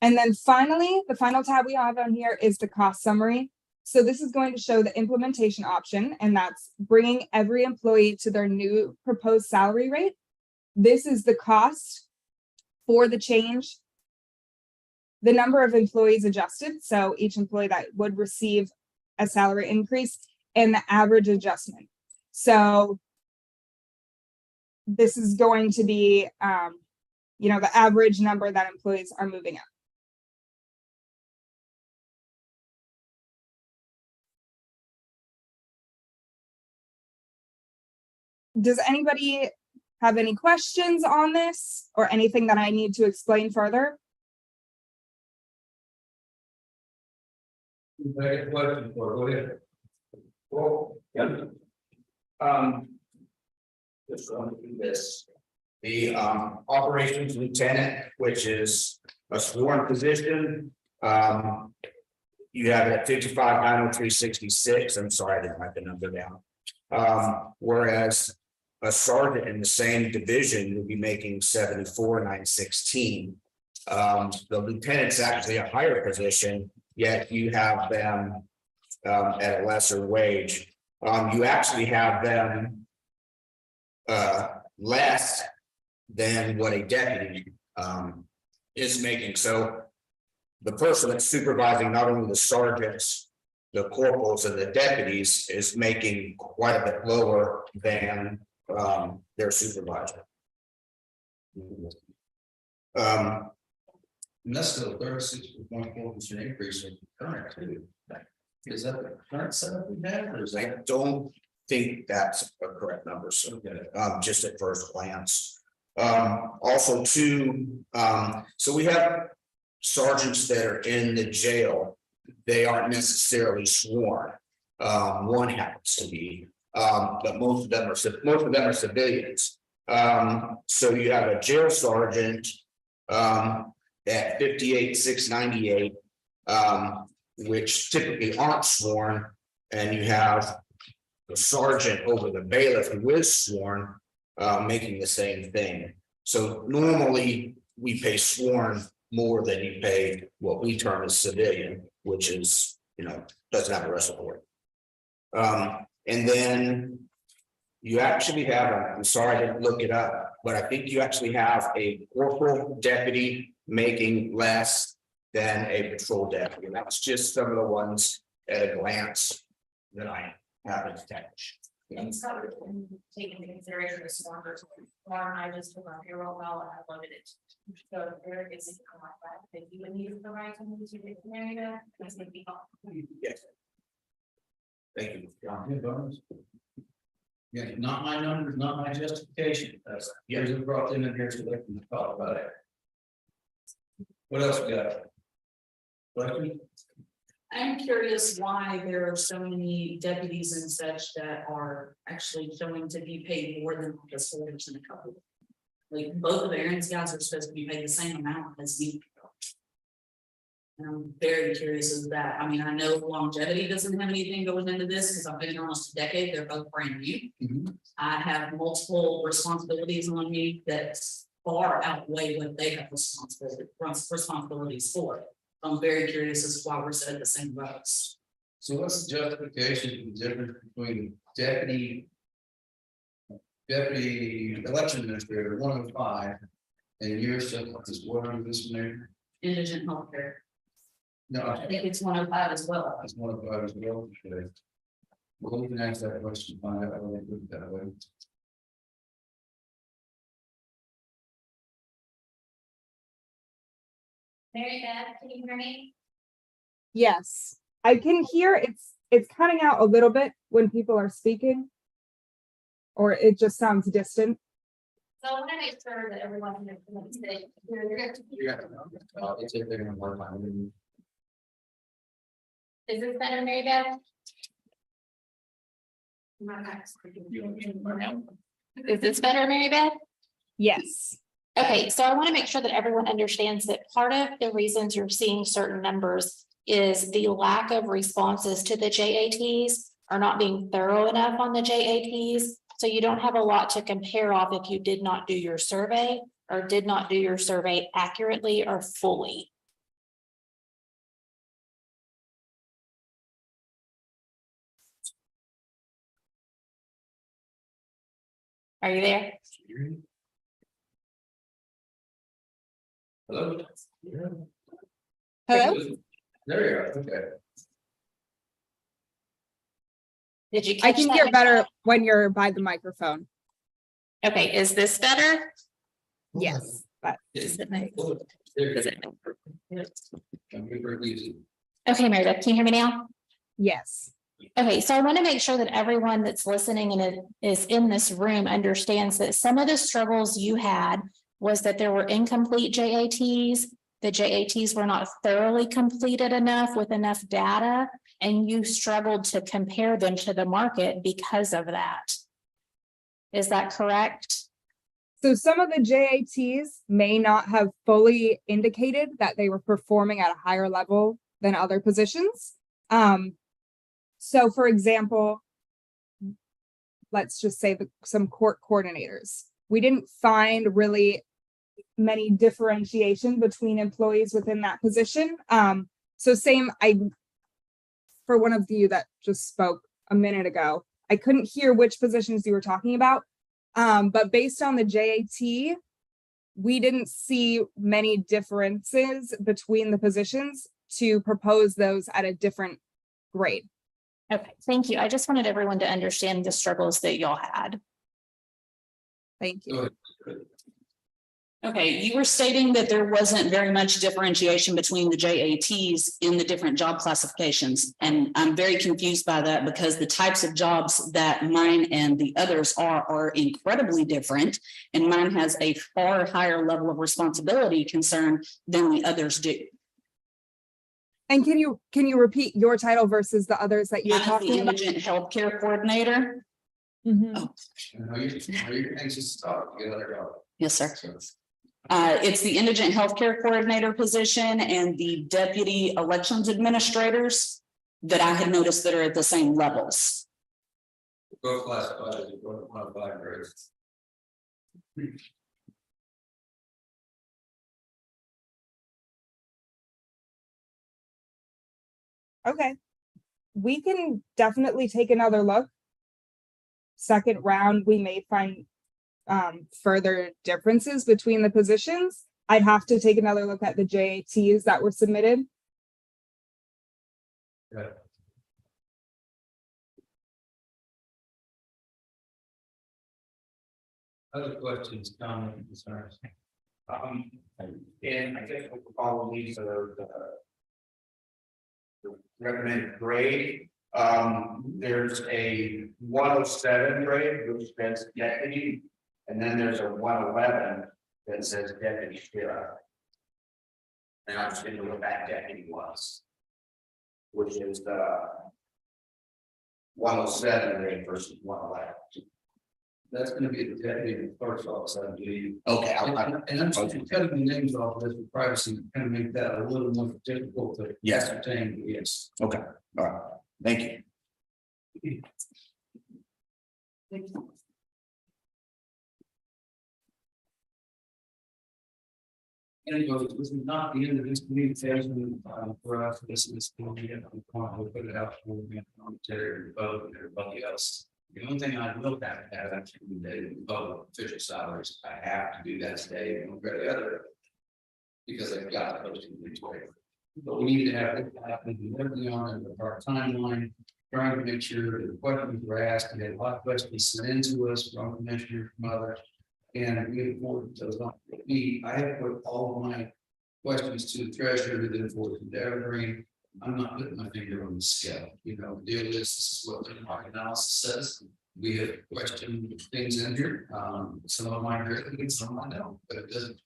And then finally, the final tab we have on here is the cost summary. So this is going to show the implementation option, and that's bringing every employee to their new proposed salary rate. This is the cost for the change, the number of employees adjusted, so each employee that would receive a salary increase, and the average adjustment. So this is going to be, the average number that employees are moving up. Does anybody have any questions on this or anything that I need to explain further? Go ahead. Well, yeah. Just going to do this. The operations lieutenant, which is a sworn position. You have it at 55,903.66. I'm sorry, I didn't write the number down. Whereas a sergeant in the same division would be making 74,916. The lieutenant's actually a higher position, yet you have them at a lesser wage. You actually have them less than what a deputy is making. So the person that's supervising not only the sergeants, the corporals and the deputies is making quite a bit lower than their supervisor. And that's still 36.4% increase in current too. Is that the current setup we have, or is I that? don't think that's a correct number, so just at first glance. Also too, so we have sergeants that are in the jail. They aren't necessarily sworn. One happens to be, but most of them are civilians. So you have a jail sergeant at 58,698, which typically aren't sworn, and you have the sergeant over the bailiff who is sworn, making the same thing. So normally we pay sworn more than you pay what we term as civilian, which is, doesn't have the rest of the work. And then you actually have, I'm sorry I didn't look it up, but I think you actually have a corporal deputy making less than a patrol deputy. And that's just some of the ones at a glance that I haven't touched. And so take into consideration the sworn versus sworn, I just took our payroll well and I loaded it. So if there is a like that, if you would need to provide something to the area, that's gonna be helpful. Yes. Thank you. Yeah, not my numbers, not my justification. That's, here's it brought them in here so they can talk about it. What else we got? Question? I'm curious why there are so many deputies and such that are actually showing to be paid more than the soldiers in a couple. Like both of Aaron's guys are supposed to be paid the same amount as me. And I'm very curious as that. I mean, I know longevity doesn't have anything going into this because I've been here almost a decade. They're both brand new. I have multiple responsibilities on me that far outweigh what they have responsibilities for. I'm very curious as to why we're set at the same rows. So what's the justification for the difference between deputy election administrator 105 and yourself is what on this one? Indigent healthcare. No, I think it's 105 as well. it's 105 as well. Okay. Well, we can ask that question, find out how they put it that way. Mary Beth, can you hear me? Yes, I can hear it's cutting out a little bit when people are speaking. Or it just sounds distant. So I want to make sure that everyone knows that It's if they're gonna work on is this better, Mary Beth? Is this better, Mary Beth? Yes. Okay, so I want to make sure that everyone understands that part of the reasons you're seeing certain numbers is the lack of responses to the JATs are not being thorough enough on the JATs. So you don't have a lot to compare off if you did not do your survey or did not do your survey accurately or fully. Are you there? Hello? Hello? There you are, okay. Did you? I catch can that, hear Nicole? better when you're by the microphone. Okay, is this better? Yes, but Does it make- There does you it- go. Okay, Meredith, can you hear me now? yes. Okay, so I want to make sure that everyone that's listening and is in this room understands that some of the struggles you had was that there were incomplete JATs. The JATs were not thoroughly completed enough with enough data, and you struggled to compare them to the market because of that. Is that correct? So some of the JATs may not have fully indicated that they were performing at a higher level than other positions. So for example, let's just say some court coordinators. We didn't find really many differentiation between employees within that position. So for one of you that just spoke a minute ago, I couldn't hear which positions you were talking about. But based on the JAT, we didn't see many differences between the positions to propose those at a different grade. Okay, thank you. I just wanted everyone to understand the struggles that y'all had. Thank you. Okay, you were stating that there wasn't very much differentiation between the JATs in the different job classifications. And I'm very confused by that because the types of jobs that mine and the others are incredibly different. And mine has a far higher level of responsibility concern than the others do. And can you repeat your title versus the others that you're I'm the talking about? indigent healthcare coordinator. Mhm. Are you anxious to talk? You gotta go. Yes, sir. It's the indigent healthcare coordinator position and the deputy elections administrators that I had noticed that are at the same levels. Both classified as one of 5 grades. Okay. We can definitely take another look. Second round, we may find further differences between the positions. I'd have to take another look at the JATs that were submitted. Okay. Other questions, comments, concerns? And I think we'll follow these are the recommended grade. There's a 107 grade, which says deputy, and then there's a 111 that says deputy sheriff. And I'm just gonna what that deputy was, which is the 107 grade versus 111. That's gonna be the deputy in the clerk's office, I believe. Okay, And I'm just cutting the names off this for privacy, kind of make that a little more difficult to. Yes. Ascertain, yes. Okay, all right, thank you. Anyway, this is not the end of this communication, for us, this is, we'll put it out for the commentary, vote, and everybody else. The only thing I will have to have actually the vote official salaries, I have to do that today, and one or the other. Because I've got posting these way. But we need to have it happen, working on our timeline, trying to make sure that the questions were asked, and a lot of questions sent in to us from commissioners, from others. And we forward those on. I have put all of my questions to the treasurer, then forward to Evergreen. I'm not putting my finger on the scale, you know, the deal is, this is what the market analysis says. We have questioned things in here, some of them I agree with, some I don't, but it doesn't.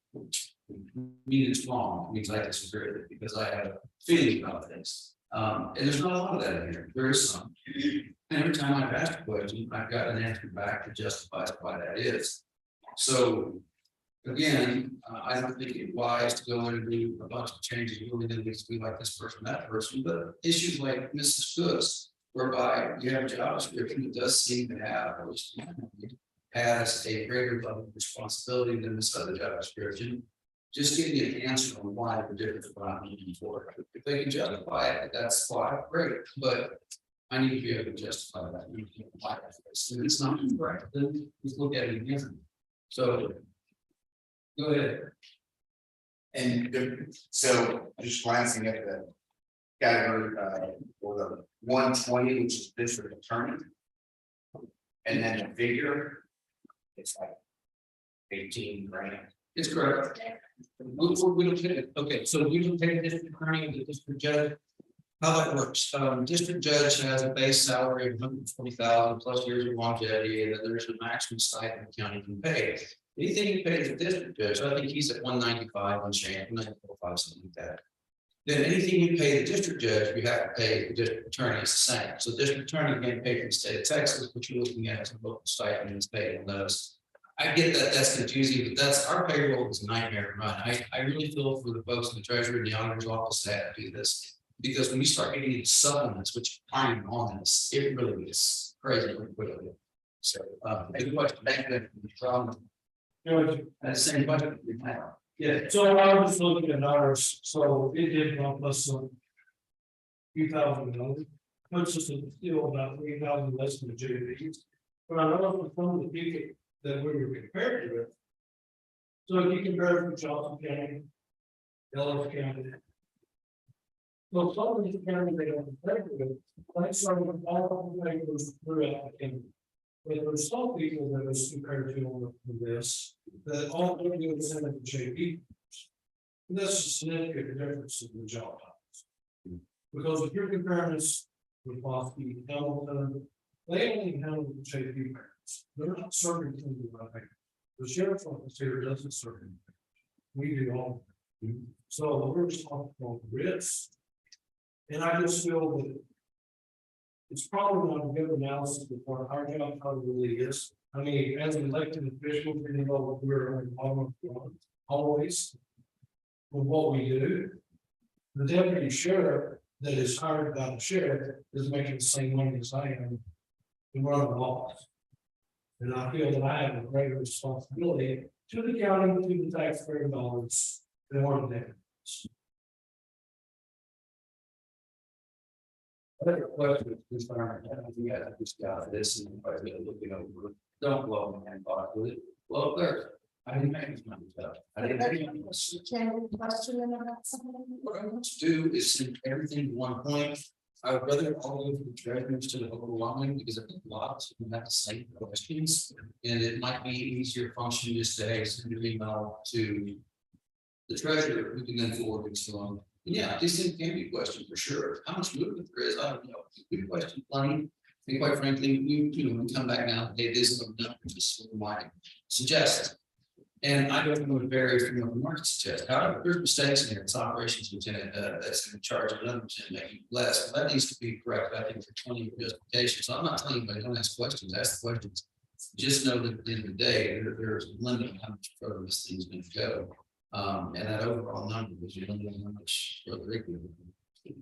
Mean it's wrong, it means I disagree with it, because I have a feeling about things. And there's not a lot of that in here, there is some. And every time I've asked a question, I've got an answer back that justifies why that is. So. Again, I don't think it's wise to go in and do a bunch of changes, really didn't need to be like this person, that person, but issues like Mrs. Goods. Whereby you have a job description that does seem to have, at least has a greater level of responsibility than this other job description. Just give me an answer on why the difference what I'm looking for. If they can justify it, that's fine, great, but I need to be able to justify that. If it's not correct, then let's look at it again. So. Go ahead. And so just glancing at the category for the 120, which is district attorney. And then the figure, it's like 18 grand. It's correct. We don't get it. Okay, so we don't take a district attorney and the district judge. How that works, district judge has a base salary of 140,000 plus years of longevity, and then there's a maximum stipend the county can pay. Anything you pay to the district judge, I think he's at 195 on change, 195, something like that. Then anything you pay the district judge, you have to pay the district attorney, it's the same. So district attorney again paid from the state of Texas, which you're looking at as a local stipend is paid on those. I get that that's confusing, but that's our payroll is a nightmare to run. I really feel for the folks in the treasury and the auditor's office that have to do this. Because when you start getting into supplements, which are on this, it really is crazy quickly. So, good question. Thank you. That same question. Yeah. So I was looking at ours, so it did help us some. Few thousand dollars, puts us still about 3,000 less than the JVs. But I know for some of the people that we were compared with. So if you compare it with Johnson County, Ellis County. So some of these counties they don't compare with, like some of all the neighbors throughout the county. But there's some people that is compared to on this, that all they do is send it to JP. That's a significant difference in the job titles. Because if you're comparing this with Boston, Hamilton, they only handle the JP parents. They're not serving things right. The sheriff's office here doesn't serve them. We do all. So we're responsible for risks. And I just feel that it's probably not a good analysis of what our job probably really is. I mean, as an elected official, you know, we're always with what we do. The deputy sheriff that is hired by the sheriff is making the same money as I am to run the laws. And I feel that I have a greater responsibility to the county, to the taxpayer dollars than one of them. Other question is, we got just got this and looking over it. Don't blow my hand off with it. Well, there, I didn't make this money stuff. I didn't make any Question about something? What I want to do is send everything to one point. I would rather all of the treasurers to the overwhelming because I think lots of them have the same questions. And it might be easier function just to hey, send an email to the treasurer who can then forward it to them. Yeah, this thing can be a question for sure. How much movement there is, I don't know. Good question, plenty. And quite frankly, you know, we come back now, hey, this is a number just might suggest. And I don't know what varies from what the market suggests. However, there's mistakes in here. It's operations lieutenant that's in charge of another lieutenant making less. That needs to be correct. I think for 20 justification. So I'm not telling anybody don't ask questions, ask the questions. Just know that at the end of the day, there's a limit on how much further this thing's going to go. And that overall number is limited how much further it can go.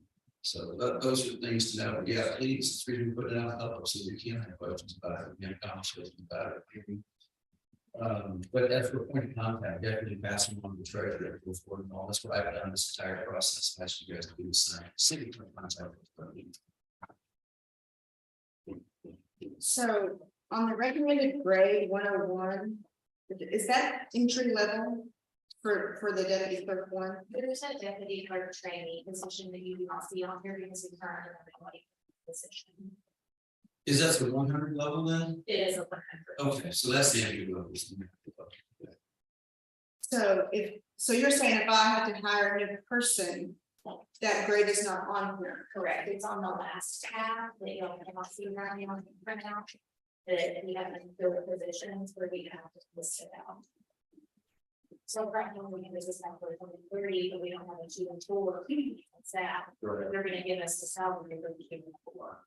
So those are things to know. Yeah, please, it's really put it out up so we can have questions about it, we can have conversations about it. But as for point of contact, definitely passing on the treasurer before and all. That's what I've done this entire process. I ask you guys to do the same. City point of contact. So on the recommended grade 101, is that entry level for the deputy clerk one? There's a deputy clerk trainee position that you do not see on here because we currently have a position. Is that the 100 level then? It is a 100. Okay, so that's the entry level. So so you're saying if I had to hire a new person, that grade is not on here. Correct, it's on the last tab that you'll cannot see right now in the printout. That we haven't filled the positions where we have to list it out. So right now, we have this is not for 30, but we don't have a student tool or staff. They're gonna give us the salary that we can for.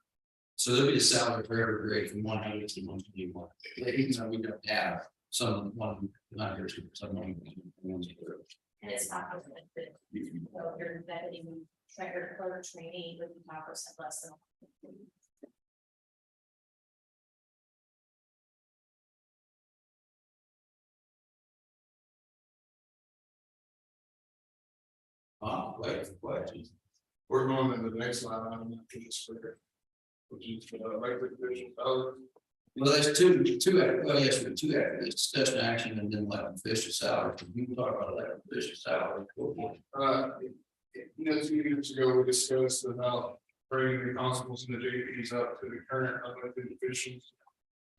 So there'll be a salary for every grade from 100 to 121. Even though we don't have some 100 to some. And it's not. So you're vetting record clerk training with 5% less than. Wait for questions. We're going to the next line item after this figure. Which is elected official salary. Well, there's two, well, yes, we have two actions, discussion action and then elected official salary. We can talk about elected official salary. You know, 2 years ago, we discussed about bringing the constables and the JPs up to the current elected officials.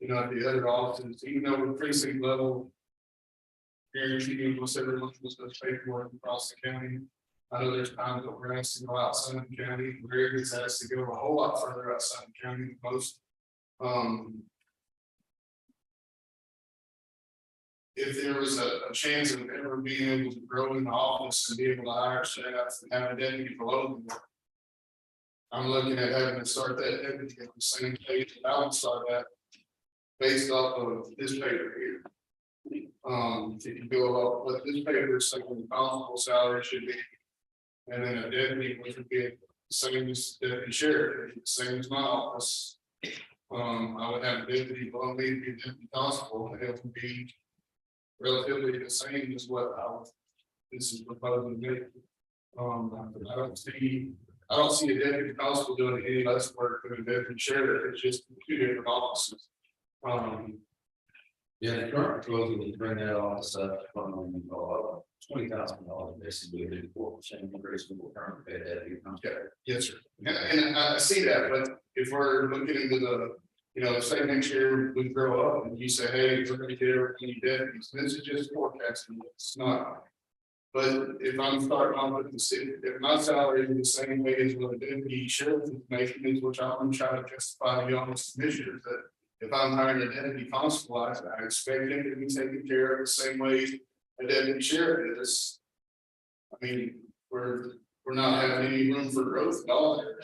You know, at the other offices, even though we're precinct level. Guaranteed almost every month was supposed to pay for it across the county. I know there's times that we're asked to go outside the county, Greg is asked to go a whole lot further outside the county than most. If there was a chance of ever being able to grow in the office and be able to hire staff and have a deputy below them. I'm looking at having to start that deputy at the same page that I would start at. Based off of this paper here. If you go off what this paper is saying, the constable salary should be. And then a deputy, which would be the same as deputy sheriff, the same as my office. I would have a deputy below me to be deputy constable, and it would be relatively the same as what this is proposing to me. I don't see a deputy constable doing any less work than a deputy sheriff. It's just two different offices. Yeah, the current proposal is bring that office up from $20,000, basically 4% increase in the current pay that. Yes, sir. And I see that, but if we're looking into the, you know, say next year we grow up and you say, hey, we're gonna get everything you did, this is just forecasting, it's not. But if I'm starting off with the city, if my salary is the same way as what a deputy sheriff is making, which I'm trying to justify to the honest commissioners, that if I'm hiring a deputy constable, I expect him to be taken care of the same way a deputy sheriff is. I mean, we're not having any room for growth at all there.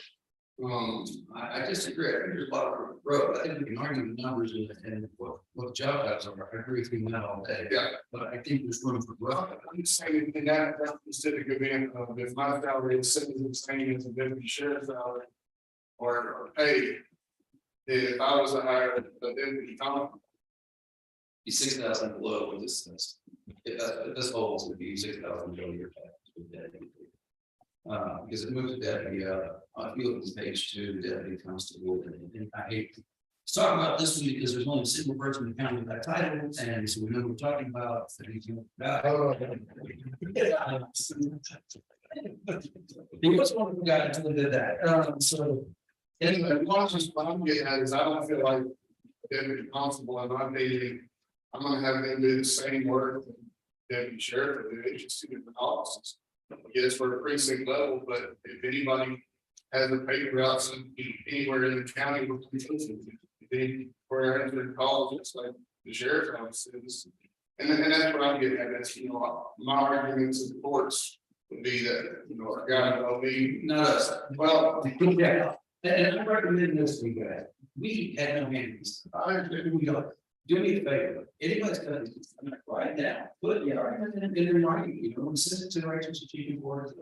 I disagree. I think there's a lot of growth. I think we can argue the numbers and what job types are. I agree with you on that all day. Yeah. But I think there's room for growth. I'm just saying in that specific event, if my salary is sitting the same as a deputy sheriff's salary or pay. If I was to hire a deputy constable. Be 6,000 below what this is. If this holds, would be 6,000 below your tax. Because it moves the deputy up. If you look at page 2, the deputy constable, and I hate to talk about this one because there's only a single person in the county with that title, and so we know we're talking about. He was one of the guys who did that. So anyway, what I'm getting at is I don't feel like deputy constable in my opinion, I'm gonna have them do the same work that deputy sheriff do, it's just 2 different offices. Yes, for a precinct level, but if anybody has a paper out anywhere in the county, where they're called, it's like the sheriff's office is. And that's what I'm getting at, that's, you know, my arguments in the courts would be that, you know, a guy will be. No, well, yeah. And I'm recommending this to you guys. We had no hands. We don't. Do me a favor. Anybody's gonna write it down. Put the argument in writing. You know, send it to the Righteous Achievement Board.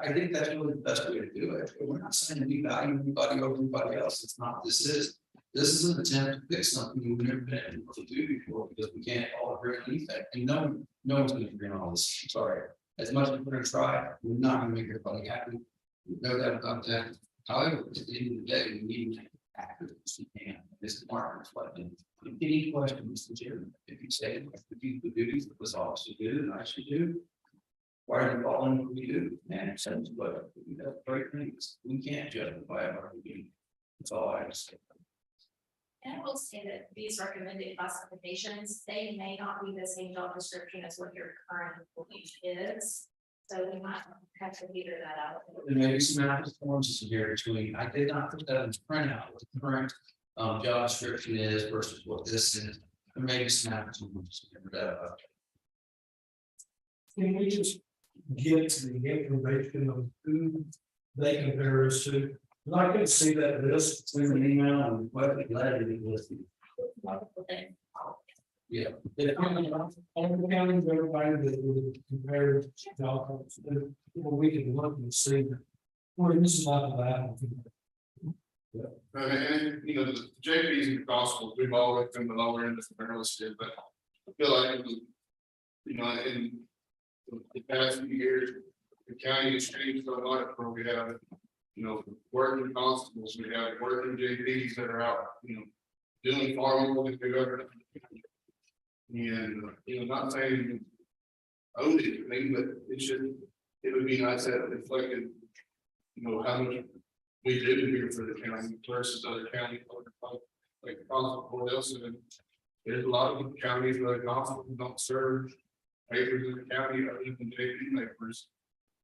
I think that's really the best way to do it. We're not saying we value anybody over anybody else. It's not. This is an attempt to fix something we've never been able to do before because we can't all agree on anything. And no one's going to agree on all this. I'm sorry. As much as we're going to try, we're not going to make everybody happy. We know that about that. However, at the end of the day, we need to act as we can. This department is what any question, Mr. Chairman, if you say the duties that this officer do and I should do. Why are they following what we do? Man, it sounds but we have great things. We can't justify our duty. That's all I have to say. And I will say that these recommended classifications, they may not be the same job description as what your current employee is. So we might have to figure that out. There may be some apples and oranges here between, I did not put that in printout, what the current job description is versus what this is. There may be some apples and oranges here, but, Can we just get to the information of who they compare us to? And I can see that list in an email and what the letter is listed. yeah. All the counties, everybody that would compare to, well, we can look and see. Well, this is not that. And, you know, the JPs and constables, we've always been the lower end of the barrel shit, but I feel like, you know, in the past few years, the county has changed a lot, where we have, you know, working constables, we have working JPs that are out, you know, doing far more than they've ever done. And, you know, not saying own anything, but it would be nice to have reflected, you know, how much we did here for the county versus other counties, like Constable Wilson. There's a lot of counties where the constables don't serve papers in the county, or even JP papers.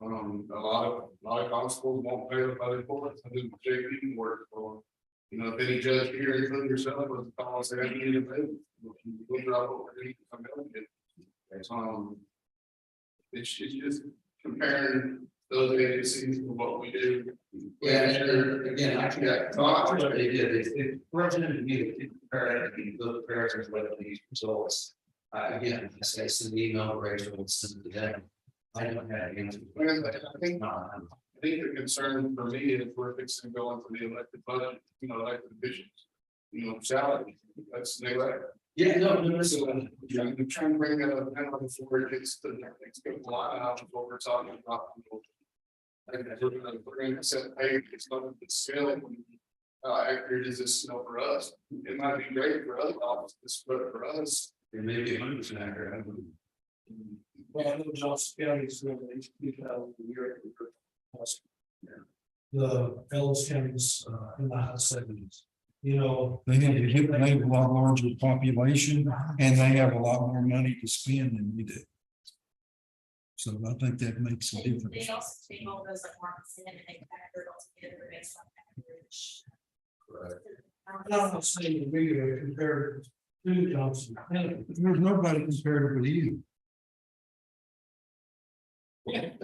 A lot of constables won't pay the other courts, and then JP work for. You know, if any judge here, including yourself, was calling say, I need to move. We'll drop what we need to come out and get. It's just comparing those agencies to what we do. Yeah, and again, I got, they did, it represented me to compare those comparisons with these results. Again, I say send the email, Rachel, and send it to them. I don't have the answer. I think the concern for me is we're fixing to go into the elected budget, you know, elected divisions. You know, salary, that's neglect. Yeah, no, so I'm trying to bring that up now before it gets to the next line out of what we're talking about. And we're going to set pay, it's not the scale. Accurate is this, you know, for us, it might be great for other offices, but for us. it may be 100% accurate. Well, I know Johnson County is really $2,000 a year. The Ellis counties in the high 70s. You know, They have a lot larger population and they have a lot more money to spend than we do. So I think that makes a difference. They also take all those like markets in and they factor it all together based on average. I'm not saying that we are compared to Johnson County. There's nobody comparative with you. I get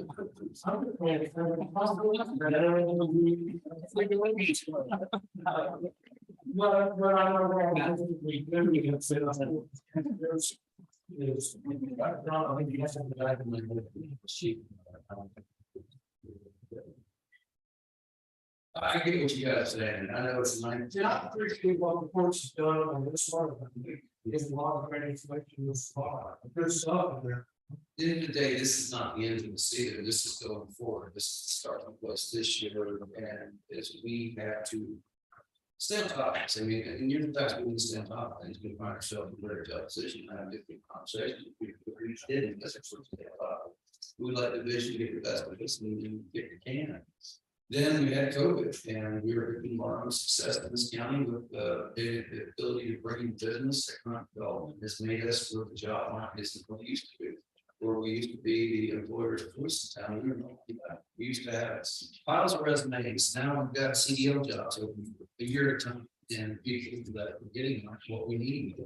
what you guys saying, I know it's like. Yeah, I appreciate what the courts have done on this one. There's a lot of great information, there's a lot of good stuff in there. At the end of the day, this is not the end of the season, this is going forward, this is starting with us this year, and as we have to. Stay on top, I mean, and you're the best we stay on top of things, we find ourselves in a very tough position, and have different conversations. We did, that's what we did. We let the vision get the best of us, and we get the can. Then we had COVID, and we were having our own success in this county with the ability to bring in business, economic development has made us worth the job market isn't what it used to be. Where we used to be the employer's voice in town, we used to have piles of resumes, now we've got CDL jobs open for a year at a time. And people that are getting what we need.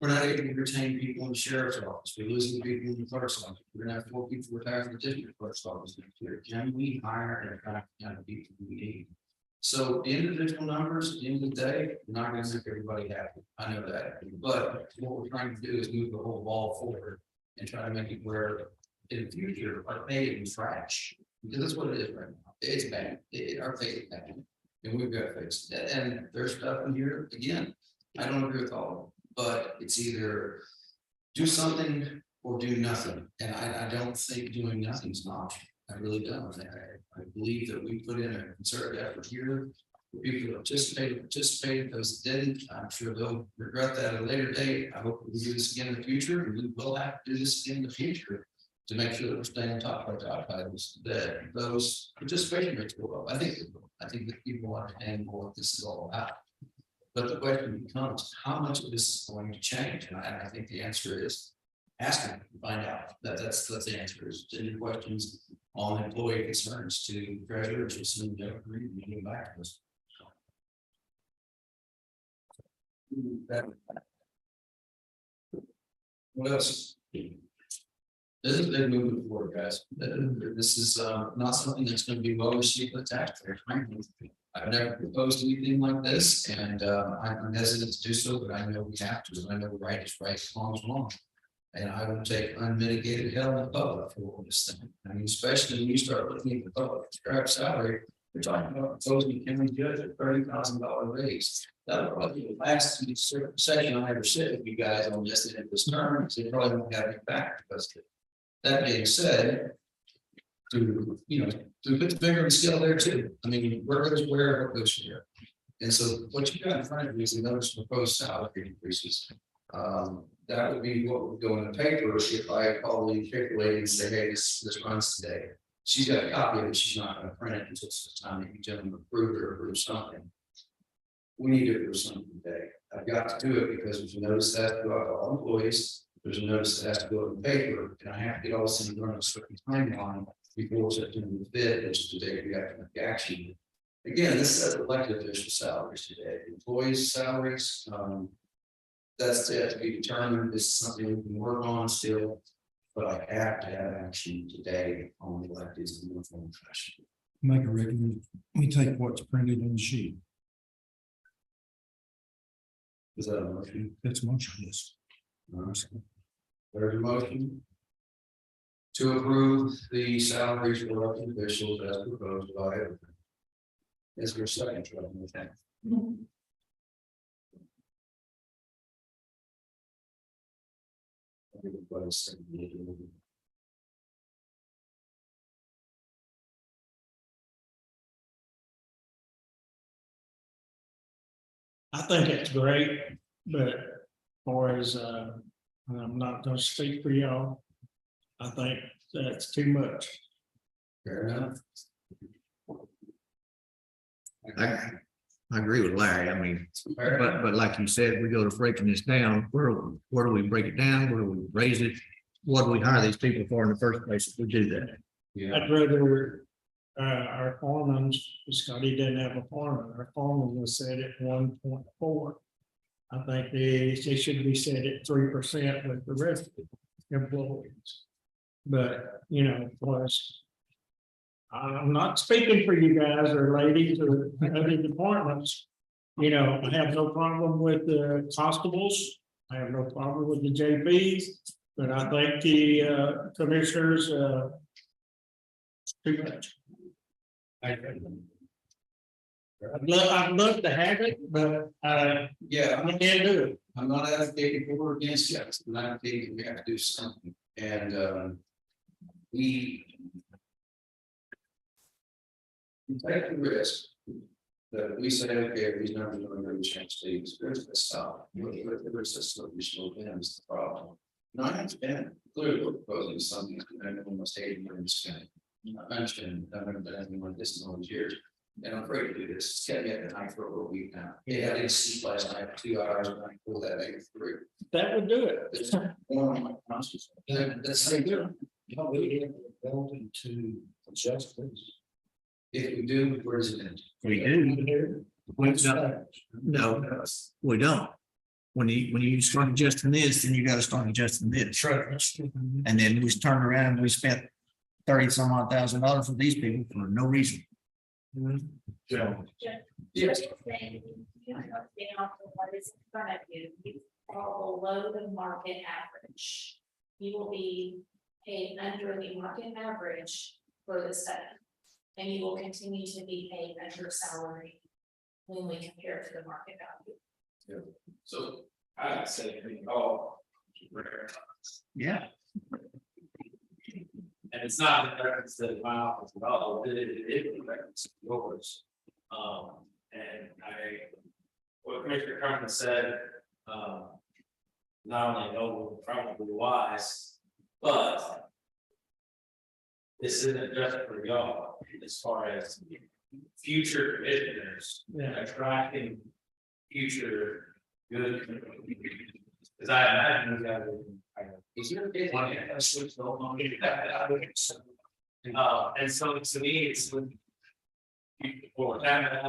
We're not able to retain people in the sheriff's office, we're losing people in the clerk's office, we're gonna have 4 people retired from the district clerk's office next year. Can we hire and attract the kind of people we need? So the individual numbers, at the end of the day, we're not gonna make everybody happy, I know that, but what we're trying to do is move the whole ball forward. And try to make it where in the future, our pay is trash, because that's what it is right now, it's bad, our pay is bad. And we've got to fix it, and there's stuff in here, again, I don't agree with all of it, but it's either. Do something or do nothing, and I don't think doing nothing is an option, I really don't, I believe that we put in a concerted effort here. People who participated, those that didn't, I'm sure they'll regret that at a later date. I hope we do this again in the future, and we will have to do this again in the future. To make sure that we're staying on top of our top items, that those participation rates go up. I think that people understand more what this is all about. But the question becomes, how much of this is going to change? And I think the answer is, Ask them, find out, that's the answer, is any questions on employee concerns to treasurer, just send them a meeting back to us. What else? This is a big movement forward, guys. This is not something that's gonna be well received by taxpayers, frankly. I've never proposed anything like this, and I'm hesitant to do so, but I know we have to, and I know right is right, wrong is wrong. And I will take unmitigated hell in the public for this thing. I mean, especially when you start looking at the public scrap salary, we're talking about proposing county judge at $30,000 raise. That'll probably be the last session I ever sit with you guys on this in this term, because it probably won't have any back because of it. That being said, to put the finger on the scale there too. I mean, where goes where, what goes here. And so what you got in front of you is another proposed salary increases. That would be what would go in the paper if I call the paper lady and say, hey, this runs today. She's got a copy of it, she's not gonna print it until it's the time that you gentlemen approve or approve something. We need to approve something today. I've got to do it because there's a notice that has to go out to all employees. There's a notice that has to go in the paper, and I have to get all this thing done on a certain timeline before September the 5th, which is the day we have to make action. Again, this says elected official salaries today, employees' salaries. That's yet to be determined. This is something we can work on still, but I have to have action today on the electeds in uniform fashion. Make a recommendation, we take what's printed on the sheet. Is that a motion? That's motion, yes. There's a motion to approve the salaries for elected officials as proposed by everyone. Is there a second? I think it's great, but far as I'm not gonna speak for y'all. I think that's too much. Fair enough. I agree with Larry. I mean, but like you said, we go to breaking this down, where do we break it down? Where do we raise it? What do we hire these people for in the first place if we do that? Yeah. I'd rather our foreman, Scotty didn't have a foreman, our foreman was set at 1.4. I think they should be set at 3% with the rest of the employees. But, of course, I'm not speaking for you guys or ladies or other departments. I have no problem with the constables. I have no problem with the JPs, but I think the commissioners too much. I'd love to have it, but yeah, I can't do it. I'm not advocating for or against it, I'm advocating we have to do something, and we take the risk that we say, okay, these numbers are going to change things, there's the stop, there's a solution, is the problem. No, I understand, clearly we're proposing something, and almost 80 years. I understand, I've never done anything like this in all these years. And I'm afraid to do this. It's kept me at night for over a week now. Yeah, I didn't sleep last night for 2 hours and I pulled that baby through. That would do it. It's one of my constants. That's how you do it. How we have ability to adjust this. If we do, where does it end? We do. No, we don't. When you start adjusting this, then you gotta start adjusting this. And then we turn around and we spent 30 some odd $1,000 for these people for no reason. Yes. What is in front of you, you fall below the market average. You will be paid under the market average for the study. And you will continue to be paid under salary when we compare to the market value. So I say, oh. Yeah. And it's not the reference that my office developed, it reference yours. And what Commissioner Kerman said, not only know probably wise, but this isn't just for y'all, as far as future commissioners attracting future good Cause I imagine we got. Is your kid on it? That's what's going on. And so to me, it's with. Well, that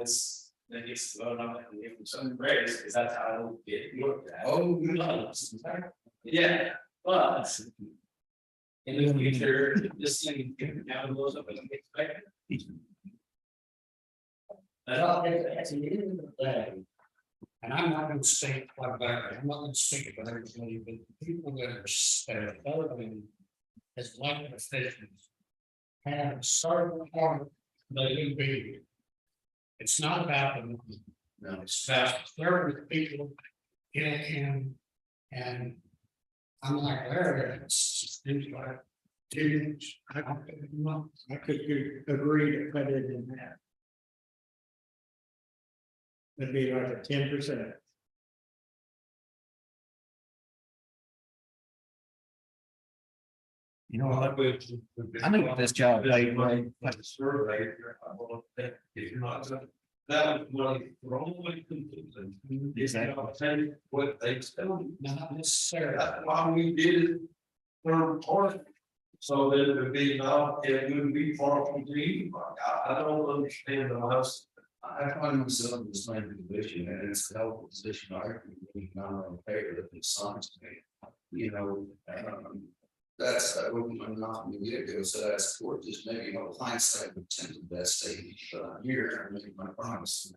is, then it's vote on it and give them some praise, because that's how it will get looked at. Oh, Yeah, but. In the future, this thing now goes up and expected. And I'm not gonna state like that, I'm not gonna speak about everybody, but the people that are serving as elected officials. Have a certain part they can be. It's not about them. No, it's about serving the people and I'm like, Larry, it's seems like. I could agree to put it in that. It'd be like a 10%. You know, I knew what this job paid, right? Like a survey. If you're not. That was money for only. Is that what they tell you? Not necessarily. That's why we did it. For part. So that it would be not, it wouldn't be far from me. I don't understand the house. I find myself in the same position, and it's a helpful position. I really not on paper that it's science to me. You know, that's, I wouldn't, I'm not from the get-go, so that's for just maybe, hindsight would tend to best say, here, I'm making my promise.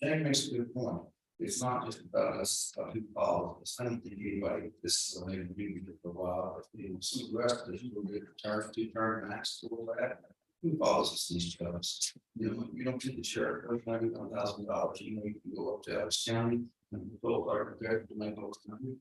That makes a good point. It's not just about us, who follows, it's not anybody, this is maybe we for a while, but some of the rest of us will get returned to turn max to all that. Who follows us these jobs? You don't get the sheriff, $91,000, you can go up to Ellis County and go over there to make those numbers.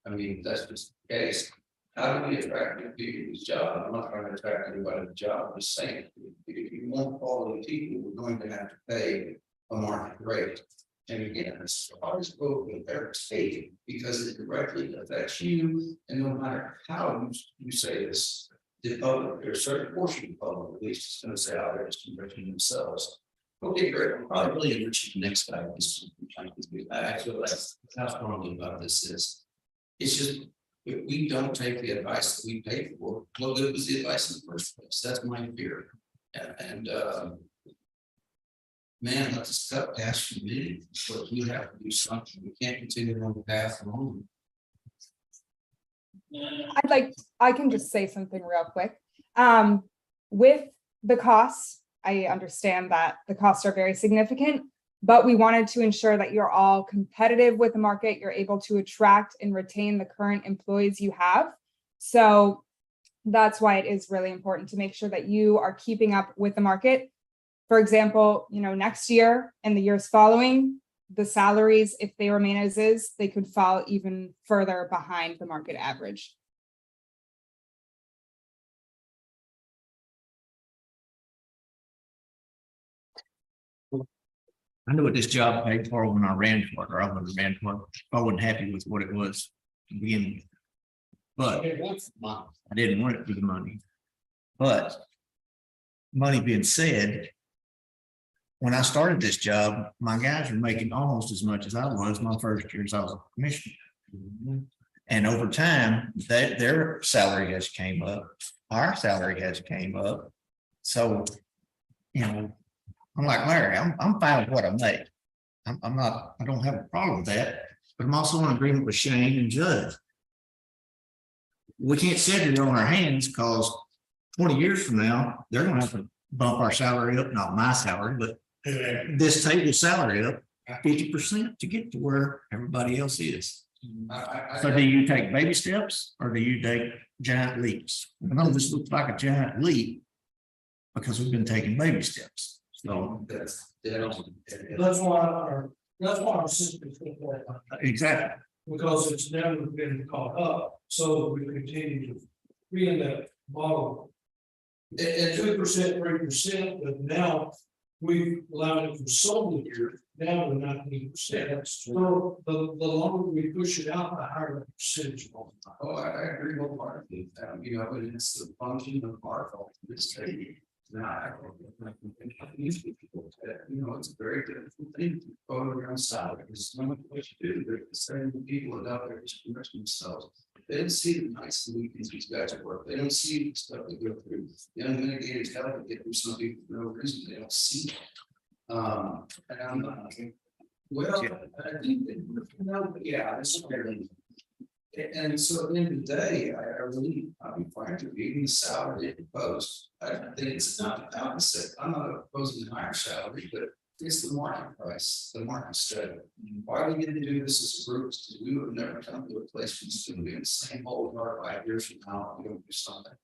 I mean, that's just the case. How do we attract new people to this job? I'm not trying to attract anybody to the job, I'm just saying, if you want quality people, we're going to have to pay a market rate. And again, it's always go with their state because it directly affects you, and no matter how you say this, the public, there's a certain portion of the public, at least, is going to say, oh, they're just enriching themselves. Okay, great, I'm probably really enriching the next guy. Actually, that's how strongly about this is. It's just, if we don't take the advice that we pay for, what good was the advice in the first place? That's my fear. And man, let's just cut past humidity, but we have to do something. We can't continue on the path alone. I can just say something real quick. With the costs, I understand that the costs are very significant, but we wanted to ensure that you're all competitive with the market. You're able to attract and retain the current employees you have. So that's why it is really important to make sure that you are keeping up with the market. For example, next year and the years following, the salaries, if they remain as is, they could fall even further behind the market average. I knew what this job paid for when I ran for it, or I was ran for it. I wasn't happy with what it was to begin with. But I didn't want it for the money. But money being said, when I started this job, my guys were making almost as much as I was my first year as I was a commissioner. And over time, their salary has came up, our salary has came up. So, I'm like, Larry, I'm fine with what I make. I don't have a problem with that, but I'm also in agreement with Shane and Judge. We can't sit here on our hands because 20 years from now, they're gonna have to bump our salary up, not my salary, but this table salary up 50% to get to where everybody else is. So do you take baby steps or do you take giant leaps? I know this looks like a giant leap because we've been taking baby steps. So That's why our system is like that. exactly. Because it's never been caught up, so we continue to be in that bottom. At 2%, 3%, but now we've allowed it for so many years, now we're 19%. So the longer we push it out, the higher the percentage. Oh, I agree wholeheartedly. And it's the function of our fault. This These people, you know, it's a very difficult thing to go around salary, because no matter what you do, they're the same people that out there just enrich themselves. They don't see the nice weekends these guys work, they don't see the stuff they go through, the unmitigated hell they get through some people for no reason, they don't see it. And I'm not, well, I think that, no, yeah, it's fairly. And so at the end of the day, I really, I'll be frank with you, even the salary proposed, I think it's not the opposite, I'm not opposing the higher salary, but it's the market price, the market study. Why do we get to do this as groups? Because we would never come to a place where still be in the same old yard 5 years from now, we don't do something.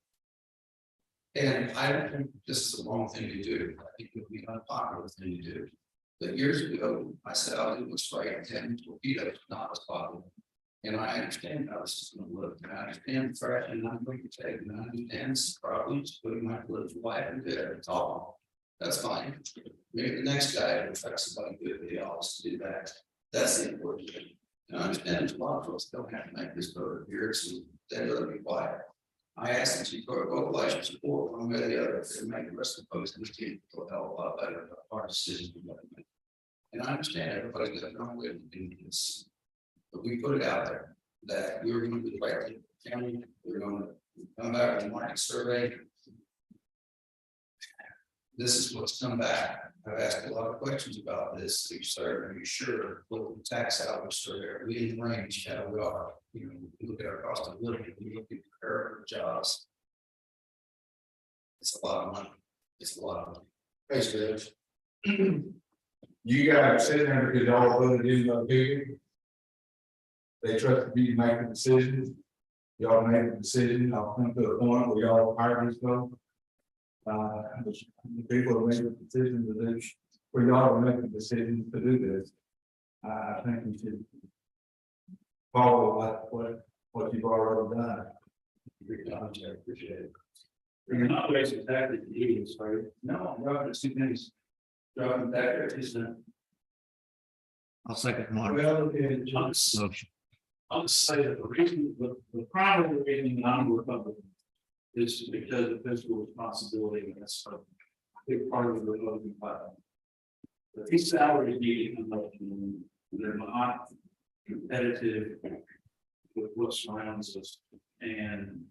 And I don't think this is the wrong thing to do, I think it would be an unpopular thing to do. But years ago, I said, I'll do what's right, 10 torpedoes, not as popular. And I understand how this is going to look, and I understand fresh, and I'm going to take, and I understand problems, putting my political life into it, it's all. That's fine. Maybe the next guy who affects somebody good, they always do that. That's the important thing. And I understand there's a lot of folks don't have to make this vote here, so they really be quiet. I asked them to vocalize your support one way or the other, and make the rest of the folks in the team feel a hell of a lot better about our decisions. And I understand everybody's got their own way of doing this. But we put it out there that we were going to do the right thing for the county, we're going to come back with a market survey. This is what's come back. I've asked a lot of questions about this. We started to be sure local tax dollars survey, are we in the range? Yeah, we are. You know, we look at our cost of living, we look at the current jobs. It's a lot of money. It's a lot of money. Thanks, Judge. You guys sitting there because y'all voted in the figure. They trusted me to make the decisions. Y'all made the decision. I'll come to a point where y'all hire this vote. The people who made the decision to do, for y'all to make the decision to do this. I think we should follow what you've already done. I appreciate it. You're not wasting exactly the deeds, right? No, it's 2 things. Driving back there, isn't it? I'll second Mark. Well, I'll just say that the reason, the primary reason I'm Republican is because of fiscal responsibility, and that's a big part of the Republican platform. But these salaries need to come up, and they're not competitive with what surrounds us, and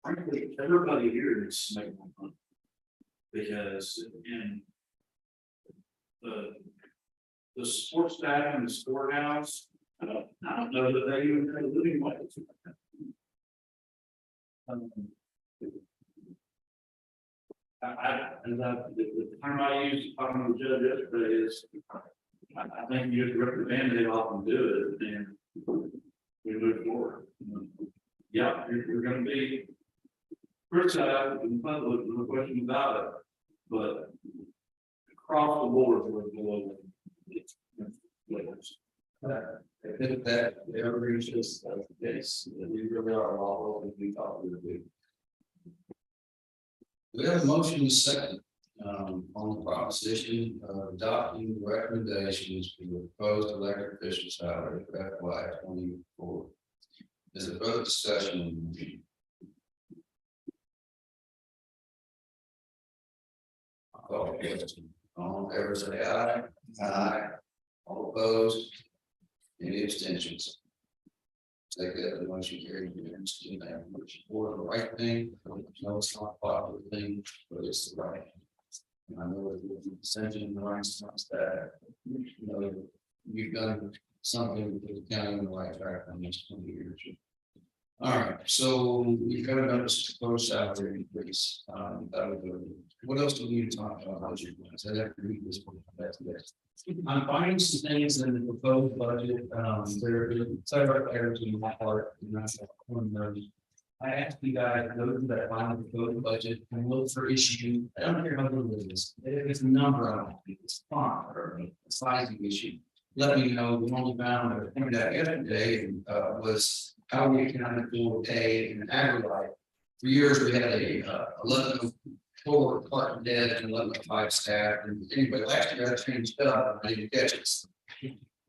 frankly, everybody here needs to make more money. Because in the sports staff in the courthouse, I don't know that they even have a living wage. The term I used talking to the judge yesterday is, I think you just rip the Band-Aid off and do it, and we move forward. Yeah, you're gonna be criticized in public, no question about it, but across the board, we're below. I think that everybody's just the case, that we really are all what we thought we would do. We have a motion and second on the proposition of adopting the recommendations for the proposed elected official salary for FY 24. There's a further discussion. All in favor, say aye. Aye. All opposed. Any abstentions? Take that, the motion carried unanimously, which for the right thing, no, it's not a popular thing, but it's the right. And I know that the dissension in the ranks is that, you know, you've done something with the county in the right track on this 20 years. All right, so we've got another proposed salary increase. What else do we need to talk about? I have to read this one. I'm finding some things in the proposed budget. There is several errors in my part. I asked you guys to go to that final proposed budget and look for issue. I don't care how little it is. If it's a number, I don't think it's font or a sizing issue. Let me know. The only found that I pointed out yesterday was how we accounted for a an agri-life. For years, we had a 11-4 department head and 11-5 staff. And anyway, last year I changed up. I didn't catch it.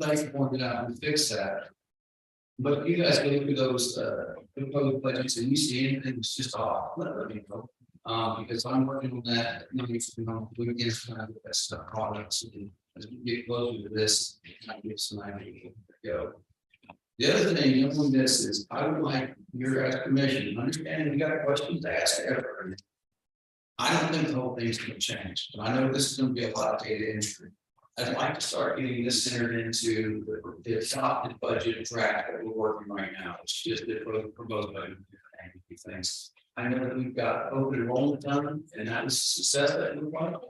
Thanks for pointing out and fix that. But you guys go through those proposed budgets and you see anything that's just off, let me know. Because I'm working on that, we get some of the best stuff products and as we get closer to this, I get some idea. Go. The other thing, on this is, I would like your guys' permission, understanding you got questions to ask everyone. I don't think the whole thing's gonna change, but I know this is gonna be a lot of data entry. I'd like to start getting this entered into the adopted budget draft that we're working right now. It's just the proposed budget. Things. I know that we've got open enrollment done, and that was a success that we wanted.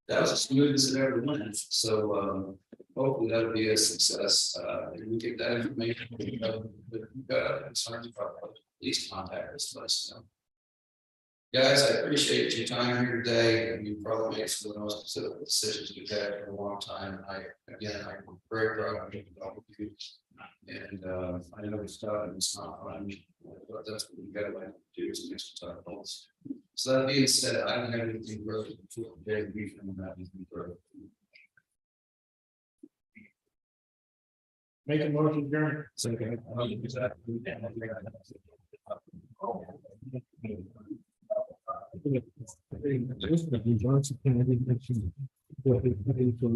That was as smooth as it ever went. So hopefully that'll be a success. And we get that information. Concerns about please contact us. Let us know. Guys, I appreciate your time here today, and you probably made some of the most specific decisions we've had for a long time. I'm very proud of you. And I know it's tough and it's not fun, but that's what we gotta like to do is next time. So that being said, I don't have anything further to very brief and that anything further. Make a motion, Gary. So, okay.